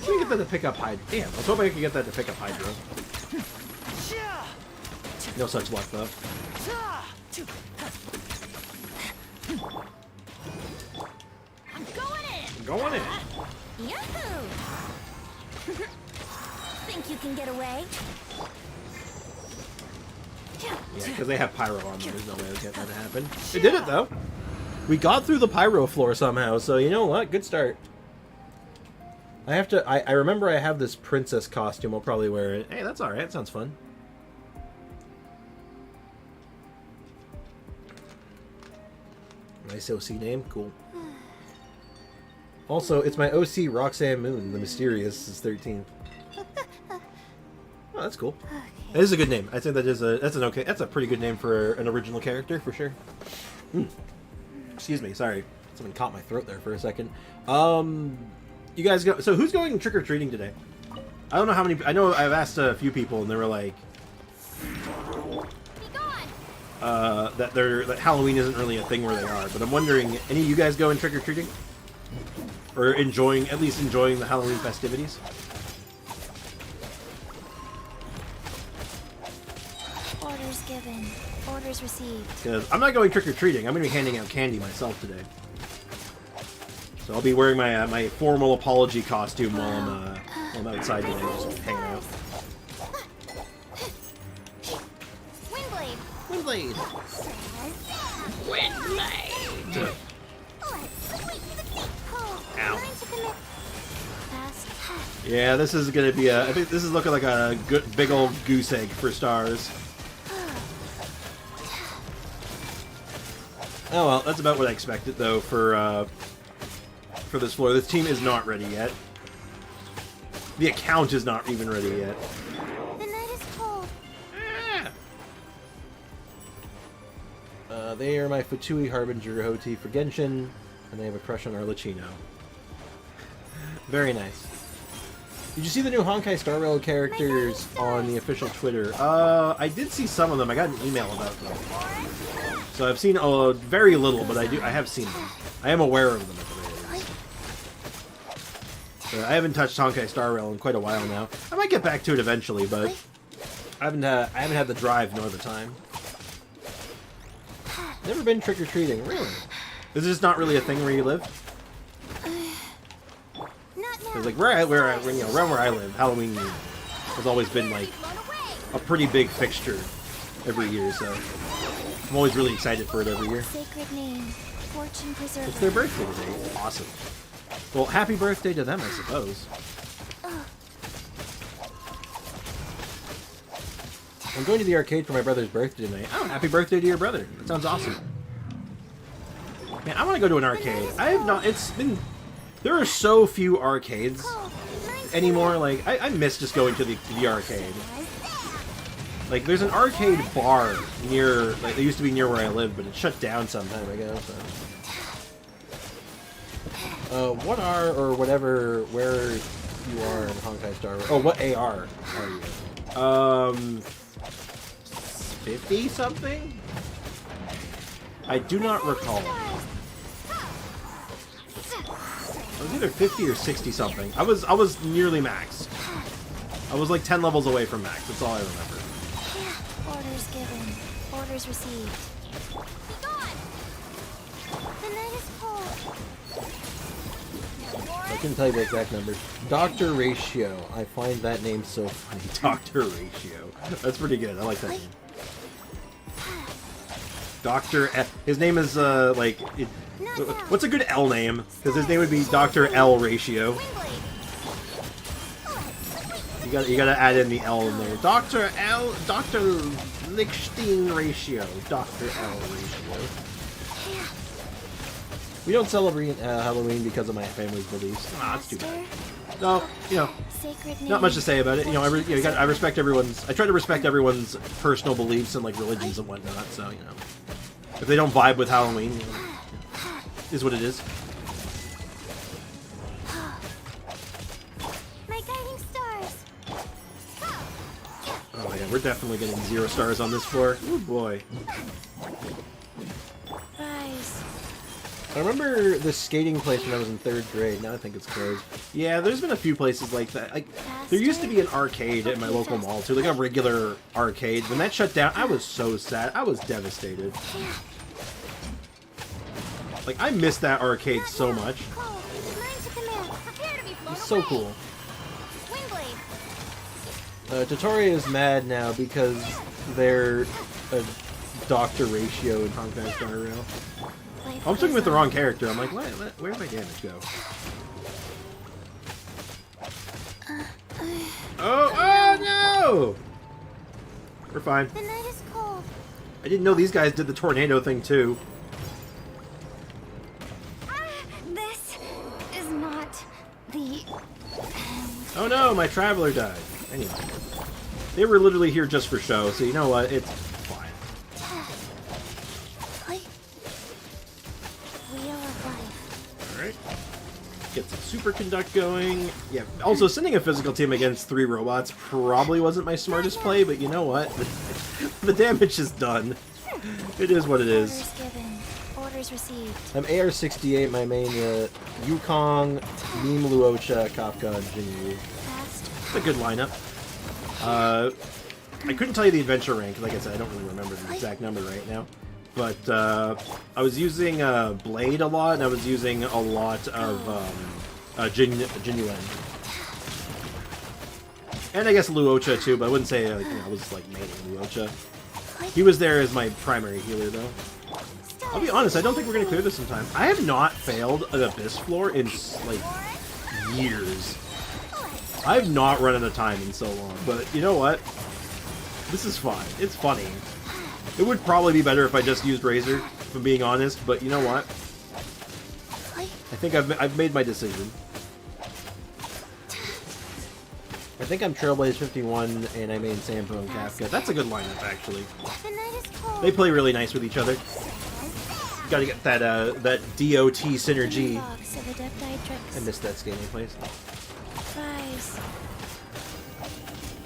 Can we get that to pick up Hydra? Damn, I was hoping I could get that to pick up Hydra. No such luck, though. I'm going in. Going in. Yahoo! Think you can get away? Yeah, because they have Pyro on them. There's no way to get that to happen. They did it, though. We got through the Pyro floor somehow, so you know what? Good start. I have to... I remember I have this princess costume. I'll probably wear it. Hey, that's alright. Sounds fun. Nice OC name. Cool. Also, it's my OC Roxanne Moon. The Mysterious is 13th. Oh, that's cool. That is a good name. I think that's a pretty good name for an original character for sure. Excuse me, sorry. Something caught my throat there for a second. You guys go. So who's going trick or treating today? I don't know how many. I know I've asked a few people and they were like, Be gone. that Halloween isn't really a thing where they are. But I'm wondering, any of you guys going trick or treating, or at least enjoying the Halloween festivities? Orders given. Orders received. Because I'm not going trick or treating. I'm going to be handing out candy myself today. So I'll be wearing my my formal apology costume while I'm outside today, just hanging out. Windblade. Windblade. Windblade. Ow. Learn to commit fast. Yeah, this is going to be I think this is looking like a good big old goose egg for stars. Oh well, that's about what I expected though for this floor. This team is not ready yet. The account is not even ready yet. The night is cold. They are my Fatui Harbinger Hoti for Genshin, and they have a crush on Arlecchino. Very nice. Did you see the new Honkai Star Rail characters on the official Twitter? I did see some of them. I got an email about them. So I've seen very little, but I have seen them. I am aware of them at the very least. I haven't touched Honkai Star Rail in quite a while now. I might get back to it eventually, but I haven't had the drive nor the time. Never been trick or treating, really. Is this not really a thing where you live? Because like around where I live, Halloween has always been like a pretty big fixture every year. So I'm always really excited for it every year. Sacred name, fortune preserver. It's their birthday today. Awesome. Well, happy birthday to them, I suppose. I'm going to the arcade for my brother's birthday tonight. Oh, happy birthday to your brother. That sounds awesome. Man, I want to go to an arcade. I have not... It's been... There are so few arcades anymore. Like, I miss just going to the arcade. Like, there's an arcade bar near... Like, it used to be near where I live, but it shut down some time ago, so... what are, or whatever, where you are in Honkai Star Rail. Oh, what AR are you? 50 something? I do not recall. I was either 50 or 60 something. I was nearly max. I was like 10 levels away from max. That's all I remember. Orders given. Orders received. Be gone! The night is cold. I couldn't tell you the exact numbers. Dr. Ratio. I find that name so funny. Dr. Ratio. That's pretty good. I like that name. Dr. L. His name is, like... what's a good L name? Because his name would be Dr. L Ratio. You gotta add in the L in there. Dr. L... Dr. Lichtenstein Ratio. Dr. L Ratio. We don't celebrate Halloween because of my family's beliefs. Ah, that's too bad. No, you know, not much to say about it. You know, I respect everyone's. I try to respect everyone's personal beliefs and like religions and whatnot. So you know, if they don't vibe with Halloween, you know, is what it is. My guiding stars. Oh yeah, we're definitely getting 0 stars on this floor. Oh boy. Rise. I remember this skating place when I was in 3rd grade. Now I think it's closed. Yeah, there's been a few places like that. Like, there used to be an arcade at my local mall too, like a regular arcade. When that shut down, I was so sad. I was devastated. Like, I missed that arcade so much. It's so cool. Tottori is mad now because they're a Dr. Ratio in Honkai Star Rail. I'm sticking with the wrong character. I'm like, where did my damage go? Oh no! We're fine. The night is cold. I didn't know these guys did the tornado thing too. This is not the end. Oh no, my traveler died. Anyway, they were literally here just for show, so you know what? It's fine. Alright. Get some superconduct going. Yeah, also sending a physical team against 3 robots probably wasn't my smartest play, but you know what? The damage is done. It is what it is. Orders given. Orders received. I'm AR-68, my main Yukong, Meme Luocha, Kafka, and Jinyu. It's a good lineup. I couldn't tell you the adventure rank, like I said, I don't really remember the exact number right now. But I was using Blade a lot, and I was using a lot of Jinyuan. And I guess Luocha too, but I wouldn't say you know, I was like maining Luocha. He was there as my primary healer though. I'll be honest, I don't think we're going to clear this in time. I have not failed an Abyss floor in like years. I've not run out of time in so long, but you know what? This is fun. It's funny. It would probably be better if I just used Razor, if I'm being honest, but you know what? I think I've made my decision. I think I'm Trailblaze 51 and I main Sampo and Kafka. That's a good lineup, actually. They play really nice with each other. Gotta get that that DOT synergy. I missed that skating place.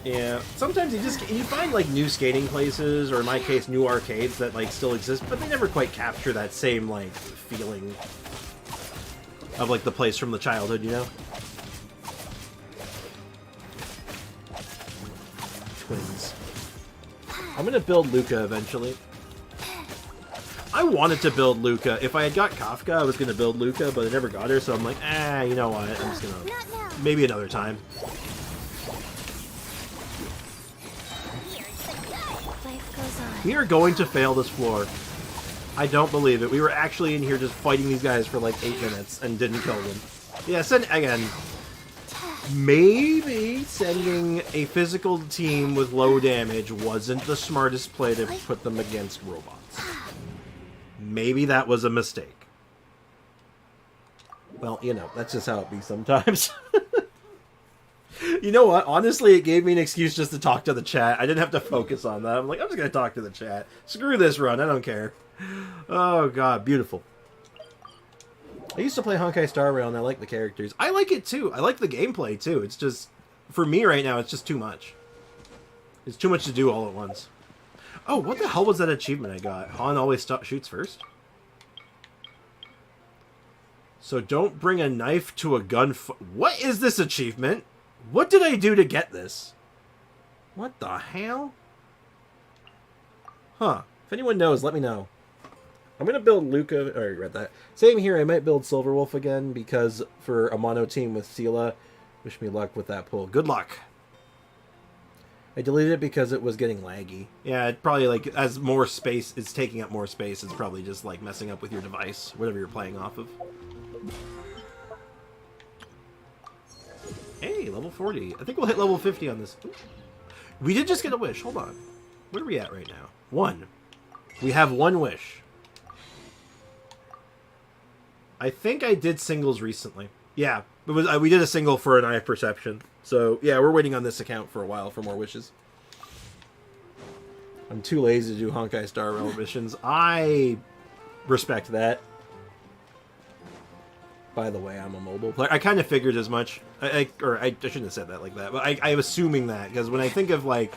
Yeah, sometimes you find like new skating places, or in my case, new arcades that like still exist, but they never quite capture that same like feeling of like the place from the childhood, you know? Twins. I'm gonna build Luca eventually. I wanted to build Luca. If I had got Kafka, I was going to build Luca, but I never got her, so I'm like, you know what? I'm just going to... Not now. Maybe another time. Life goes on. We are going to fail this floor. I don't believe it. We were actually in here just fighting these guys for like 8 minutes and didn't kill them. Yeah, send again. Maybe sending a physical team with low damage wasn't the smartest play to put them against robots. Maybe that was a mistake. Well, you know, that's just how it be sometimes. You know what? Honestly, it gave me an excuse just to talk to the chat. I didn't have to focus on that. I'm like, I'm just going to talk to the chat. Screw this run. I don't care. Oh, God. Beautiful. I used to play Honkai Star Rail, and I like the characters. I like it, too. I like the gameplay, too. It's just... For me right now, it's just too much. It's too much to do all at once. Oh, what the hell was that achievement I got? Han always shoots first? So don't bring a knife to a gun... What is this achievement? What did I do to get this? What the hell? Huh. If anyone knows, let me know. I'm going to build Luca... I already read that. Same here, I might build Silverwolf again, because for a mono team with Sela, wish me luck with that pull. Good luck! I deleted it because it was getting laggy. Yeah, it probably, like, as more space... It's taking up more space, it's probably just, like, messing up with your device, whatever you're playing off of. Hey, level 40. I think we'll hit level 50 on this. Ooh. We did just get a wish. Hold on. What are we at right now? 1. We have 1 wish. I think I did singles recently. Yeah, it was, we did a single for an Eye of Perception. So, yeah, we're waiting on this account for a while for more wishes. I'm too lazy to do Honkai Star Rail missions. I respect that. By the way, I'm a mobile player. I kind of figured as much. I shouldn't have said that like that, but I'm assuming that, because when I think of, like,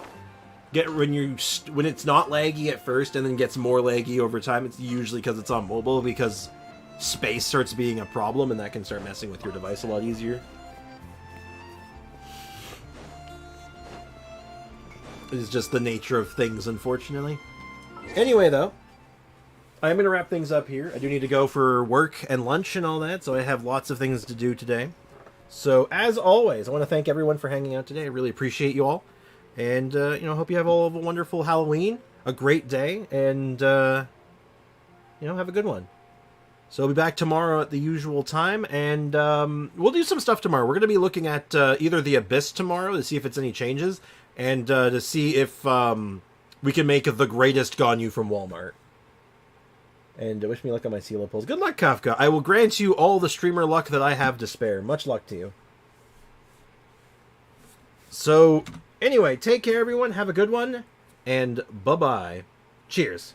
when it's not laggy at first and then gets more laggy over time, it's usually because it's on mobile, because space starts being a problem and that can start messing with your device a lot easier. It's just the nature of things, unfortunately. Anyway, though, I'm going to wrap things up here. I do need to go for work and lunch and all that, so I have lots of things to do today. So, as always, I want to thank everyone for hanging out today. I really appreciate you all. And, you know, hope you have all of a wonderful Halloween, a great day, and, you know, have a good one. So I'll be back tomorrow at the usual time, and we'll do some stuff tomorrow. We're going to be looking at either the Abyss tomorrow to see if it's any changes, and to see if we can make the greatest Ganyu from Walmart. And wish me luck on my Sela pulls. Good luck, Kafka. I will grant you all the streamer luck that I have to spare. Much luck to you. So, anyway, take care, everyone. Have a good one, and bye-bye. Cheers.